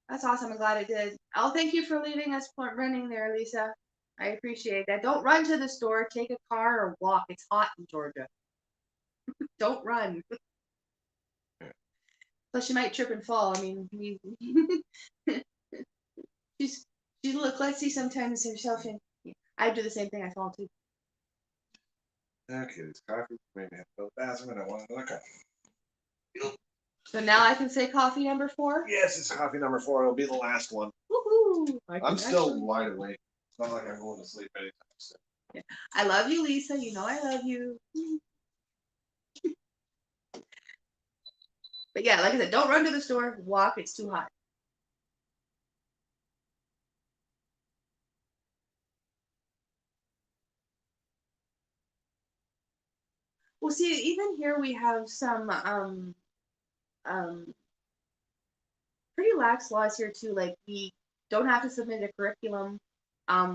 That's awesome. I'm glad it did. Oh, thank you for leaving us running there, Lisa. I appreciate that. Don't run to the store. Take a car or walk. It's hot in Georgia. Don't run. Plus, you might trip and fall. I mean, she look klutzy sometimes herself, and I do the same thing. I fall too. Okay, this coffee made me have to go to the bathroom, and I want another coffee. So now I can say coffee number 4? Yes, it's coffee number 4. It'll be the last one. Woohoo! I'm still wide awake. It's not like I'm going to sleep anytime soon. Yeah. I love you, Lisa. You know I love you. But yeah, like I said, don't run to the store. Walk. It's too hot. Well, see, even here we have some pretty lax laws here too. Like we don't have to submit a curriculum.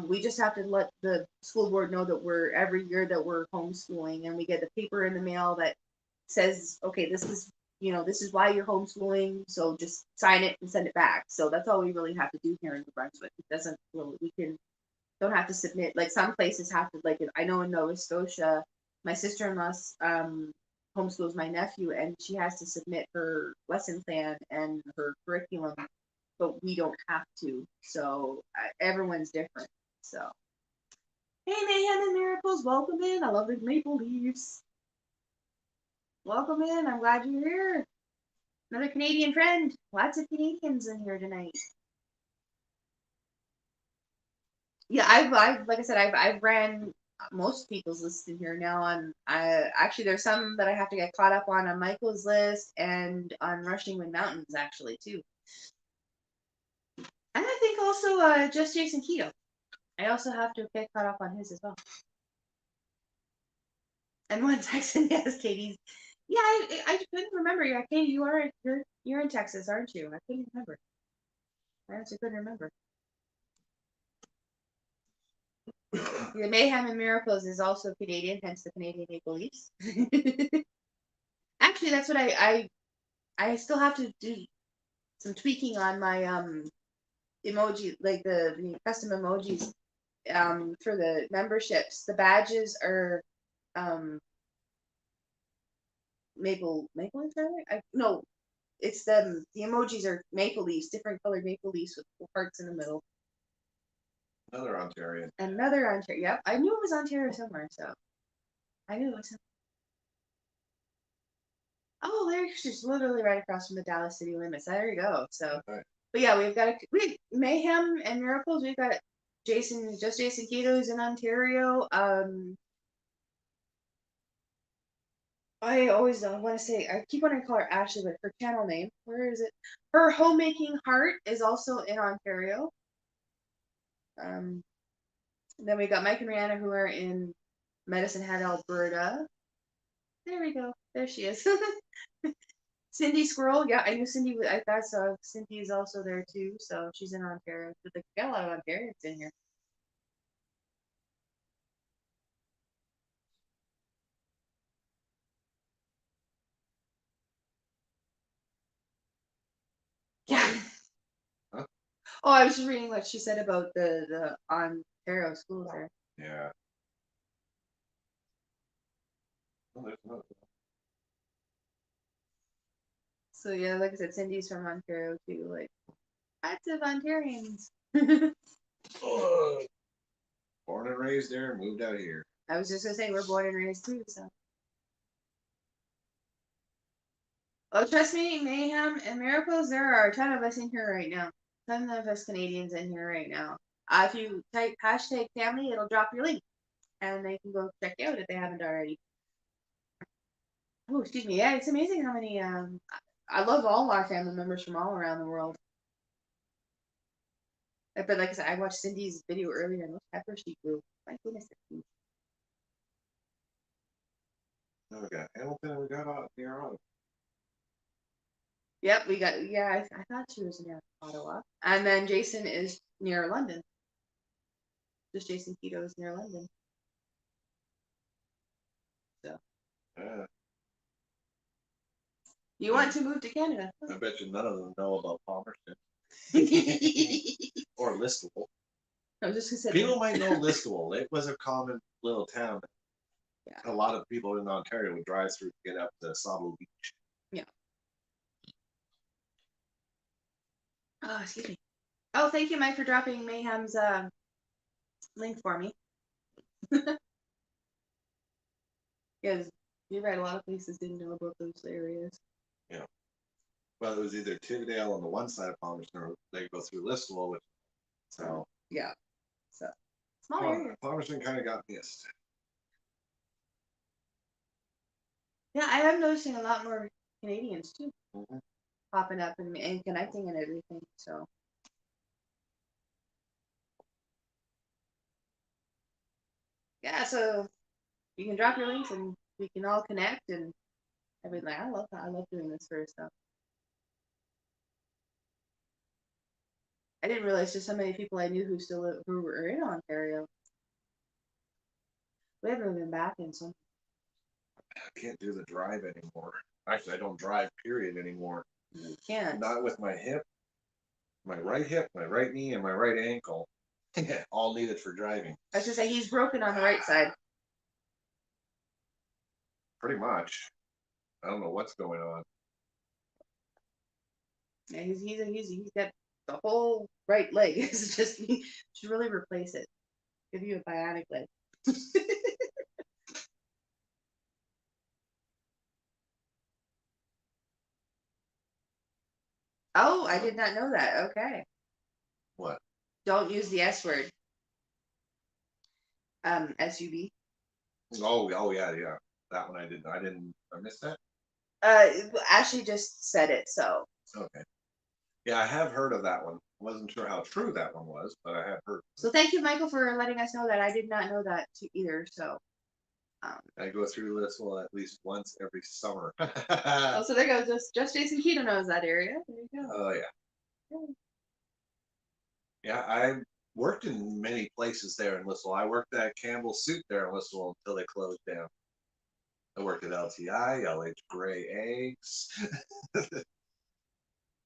We just have to let the school board know that every year that we're homeschooling, and we get the paper in the mail that says, okay, this is why you're homeschooling. So just sign it and send it back. So that's all we really have to do here in New Brunswick. It doesn't really, don't have to submit. Like some places have to, like I know in Nova Scotia, my sister-in-law's homeschools my nephew, and she has to submit her lesson plan and her curriculum, but we don't have to. So everyone's different. So, hey, Mayhem and Miracles, welcome in. I love the maple leaves. Welcome in. I'm glad you're here. Another Canadian friend. Lots of Canadians in here tonight. Yeah, I've like I said, I've ran most people's list in here now. Actually there's some that I have to get caught up on Michael's list and on Rushing Wind Mountains actually too. And I think also just Jason Keto. I also have to get caught up on his as well. And one Texan, yes, Katie's. Yeah, I couldn't remember. Yeah, Katie, you're in Texas, aren't you? I couldn't remember. I actually couldn't remember. The Mayhem and Miracles is also Canadian, hence the Canadian Maple Leafs. Actually, that's what I still have to do some tweaking on my emoji, like the custom emojis for the memberships. The badges are maple leaf, no, it's the emojis are maple leaves, different colored maple leaves with hearts in the middle. Another Ontarian. Another Ontario. Yep, I knew it was Ontario somewhere, so I knew it was. Oh, there she's literally right across from the Dallas city limits. There you go. So, Right. but yeah, we Mayhem and Miracles. We've got Jason Keto's in Ontario. I always want to say, I keep wanting to call her Ashley, but her channel name, where is it? Her Homemaking Heart is also in Ontario. Then we got Mike and Rihanna who are in Medicine Hat, Alberta. There we go. There she is. Cindy Squirrel. Yeah, I knew Cindy. I thought so. Cindy is also there too. So she's in Ontario. But they got a lot of Ontarians in here. Yeah. Huh? Oh, I was just reading what she said about the Ontario schools there. Yeah. Oh, there's another. So yeah, like I said, Cindy's from Ontario too. Like lots of Ontarians. Oh, born and raised there and moved out here. I was just gonna say we're born and raised too. So. Oh, trust me, Mayhem and Miracles, there are a ton of us in here right now. A ton of us Canadians in here right now. If you type hashtag family, it'll drop your link. And they can go check you out if they haven't already. Oh, excuse me. Yeah, it's amazing how many, I love all our family members from all around the world. But like I said, I watched Cindy's video earlier and those peppers she grew. My goodness. Now we got Hamilton and we got out near Ottawa. Yep, I thought she was near Ottawa. And then Jason is near London. Just Jason Keto is near London. So. Yeah. You want to move to Canada? I bet you none of them know about Palmerston. Or Listowel. I was just gonna say People might know Listowel. It was a common little town. Yeah. A lot of people in Ontario would drive through to get up to Sable Beach. Yeah. Oh, excuse me. Oh, thank you, Mike, for dropping Mayhem's link for me. Because you read a lot of places didn't know about those areas. Yeah. Well, it was either Tividale on the one side of Palmerston or they go through Listowel, which so yeah. So small area. Palmerston kind of got missed. Yeah, I am noticing a lot more Canadians too. Mm-hmm. Popping up and connecting and everything. So yeah, so you can drop your links and we can all connect and everything. I love that. I love doing this sort of stuff. I didn't realize just how many people I knew who were in Ontario. We haven't been back in some. I can't do the drive anymore. Actually, I don't drive, period, anymore. You can't. Not with my hip, my right knee, and my right ankle. All needed for driving. I was gonna say he's broken on the right side. Pretty much. I don't know what's going on. Yeah, he's got the whole right leg. It's just he should really replace it. Give you a bionic leg. Oh, I did not know that. Okay. What? Don't use the S word. SUV. Oh yeah. That one I didn't. I missed that. Ashley just said it, so. Okay. Yeah, I have heard of that one. Wasn't sure how true that one was, but I have heard. So thank you, Michael, for letting us know that. I did not know that either. So. I go through Listowel at least once every summer. Oh, so there goes. Just Jason Keto knows that area. There you go. Oh yeah. Yeah, I worked in many places there in Listowel. I worked at Campbell's Soup there in Listowel until they closed down. I worked at LTI, LH Gray Eggs.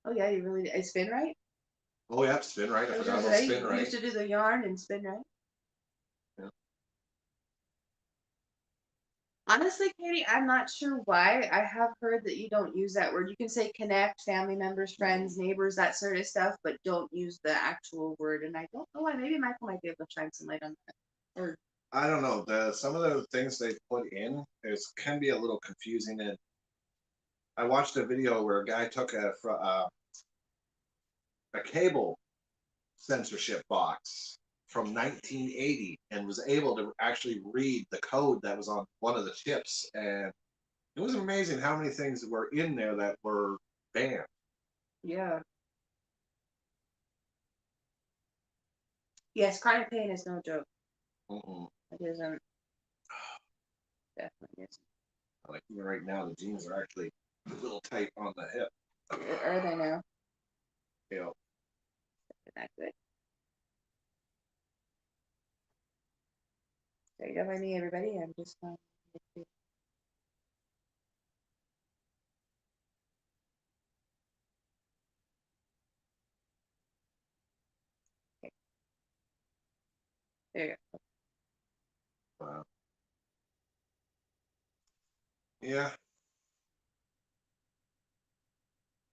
Oh yeah, you really did. Spin right? Oh yeah, Spin Right. I forgot about Spin You Right. used to do the yarn and spin right. Yeah. Honestly, Katie, I'm not sure why. I have heard that you don't use that word. You can say connect, family members, friends, neighbors, that sort of stuff, but don't use the actual word. And I don't know why. Maybe Michael might be able to shine some light on that. Or I don't know. Some of the things they put in can be a little confusing. And I watched a video where a guy took a cable censorship box from 1980 and was able to actually read the code that was on one of the chips, and it was amazing how many things were in there that were banned. yeah. Yes, chronic pain is no joke. Mm-mm. It isn't. Definitely isn't. Like even right now, the jeans are actually a little tight on the hip. Are they now? You know, Isn't that good? So you don't mind me, everybody. I'm just okay. There you uh, yeah.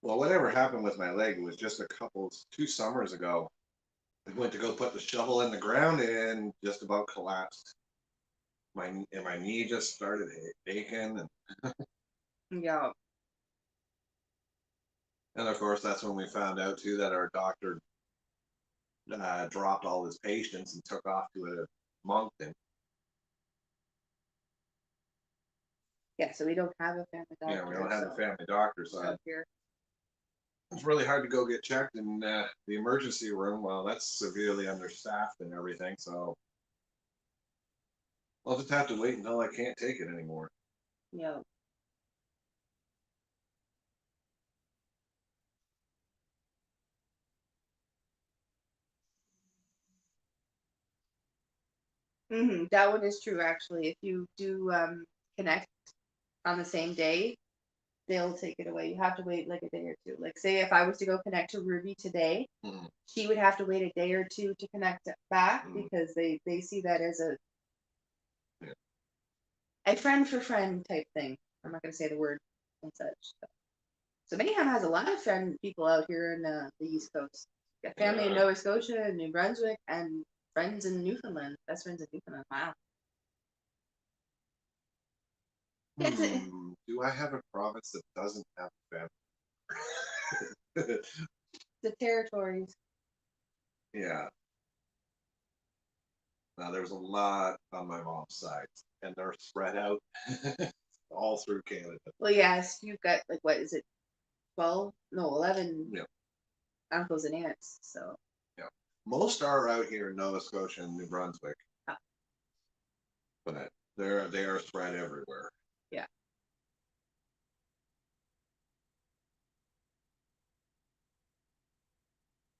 Well, whatever happened with my leg was just 2 summers ago. I went to go put the shovel in the ground and just about collapsed. My knee just started aching, go. Yeah. and of course that's when we found out too that our doctor dropped all his patients and took off to a Moncton. Yeah, so we don't have a family doctor. Yeah, we don't have a family doctor, so out here. it's really hard to go get checked in the emergency room. Well, that's severely understaffed and everything, so I'll just have to wait until I can't take it anymore. Yeah. That one is true, actually. If you do connect on the same day, they'll take it away. You have to wait like a day or two. Like, say if I was to go connect to Ruby today, Mhm. she would have to wait a day or two to connect back Mhm. because they see that as Yeah. a friend for friend type thing. I'm not going to say the word and such. So Manningham has a lot of friend people out here in the East Coast. Got family in Nova Scotia and New Brunswick and friends in Newfoundland. Best friends in Newfoundland. Wow. Do I have a province that doesn't have a family? The territories. Yeah. Now there's a lot on my mom's side, and they're spread out all through Canada. Well, yes, you've got like what is it, 12? No, 11 Yeah. uncles and aunts. So Yeah. Most are out here in Nova Scotia and New Brunswick, oh. but they are spread everywhere. Yeah.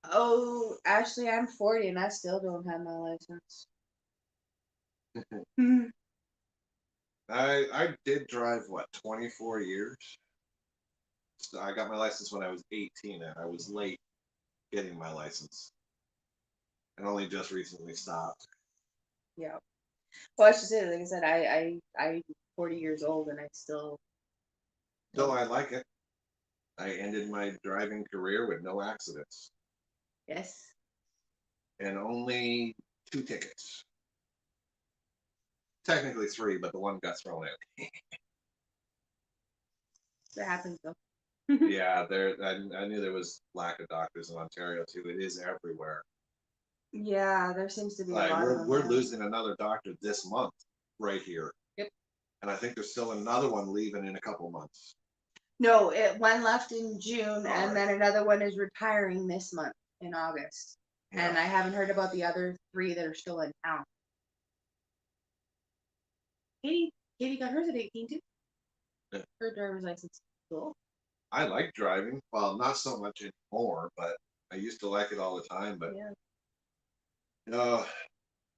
Oh, actually, I'm 40 and I still don't have my license. I did drive what 24 years. So I got my license when I was 18, and I was late getting my license, and only just recently stopped. Yeah. Well, I should say, like I said, I'm 40 years old and I still. So I like it. I ended my driving career with no accidents Yes. and only 2 tickets. Technically 3, but the one got thrown out. That happens though. Yeah, I knew there was lack of doctors in Ontario too. It is everywhere. Yeah, there seems to be a Like lot of them. we're losing another doctor this month right here. Yep. And I think there's still another one leaving in a couple months. No, one left in June, and right. then another one is retiring this month in August. Yeah. And I haven't heard about the other 3 that are still in town. Katie got hers at 18 too. Yeah. Her driver's license. Cool. I like driving. Well, not so much anymore, but I used to like it all the time. But Yeah. you know,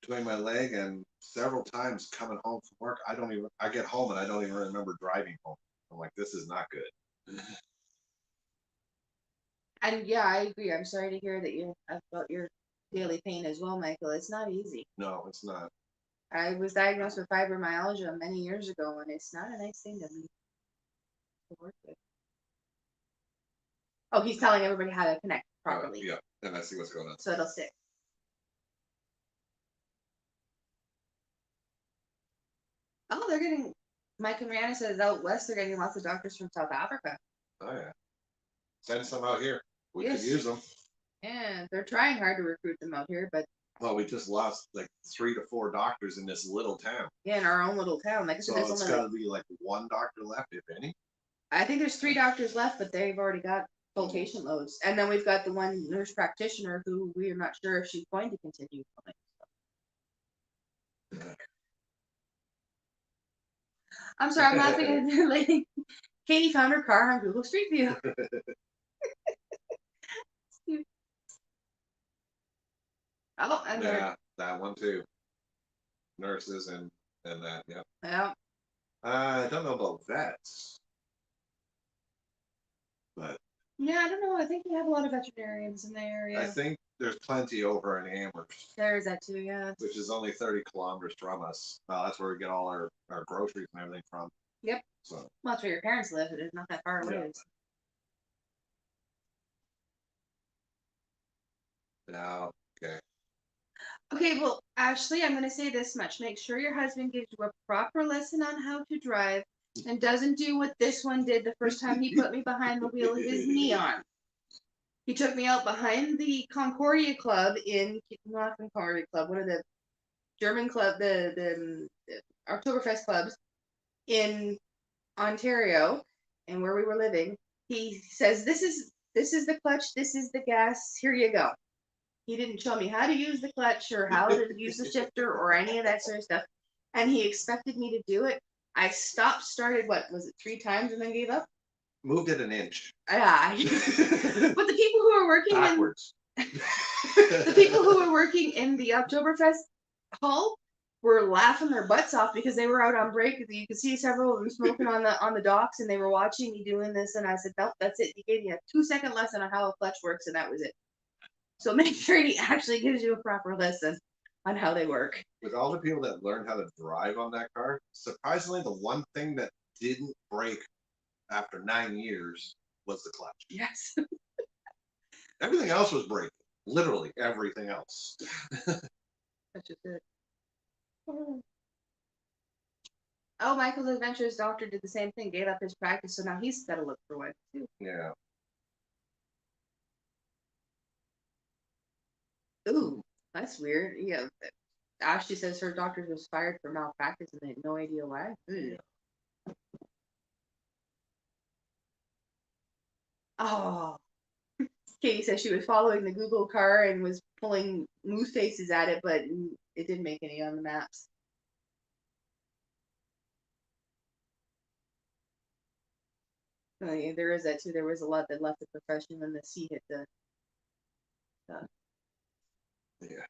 between my leg and several times coming home from work, I get home and I don't even remember driving home. I'm like, this is not good. And yeah, I agree. I'm sorry to hear that you have felt your daily pain as well, Michael. It's not easy. No, it's not. I was diagnosed with fibromyalgia many years ago, and it's not a nice thing to work with. Oh, he's telling everybody how to connect properly. Yeah, and I see what's going on. So it'll stick. Oh, they're getting. Mike and Rihanna says out west they're getting lots of doctors from South Africa. Oh yeah. Send some out here. We Yes. could use them. Yeah, they're trying hard to recruit them out here, but. Well, we just lost like 3 to 4 doctors in this little town. Yeah, in our own little town. Like I said, so there's it's only got to be like 1 doctor left, if any. I think there's 3 doctors left, but they've already got full patient loads. And then we've got the one nurse practitioner who we are not sure if she's going to continue coming. I'm sorry, I'm laughing at the lady. Katie found her car on Google Street View. Oh, and yeah, that one too. Nurses and that, yeah. Yeah. I don't know about vets, but yeah, I don't know. I think we have a lot of veterinarians in the area. I think there's plenty over in Amherst. There is that too, yeah. Which is only 30 kilometers from us. That's where we get all our groceries and everything from. Yep. So. Well, that's where your parents live. It is not that far away. Yeah. Okay. Okay, well, Ashley, I'm going to say this much. Make sure your husband gives you a proper lesson on how to drive and doesn't do what this one did the first time he put me behind the wheel of his Neon. He took me out behind the Concordia Club not Concordia Club, one of the German club, the Oktoberfest clubs in Ontario, and where we were living. He says, this is the clutch, this is the gas, here you go. He didn't show me how to use the clutch or how to use the shifter or any of that sort of stuff. And he expected me to do it. I started, what was it, 3 times and then gave up? Moved it an inch. Yeah. But the people who were working backwards. The people who were working in the Oktoberfest hall were laughing their butts off because they were out on break. You could see several of them smoking on the docks, and they were watching me doing this. And I said, "Nope, that's it." He gave me a 2-second lesson on how a clutch works, and that was it. So make sure he actually gives you a proper lesson on how they work. With all the people that learned how to drive on that car, surprisingly, the one thing that didn't break after 9 years was the clutch. Yes. Everything else was breaking. Literally everything else. That's just it. Oh, Michael's Adventures doctor did the same thing, gave up his practice, so now he's got to look for one too. Yeah. Ooh, that's weird. Yeah. Ashley says her doctor was fired for malpractice and they had no idea why. Yeah. Oh. Katie says she was following the Google car and was pulling moose faces at it, but it didn't make any on the maps. Oh, yeah, there is that too. There was a lot that left the profession when the sea hit the. Yeah.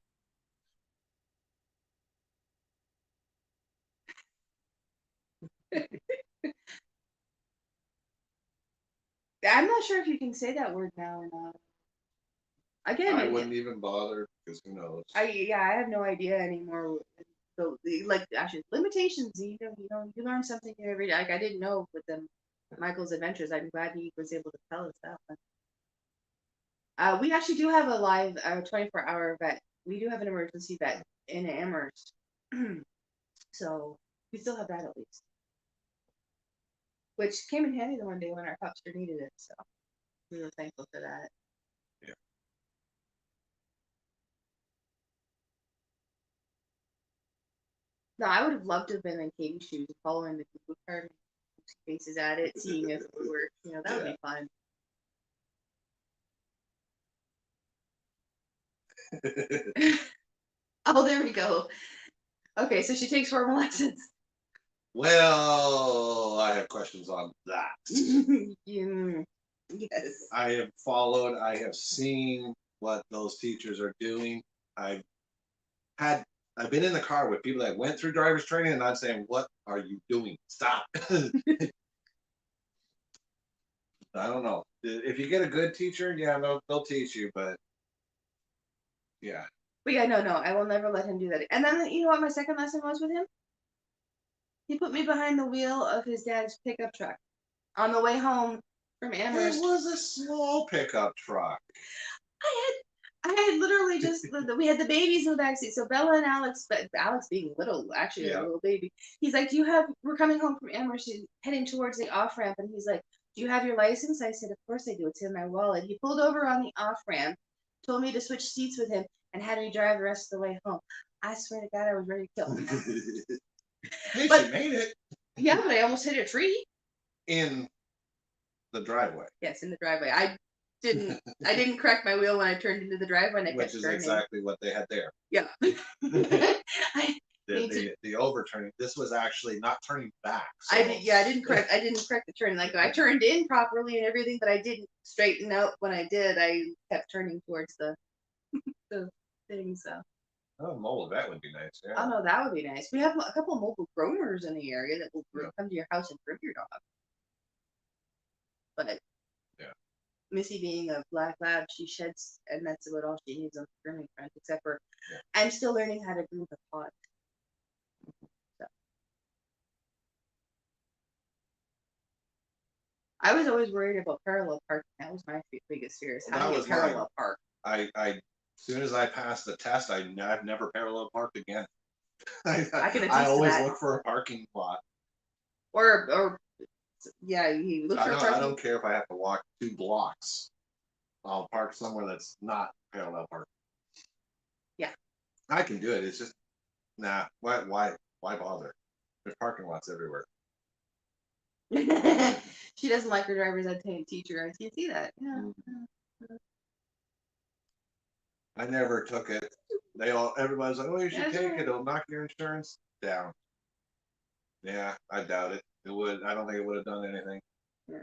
I'm not sure if you can say that word now or not. Again, I wouldn't even bother because who knows. I have no idea anymore. So like actually limitations, you learn something new every day. Like I didn't know with them Michael's Adventures. I'm glad he was able to tell us that one. We actually do have a live 24-hour vet. We do have an emergency vet in Amherst. So we still have that at least. Which came in handy the one day when our pupster needed it, so we were thankful for that. Yeah. No, I would have loved to have been in Katie's shoes, following the Google card, faces at it, seeing if it worked. That would be fun. Oh, there we go. Okay, so she takes formal lessons. Well, I have questions on that. Yes. I have followed, I have seen what those teachers are doing. I've been in the car with people that went through driver's training and I'm saying, what are you doing? Stop. I don't know. If you get a good teacher, yeah, they'll teach you, but yeah. But yeah, no, I will never let him do that. And then you know what my second lesson was with him? He put me behind the wheel of his dad's pickup truck on the way home from Amherst. It was a small pickup truck. I had literally just we had the babies in the backseat. So Bella and Alex, but Alex being little, actually a little baby. He's like, we're coming home from Amherst, heading towards the off ramp, and he's like, do you have your license? I said, of course I do. It's in my wallet. He pulled over on the off ramp, told me to switch seats with him, and had me drive the rest of the way home. I swear to God, I was ready to kill him. Hey, But- she made it. Yeah, but I almost hit a tree. In the driveway. Yes, in the driveway. I didn't correct my wheel when I turned into the driveway, and I Which kept is turning. exactly what they had there. Yeah. The overturning. This was actually not turning back. So. I didn't correct the turn. Like I turned in properly and everything, but I didn't straighten out when I did. I kept turning towards the thing. So. Oh, a mobile vet would be nice. Yeah. Oh no, that would be nice. We have a couple of mobile groomers in the area that will come to your house and groom your dog. But yeah, Missy being a black lab, she sheds, and that's about all she needs on the grooming front. Except for, I'm still learning how to groom her pot. So. I was always worried about parallel parking. That was my biggest fear. Is how to get parallel park. I as soon as I passed the test, I've never parallel parked again. I always look for a parking lot. Or yeah, you look for a parking. I don't care if I have to walk 2 blocks. I'll park somewhere that's not parallel parking. Yeah. I can do it. It's just why bother? There's parking lots everywhere. She doesn't like her driver's ed teacher. I can see that. Yeah. I never took it. Everybody's like, oh, you should take it. It'll knock your insurance down. Yeah, I doubt it. It would. I don't think it would have done anything. Yeah.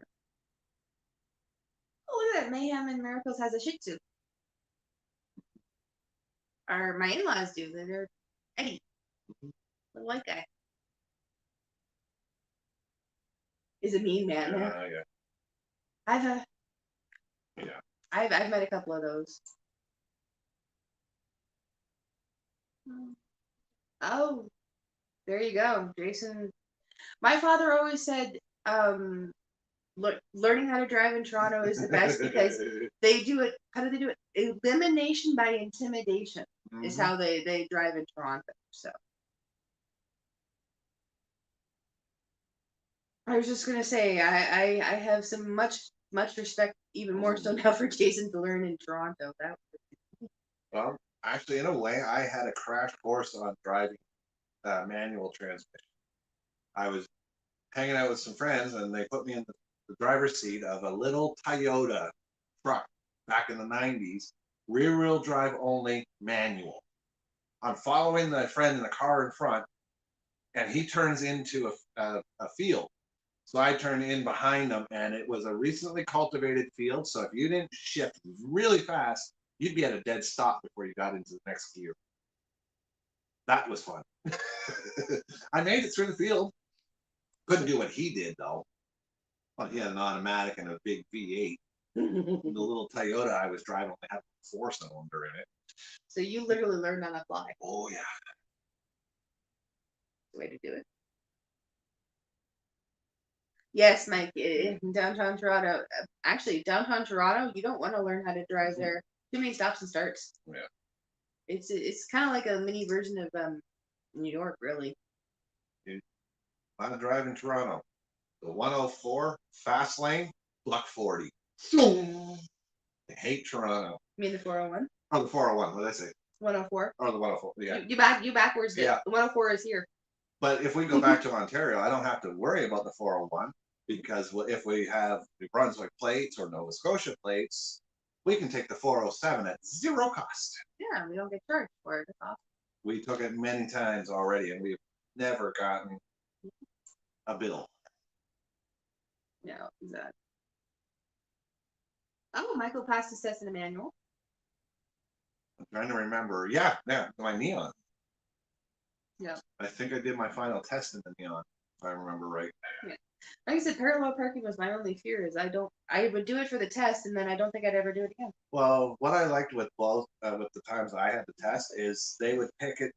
Oh, look at that! Mayhem and Miracles has a Shih Tzu. Or my in-laws do. They're Eddie, the white guy. Is a mean man. Yeah. I've met a couple of those. Oh, there you go, Jason. My father always said, learning how to drive in Toronto is the best because they do it. How do they do it? Elimination by intimidation is how they drive in Toronto. So I was just gonna say I have some much respect, even more so now, for Jason to learn in Toronto. Well, actually, in a way, I had a crash course on driving manual transmission. I was hanging out with some friends, and they put me in the driver's seat of a little Toyota truck back in the 90s, rear-wheel drive only, manual. I'm following my friend in the car in front, and he turns into a field. So I turn in behind him, and it was a recently cultivated field. So if you didn't shift really fast, you'd be at a dead stop before you got into the next gear. That was fun. I made it through the field. Couldn't do what he did, though. Well, he had an automatic and a big V8. The little Toyota I was driving only had a 4-cylinder in it. So you literally learned on the fly. Oh, yeah. The way to do it. Yes, Mike, in downtown Toronto. Actually, downtown Toronto, you don't want to learn how to drive there. Too many stops and starts. Yeah. It's kind of like a mini version of New York, really. You want to drive in Toronto. The 104 fast lane, buck 40. I hate Toronto. You mean the 401? Oh, the 401. What did I say? 104. Oh, the 104. Yeah. You backwards. Yeah. The 104 is here. But if we go back to Ontario, I don't have to worry about the 401 because if we have New Brunswick plates or Nova Scotia plates, we can take the 407 at 0 cost. Yeah, we don't get charged for it. It's awesome. We took it many times already, and we've never gotten a bill. No, exactly. Oh, Michael passed his test in a manual. I'm trying to remember. Yeah, my neon. Yeah. I think I did my final test in the neon, if I remember right. Yeah. Like I said, parallel parking was my only fear. Is I would do it for the test, and then I don't think I'd ever do it again. Well, what I liked with both, with the times I had to test, is they would pick it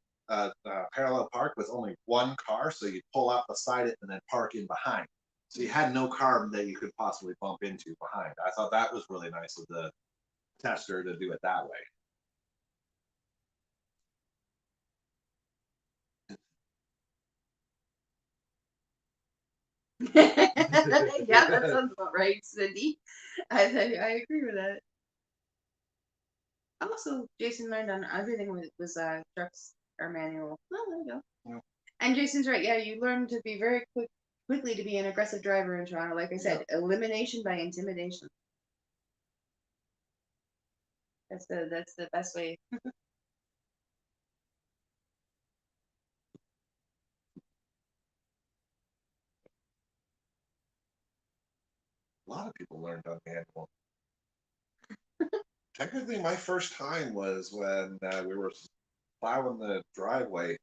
parallel park with only one car, so you pull out beside it and then park in behind. So you had no car that you could possibly bump into behind. I thought that was really nice of the tester to do it that way. Yeah, that sounds about right, Cindy. I agree with that. Also, Jason learned on everything was trucks or manual. Oh, there we go. Yeah. And Jason's right. Yeah, you learn to be very quickly to be an aggressive driver in Toronto. Like I said, elimination by intimidation. That's the best way. A lot of people learned on manual. Technically, my first time was when we were plowing the driveway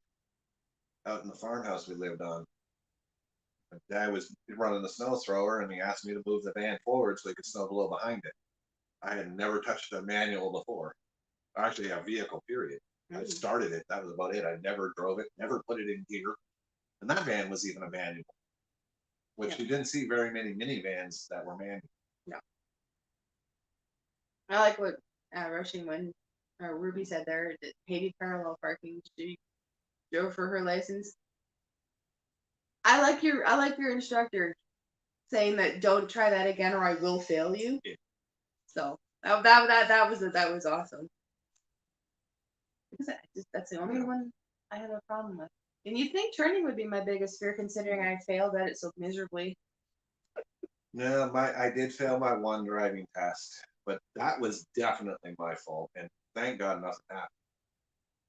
out in the farmhouse we lived on. My dad was running the snow thrower, and he asked me to move the van forward so he could snow blow behind it. I had never touched a manual before, actually a vehicle, period. I started it, that was about it. I never drove it, never put it in gear. And that van was even a manual, which you didn't see very many minivans that were manual. No. I like what Rushing when Ruby said there, that hated parallel parking. She drove for her license. I like your instructor saying that don't try that again or I will fail you. Yeah. So that was awesome. That's the only one I have a problem with. And you'd think turning would be my biggest fear, considering I failed at it so miserably. No, I did fail my one driving test, but that was definitely my fault, and thank God nothing happened.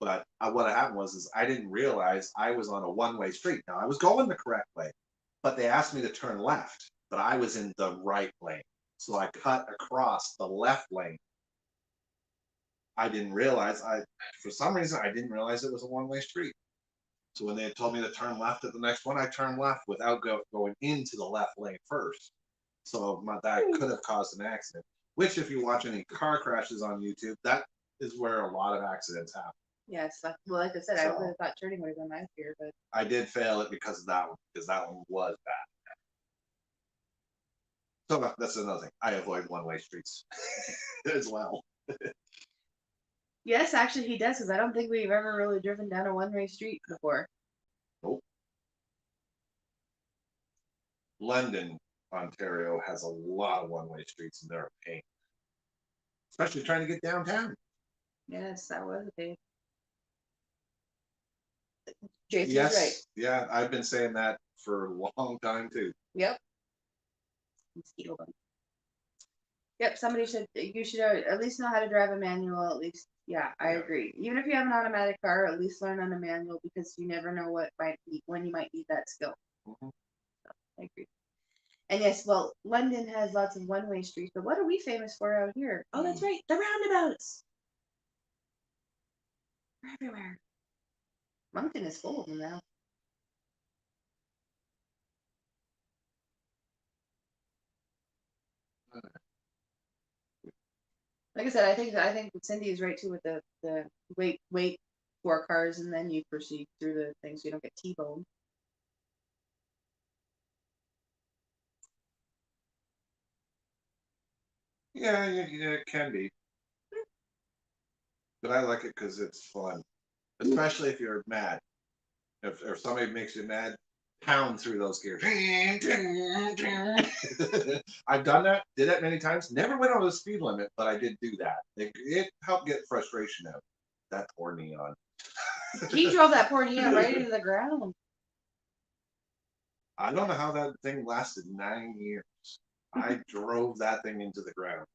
But what happened was I didn't realize I was on a one-way street. Now I was going the correct way, but they asked me to turn left, but I was in the right lane, so I cut across the left lane. I didn't realize for some reason I didn't realize it was a one-way street. So when they had told me to turn left at the next one, I turned left without going into the left lane first. So that could have caused an accident. Which, if you watch any car crashes on YouTube, that is where a lot of accidents happen. Yes, like I said, I would have thought turning would have been my fear, but I did fail it because of that one, because that one was bad. So that's another thing. I avoid one-way streets as well. yes, actually he does, because I don't think we've ever really driven down a one-way street before. Nope. London, Ontario has a lot of one-way streets, and they're a pain, especially trying to get downtown. Yes, that was a pain. Jason's Yes, right. yeah, I've been saying that for a long time too. Yep. Mosquito bite. Yep, you should at least know how to drive a manual, at least. Yeah, I agree. Even if you have an automatic car, at least learn on a manual, because you never know when you might need that skill. Mm-hmm. So, I agree. And yes, well, London has lots of one-way streets, but what are we famous for out here? Oh, that's right, the roundabouts. They're everywhere. Moncton is full of them now. Like I said, I think Cindy is right too with the wait 4 cars and then you proceed through the things so you don't get T-boned. Yeah, it can be, but I like it because it's fun, especially if you're mad. If somebody makes you mad, pound through those gears. I've done that, did that many times. Never went over the speed limit, but I did do that. It helped get frustration out. That poor neon. He drove that poor neon right into the ground. I don't know how that thing lasted 9 years. I drove that thing into the ground.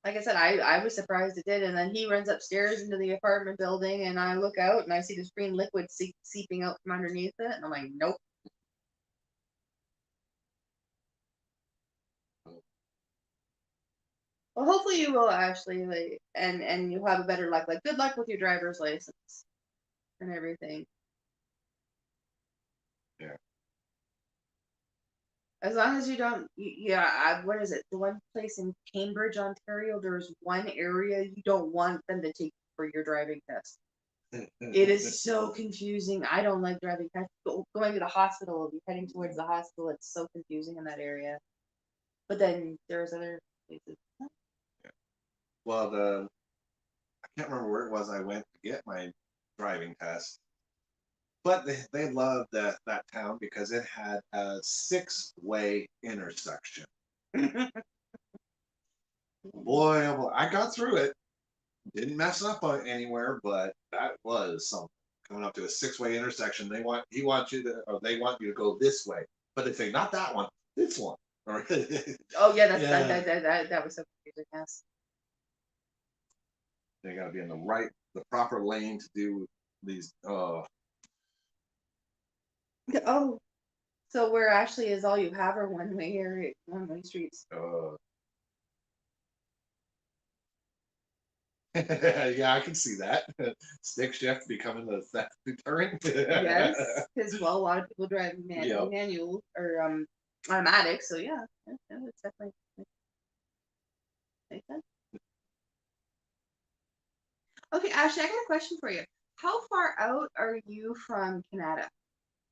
Like I said, I was surprised it did, and then he runs upstairs into the apartment building, and I look out and I see this green liquid seeping out from underneath it, and I'm like, nope. Well, hopefully you will, Ashley, like, and you'll have a better luck. Like, good luck with your driver's license and everything. Yeah. As long as you don't, what is it? The one place in Cambridge, Ontario, there's one area you don't want them to take for your driving test. It is so confusing. I don't like driving tests. Going to the hospital, if you're heading towards the hospital, it's so confusing in that area. But then there's other places. Well, I can't remember where it was I went to get my driving test, but they loved that town because it had a 6-way intersection. Boy, oh boy, I got through it. Didn't mess up on anywhere, but that was something. Coming up to a 6-way intersection, they want you to go this way, but they say not that one, this one. Oh yeah, that was so confusing. Yes. They got to be in the proper lane to do these. Oh, so where Ashley is, all you have are one-way streets. Yeah, I can see that. Stick shift becoming the theft deterrent. Yes, because a lot of people drive manual or automatic, so yeah, it's definitely makes sense. Okay, Ashley, I got a question for you. How far out are you from Canada?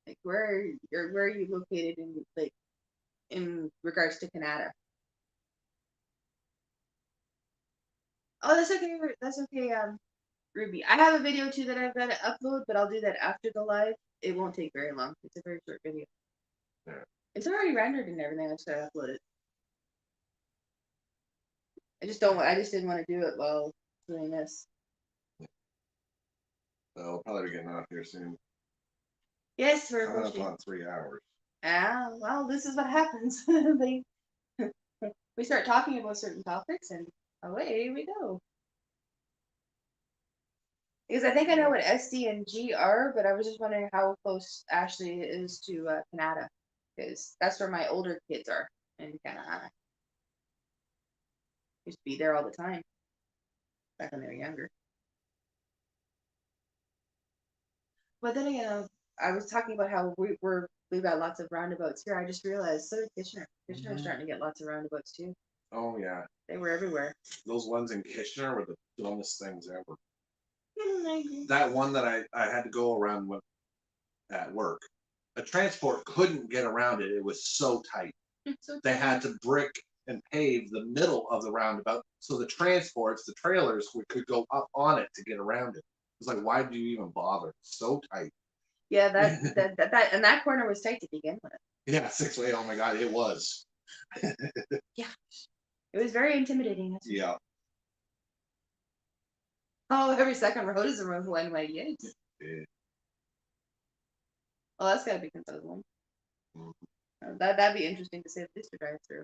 Like, where are you located in regards to Canada? Oh, that's okay. That's okay. Ruby, I have a video too that I've got to upload, but I'll do that after the live. It won't take very long. It's a very short video. Yeah. It's already rendered and everything. I just gotta upload it. I just didn't want to do it while doing this. I'll probably be getting off here soon. Yes, we're coming up on 3 hours. Ah, well, this is what happens. we start talking about certain topics, and away we go. Because I think I know what SD and G are, but I was just wondering how close Ashley is to Canada, because that's where my older kids are in Canada. Used to be there all the time back when they were younger. But then again, I was talking about how we've got lots of roundabouts here. I just realized so did Kitchener. Kitchener's starting to get lots of roundabouts too. Oh yeah. They were everywhere. Those ones in Kitchener were the dumbest things ever. I agree. That one that I had to go around with at work, a transport couldn't get around it. It was so tight. They had to brick and pave the middle of the roundabout so the transports, the trailers, could go up on it to get around it. It's like, why do you even bother? It's so tight. Yeah, that and that corner was tight to begin with. Yeah, 6-way. Oh my God, it was. Yeah, it was very intimidating. Yeah. Oh, every second road is a road one way. Yes. Yeah. Well, that's gotta be considerable. That'd be interesting to see if this drive through.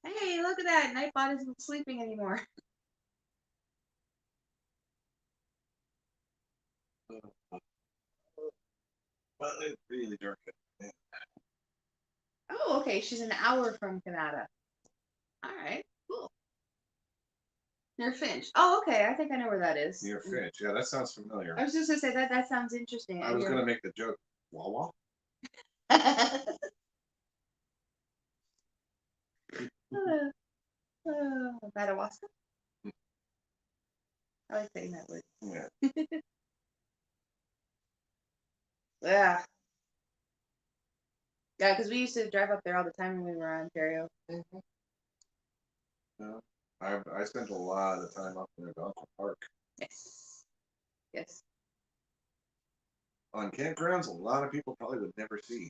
Hey, look at that! Nightbot isn't sleeping anymore. Well, it's really dark. Yeah. Oh, okay. She's an hour from Canada. All right, cool. Near Finch. Oh, okay. I think I know where that is. Near Finch. Yeah, that sounds familiar. I was just gonna say that sounds interesting. I was gonna make the joke. Wawa. Madawaska? I like saying that word. Yeah. Yeah. Yeah, because we used to drive up there all the time when we were in Ontario. Mm-hmm. Yeah. I spent a lot of time up in the Algonquin Park. Yes. Yes. On campgrounds, a lot of people probably would never see.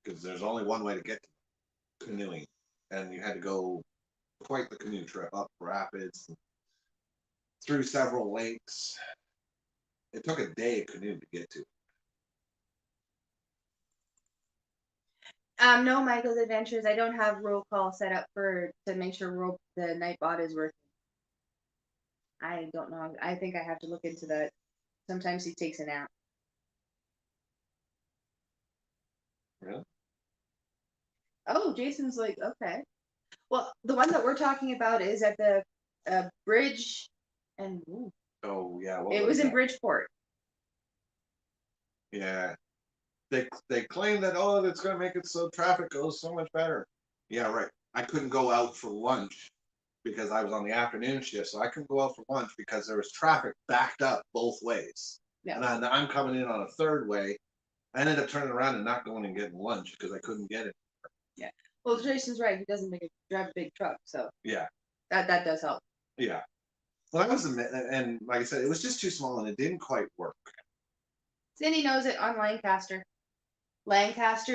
Because there's only one way to get to canoeing. And you had to go quite the canoe trip up rapids, through several lakes. It took a day of canoe to get to. No, Michael's Adventures. I don't have roll call set up to make sure the Nightbot is working. I don't know. I think I have to look into that. Sometimes he takes a nap. Really? Oh, Jason's like, okay. Well, the one that we're talking about is at the bridge, and oh yeah, it was in Bridgeport. Yeah. they claim that, oh, it's going to make it so traffic goes so much better. Yeah, right. I couldn't go out for lunch because I was on the afternoon shift, so I couldn't go out for lunch because there was traffic backed up both ways. Yeah. And I'm coming in on a third way. I ended up turning around and not going and getting lunch because I couldn't get it. Yeah. Well, Jason's right. He doesn't drive a big truck, so yeah, that does help. Yeah. Well, I was, and like I said, it was just too small and it didn't quite work. Cindy knows it on Lancaster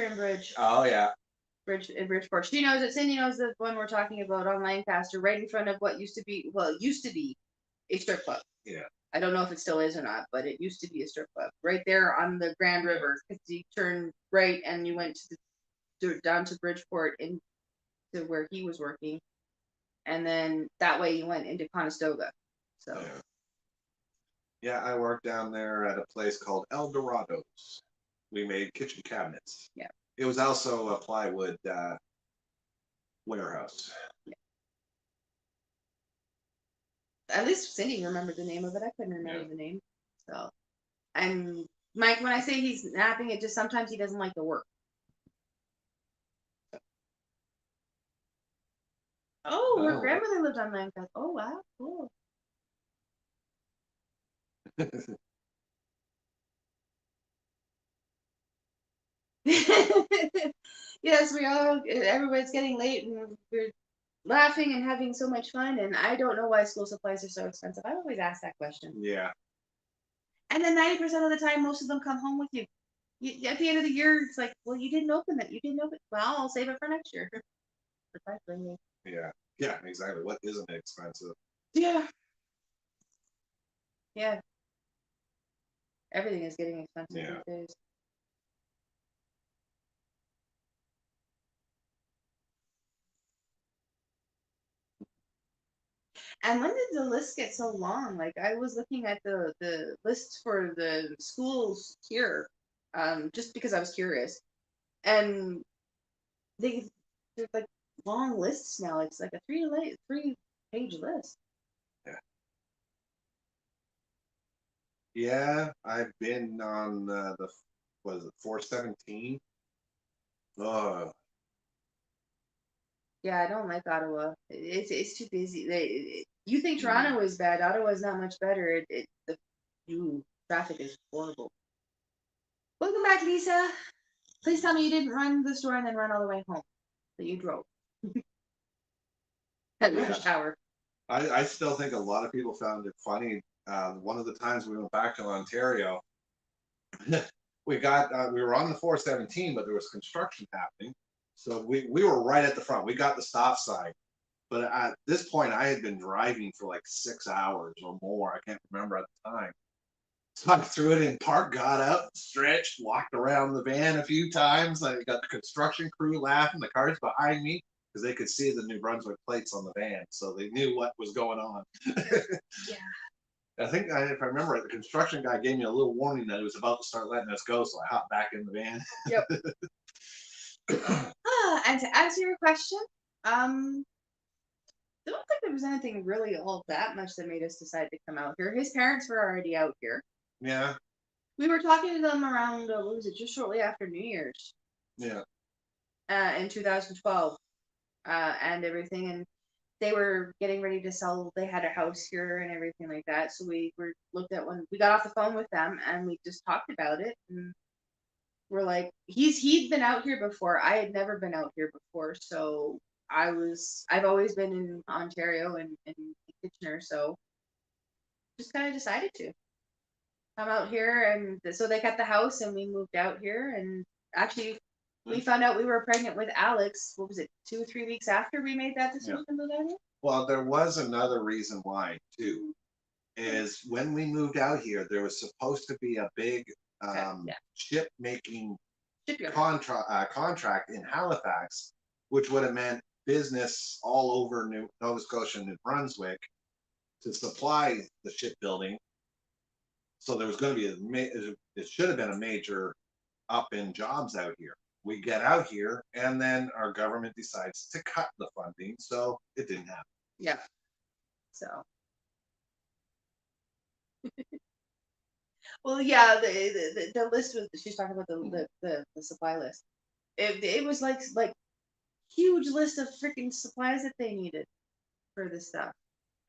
and Bridge. Oh yeah. Bridgeport. She knows it. Cindy knows the one we're talking about on Lancaster, right in front of what used to be, it used to be a strip club. Yeah. I don't know if it still is or not, but it used to be a strip club right there on the Grand River. Because you turned right and you went down to Bridgeport into where he was working, and then that way you went into Conestoga. So. Yeah, I worked down there at a place called El Dorados. We made kitchen cabinets. Yeah. It was also a plywood warehouse. Yeah. At least Cindy remembered the name of it. I couldn't remember the name. So, and Mike, when I say he's napping, it just sometimes he doesn't like to work. Oh, her grandmother lived on Lancaster. Oh wow, cool. Yes, everybody's getting late and we're laughing and having so much fun. And I don't know why school supplies are so expensive. I always ask that question. Yeah. And then 90% of the time, most of them come home with you. At the end of the year, it's like, well, you didn't open it. You didn't open it. Well, I'll save it for next year. Yeah. Yeah, exactly. What isn't expensive? Yeah. Yeah. Everything is getting expensive these days. And when did the list get so long? Like I was looking at the lists for the schools here, just because I was curious, and they're like long lists now. It's like a 3-page list. Yeah. Yeah, I've been on was it 417? Oh. Yeah, I don't like Ottawa. It's too busy. You think Toronto is bad? Ottawa is not much better. The traffic is horrible. Welcome back, Lisa. Please tell me you didn't run the store and then run all the way home. That you drove. At rush hour. I still think a lot of people found it funny. One of the times we went back to Ontario, we were on the 417, but there was construction happening. So we were right at the front. We got the stop sign. But at this point, I had been driving for like 6 hours or more. I can't remember at the time. So I threw it in park, got up, stretched, walked around the van a few times. I got the construction crew laughing, the cars behind me, because they could see the New Brunswick plates on the van. So they knew what was going on. Yeah. I think, if I remember right, the construction guy gave me a little warning that he was about to start letting us go. So I hopped back in the van. Yep. And to answer your question, I don't think there was anything really all that much that made us decide to come out here. His parents were already out here. Yeah. We were talking to them around, what was it, just shortly after New Year's. Yeah. In 2012, and everything, and they were getting ready to sell. They had a house here and everything like that. So we looked at we got off the phone with them and we just talked about it. And we're like, he'd been out here before. I had never been out here before, so I've always been in Ontario and Kitchener, so just kind of decided to come out here, and so they got the house and we moved out here, and actually we found out we were pregnant with Alex. What was it, 2 or 3 weeks after we made that decision to move out here? Well, there was another reason why too, is when we moved out here, there was supposed to be a big chip making contract in Halifax, which would have meant business all over Nova Scotia and New Brunswick to supply the shipbuilding. So there was going to be it should have been a major up in jobs out here. We get out here and then our government decides to cut the funding, so it didn't happen. Yeah. So. Well, yeah, the list was, she's talking about the supply list. It was like huge list of freaking supplies that they needed for this stuff.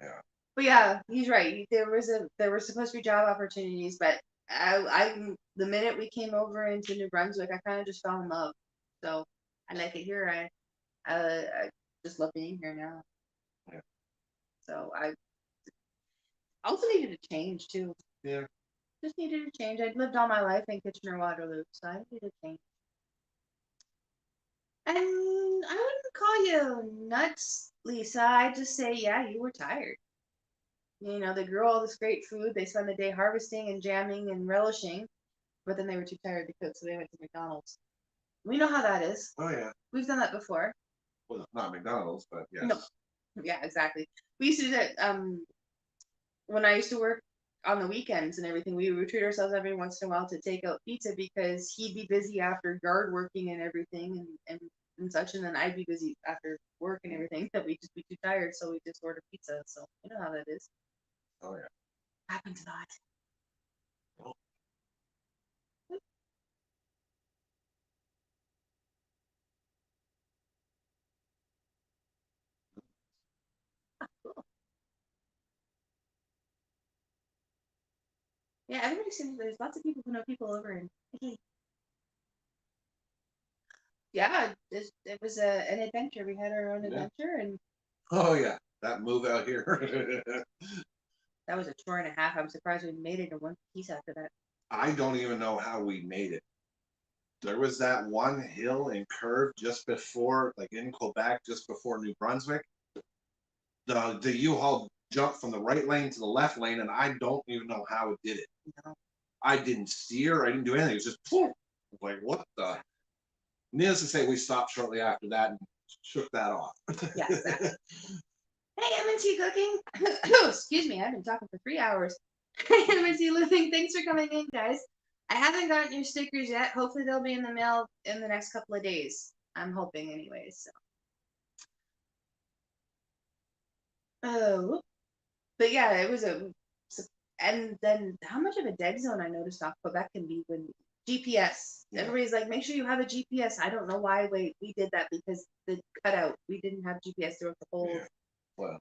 Yeah. But yeah, he's right. There were supposed to be job opportunities, but I the minute we came over into New Brunswick, I kind of just fell in love. So I like it here. I just love being here now. Yeah. So I also needed a change too. Yeah. Just needed a change. I'd lived all my life in Kitchener-Waterloo, so I needed a change. And I wouldn't call you nuts, Lisa. I'd just say, yeah, you were tired. You know, they grew all this great food. They spent the day harvesting and jamming and relishing, but then they were too tired to cook, so they went to McDonald's. We know how that is. Oh yeah. We've done that before. Well, not McDonald's, but yes. No. Yeah, exactly. We used to do that when I used to work on the weekends and everything. We would treat ourselves every once in a while to take out pizza because he'd be busy after yard working and everything and such, and then I'd be busy after work and everything. That we'd just be too tired, so we just order pizza. So you know how that is. Oh yeah. Happens a lot. Oh. Cool. Yeah, everybody seems there's lots of people who know people over in. Yeah, it was an adventure. We had our own adventure, and Oh yeah, that move out here. that was a chore and a half. I'm surprised we made it in one piece after that. I don't even know how we made it. There was that one hill and curve just before, like in Quebec, just before New Brunswick. The U-Haul jumped from the right lane to the left lane, and I don't even know how it did it. No. I didn't steer. I didn't do anything. It was just poof. Like what the? Needless to say, we stopped shortly after that and shook that off. Yeah, exactly. Hey, M&T Cooking. Excuse me, I've been talking for 3 hours. Hey, M&T Living, thanks for coming in, guys. I haven't gotten your stickers yet. Hopefully they'll be in the mail in the next couple of days. I'm hoping anyways. So. Oh, but yeah, it was and then how much of a dead zone I noticed off Quebec can be when GPS. Yeah. Everybody's like, make sure you have a GPS. I don't know why we did that because the cutout, we didn't have GPS throughout the whole. Yeah. Well,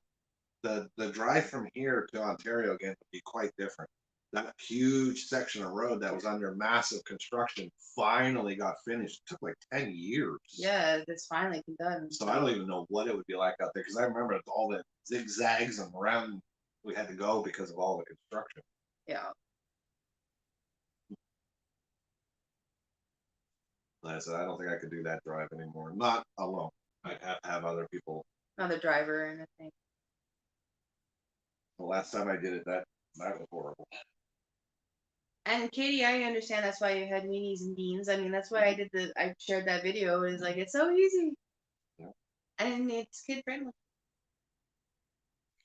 the drive from here to Ontario again would be quite different. That huge section of road that was under massive construction finally got finished. It took like 10 years. Yeah, that's finally been done. So I don't even know what it would be like out there because I remember all the zigzags and around we had to go because of all the construction. Yeah. Like I said, I don't think I could do that drive anymore. Not alone. I'd have to have other people. Another driver and a thing. The last time I did it, that was horrible. And Katie, I understand that's why you had weenies and beans. I mean, that's why I shared that video. Is like it's so easy. Yeah. And it's kid friendly.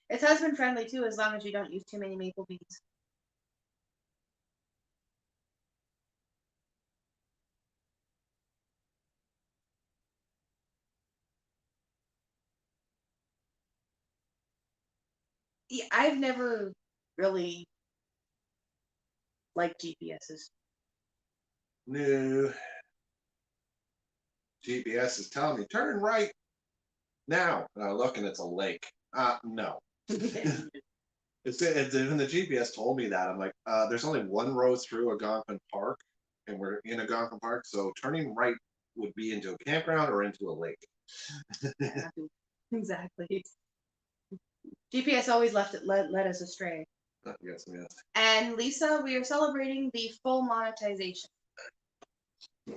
It's husband friendly too, as long as you don't use too many maple beans. Yeah, I've never really liked GPSs. No. GPS is telling me turn right now. And I look and it's a lake. No. It's when the GPS told me that, I'm like, there's only one road through Algonquin Park, and we're in Algonquin Park, so turning right would be into a campground or into a lake. Yeah, exactly. GPS always led us astray. Yes, yes. And Lisa, we are celebrating the full monetization.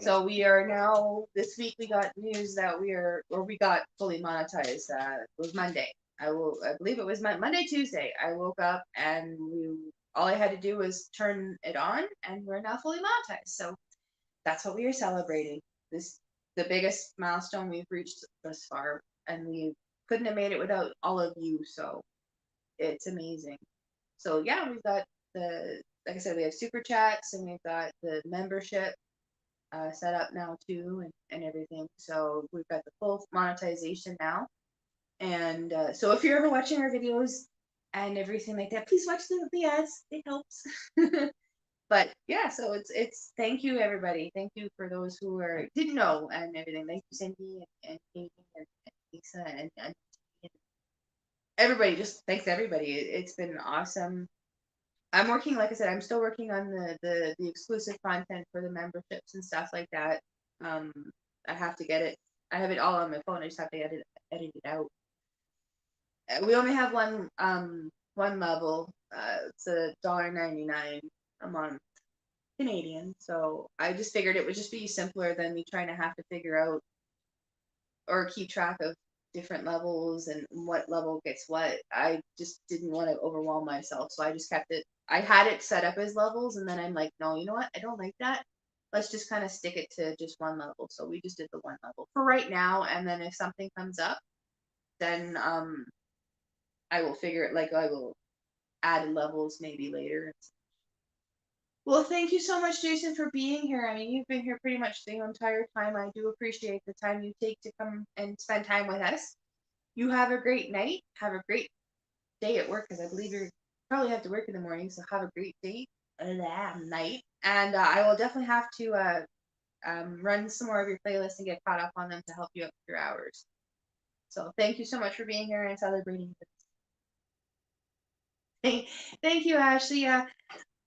So we are now, this week we got news that we got fully monetized. It was Monday. I believe it was Monday, Tuesday. I woke up and all I had to do was turn it on and we're now fully monetized. So that's what we are celebrating. The biggest milestone we've reached thus far, and we couldn't have made it without all of you. So it's amazing. So yeah, we've got like I said, we have super chats and we've got the membership set up now too, and everything. So we've got the full monetization now. And so if you're ever watching our videos and everything like that, please watch the ads. It helps. But yeah, so it's thank you everybody. Thank you for those who didn't know and everything. Thank you Cindy and Katie and Lisa and everybody. Just thanks everybody. It's been awesome. I'm working, like I said, I'm still working on the exclusive content for the memberships and stuff like that. I have to get it. I have it all on my phone. I just have to edit it out. We only have one level. It's $1.99 a month Canadian. So I just figured it would just be simpler than me trying to have to figure out or keep track of different levels and what level gets what. I just didn't want to overwhelm myself, so I just kept it. I had it set up as levels, and then I'm like, no, you know what? I don't like that. Let's just kind of stick it to just one level. So we just did the one level for right now, and then if something comes up, then I will figure it. Like I will add levels maybe later. Well, thank you so much, Jason, for being here. I mean, you've been here pretty much the entire time. I do appreciate the time you take to come and spend time with us. You have a great night. Have a great day at work, because I believe you probably have to work in the morning. So have a great day, night. And I will definitely have to run some more of your playlists and get caught up on them to help you up with your hours. So thank you so much for being here and celebrating this. Thank you, Ashley.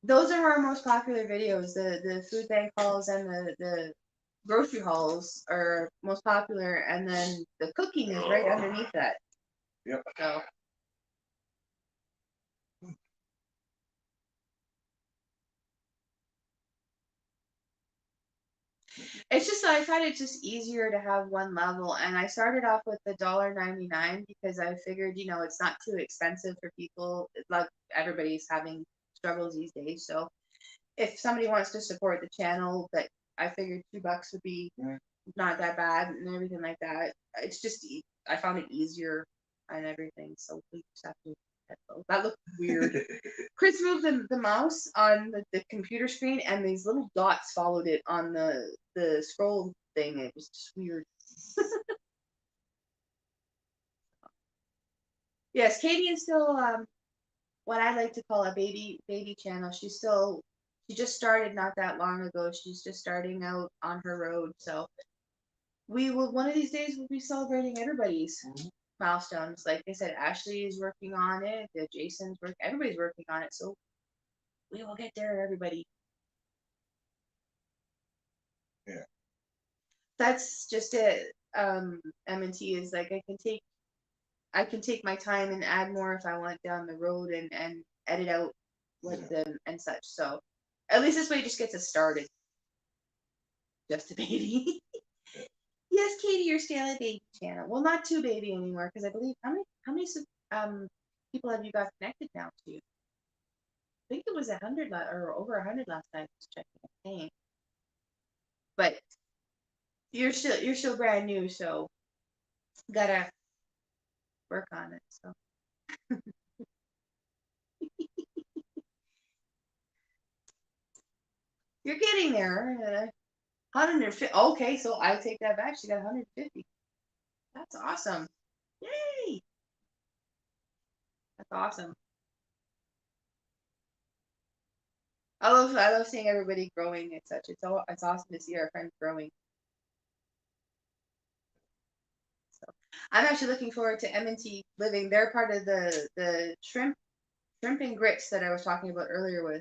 Those are our most popular videos. The food bank hauls and the grocery hauls are most popular, and then the cooking is right underneath that. Yep. So. It's just, I find it just easier to have one level, and I started off with the $1.99 because I figured, it's not too expensive for people. Like everybody's having struggles these days, so if somebody wants to support the channel, that I figured $2 would be not that bad and everything like that. It's just I found it easier and everything, so we just have to. That looked weird. Chris moved the mouse on the computer screen, and these little dots followed it on the scroll thing. It was just weird. Yes, Katie is still what I like to call a baby channel. She just started not that long ago. She's just starting out on her road. So we will, one of these days, we'll be celebrating everybody's milestones. Like I said, Ashley is working on it. Jason's everybody's working on it. So we will get there, everybody. Yeah. That's just it. M&T is like I can take my time and add more if I want down the road and edit out with them and such. So at least this way it just gets us started. Just a baby. Yes, Katie, you're still a baby channel. Well, not too baby anymore, because I believe how many people have you got connected now to? I think it was 100 or over 100 last time I was checking. But you're still brand new, so gotta work on it. So. You're getting there. 150. Okay, so I take that back. She got 150. That's awesome. Yay! That's awesome. I love seeing everybody growing and such. It's awesome to see our friends growing. So I'm actually looking forward to M&T living. They're part of the shrimp and grits that I was talking about earlier with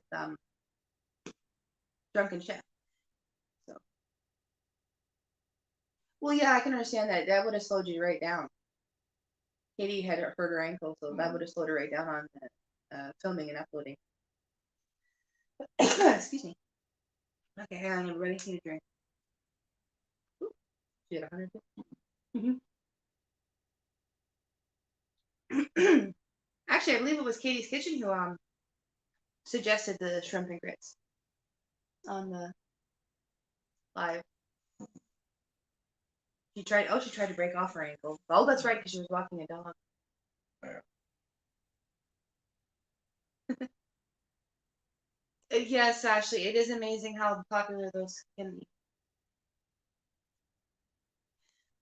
Drunken Chef. So, well, yeah, I can understand that. That would have slowed you right down. Katie had hurt her ankle, so that would have slowed her right down on filming and uploading. Excuse me. Okay, hang on, everybody. Need a drink. Ooh, she had 150. Actually, I believe it was Katie's Kitchen who suggested the shrimp and grits on the live. She tried to break off her ankle. Oh, that's right, because she was walking a dog. Yeah. Yes, Ashley, it is amazing how popular those can be.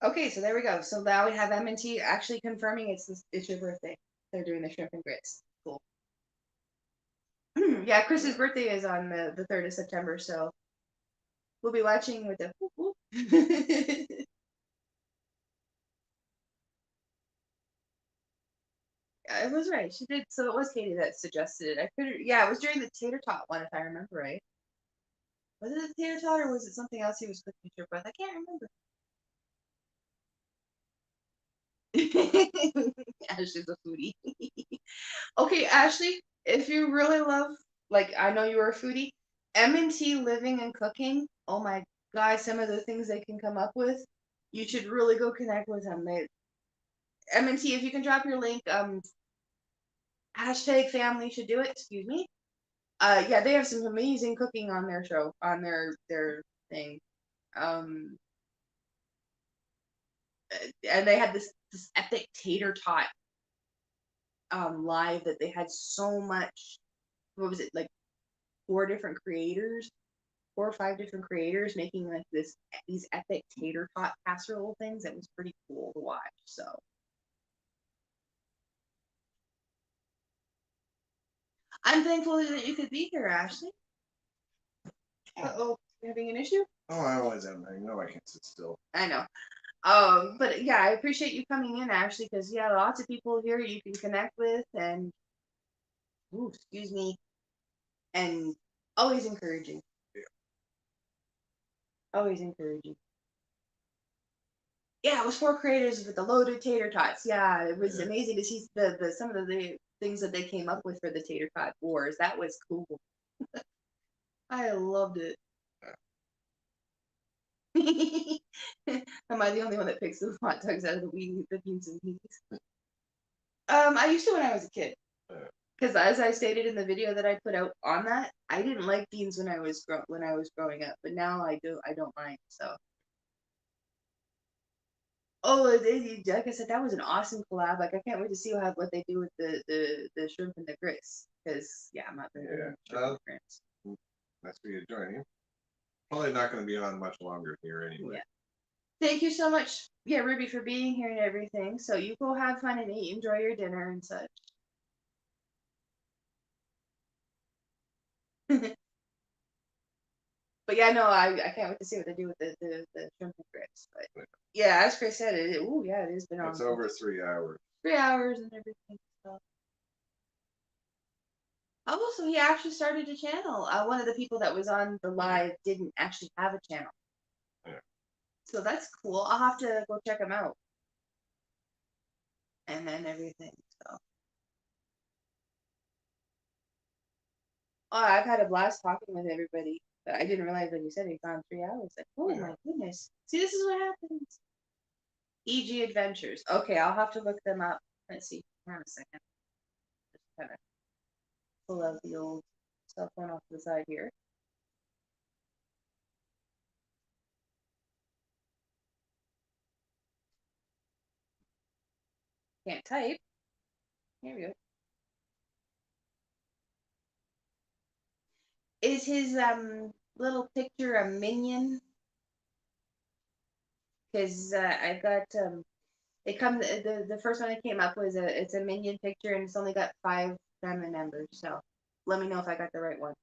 Okay, so there we go. So now we have M&T actually confirming it's your birthday. They're doing the shrimp and grits. Cool. Yeah, Chris's birthday is on the 3rd of September, so we'll be watching with the whoop whoop. Yeah, it was right. She did. So it was Katie that suggested it. I couldn't. Yeah, it was during the tater tot one, if I remember right. Was it the tater tot or was it something else he was cooking to with? I can't remember. Ashley's a foodie. Okay, Ashley, if you really love, like I know you are a foodie, M&T Living and Cooking. Oh my God, some of the things they can come up with, you should really go connect with them. M&T, if you can drop your link, hashtag family should do it. Excuse me. Yeah, they have some amazing cooking on their show, on their thing. Um, and they had this epic tater tot live that they had so much. What was it like? 4 different creators, 4 or 5 different creators making like these epic tater tot casserole things. That was pretty cool to watch. So I'm thankful that you could be here, Ashley. Uh-oh, you having an issue? Oh, I always am. I know I can't sit still. I know. But yeah, I appreciate you coming in, Ashley, because yeah, lots of people here you can connect with, and ooh, excuse me, and always encouraging. Yeah. Always encouraging. Yeah, it was 4 creators with the loaded tater tots. Yeah, it was amazing to see the some of the things that they came up with for the tater tot wars. That was cool. I loved it. Am I the only one that picks the hot dogs out of the beans and peas? I used to when I was a kid. Because as I stated in the video that I put out on that, I didn't like beans when I was growing up, but now I do. I don't mind. So. Oh, like I said, that was an awesome collab. Like I can't wait to see what they do with the shrimp and the grits. Because yeah, I'm not very good at shrimp and grits. Nice for you to join you. Probably not going to be on much longer here anyway. Yeah. Thank you so much, yeah, Ruby, for being here and everything. So you go have fun and eat, enjoy your dinner and such. But yeah, no, I can't wait to see what they do with the shrimp and grits. But yeah, as Chris said, yeah, it has been on. It's over 3 hours. 3 hours and everything. So. Oh, so he actually started a channel. One of the people that was on the live didn't actually have a channel. Yeah. So that's cool. I'll have to go check him out. And then everything. So. Oh, I've had a blast talking with everybody. But I didn't realize when you said he's gone 3 hours. Like, oh my goodness. See, this is what happens. EG Adventures. Okay, I'll have to look them up. Let's see. Hang on a second. Just kind of pull out the old cell phone off to the side here. Can't type. Here we go. Is his little picture a minion? Because I got it comes the first one I came up with it's a minion picture and it's only got 5 diamond numbers. So let me know if I got the right one.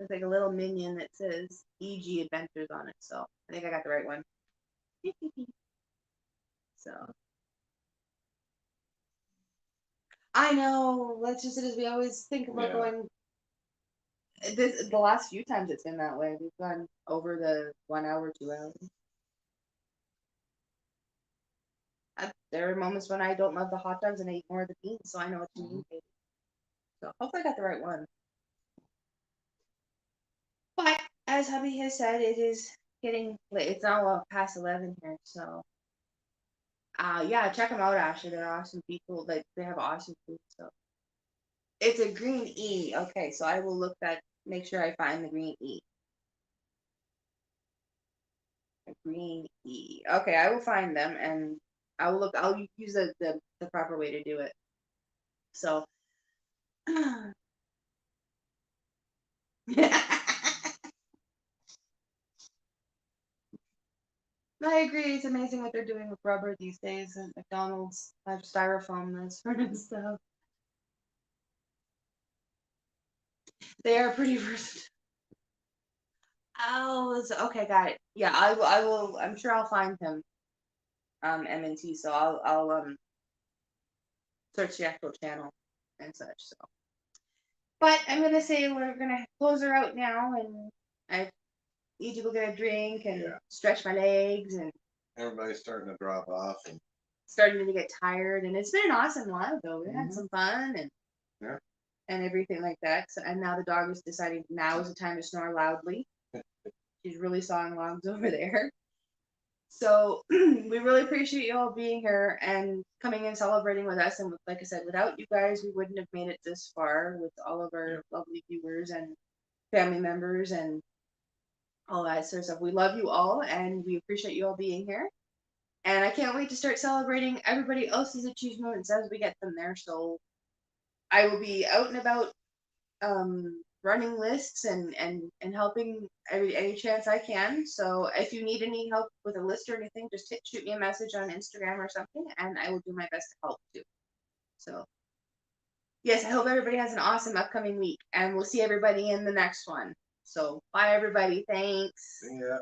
It's like a little minion that says EG Adventures on it. So I think I got the right one. So I know. Let's just as we always think about going. The last few times it's been that way. We've gone over the 1 hour, 2 hours. There are moments when I don't love the hot dogs and I eat more of the beans, so I know what you mean, baby. So hopefully I got the right one. But as hubby has said, it is getting late. It's now past 11 here, so yeah, check them out. Actually, they're awesome people. Like they have awesome food. So it's a green E. Okay, so I will look that. Make sure I find the green E. A green E. Okay, I will find them and I will look. I'll use the proper way to do it. So. I agree. It's amazing what they're doing with rubber these days. And McDonald's have styrofoam that's for and stuff. They are pretty versatile. Oh, okay, got it. Yeah, I will. I'm sure I'll find him. M&T. So I'll search the actual channel and such. So, but I'm gonna say we're gonna close her out now, and I need to go get a drink and stretch my legs, and everybody's starting to drop off and starting to get tired. And it's been an awesome live though. We had some fun and everything like that. So, and now the dog is deciding now is the time to snore loudly. She's really sawing logs over there. So we really appreciate you all being here and coming and celebrating with us. And like I said, without you guys, we wouldn't have made it this far with all of our lovely viewers and family members and all that sort of stuff. We love you all and we appreciate you all being here. And I can't wait to start celebrating everybody else's achievements as we get them there. So I will be out and about running lists and helping any chance I can. So if you need any help with a list or anything, just shoot me a message on Instagram or something, and I will do my best to help too. So yes, I hope everybody has an awesome upcoming week, and we'll see everybody in the next one. So bye everybody. Thanks. yeah.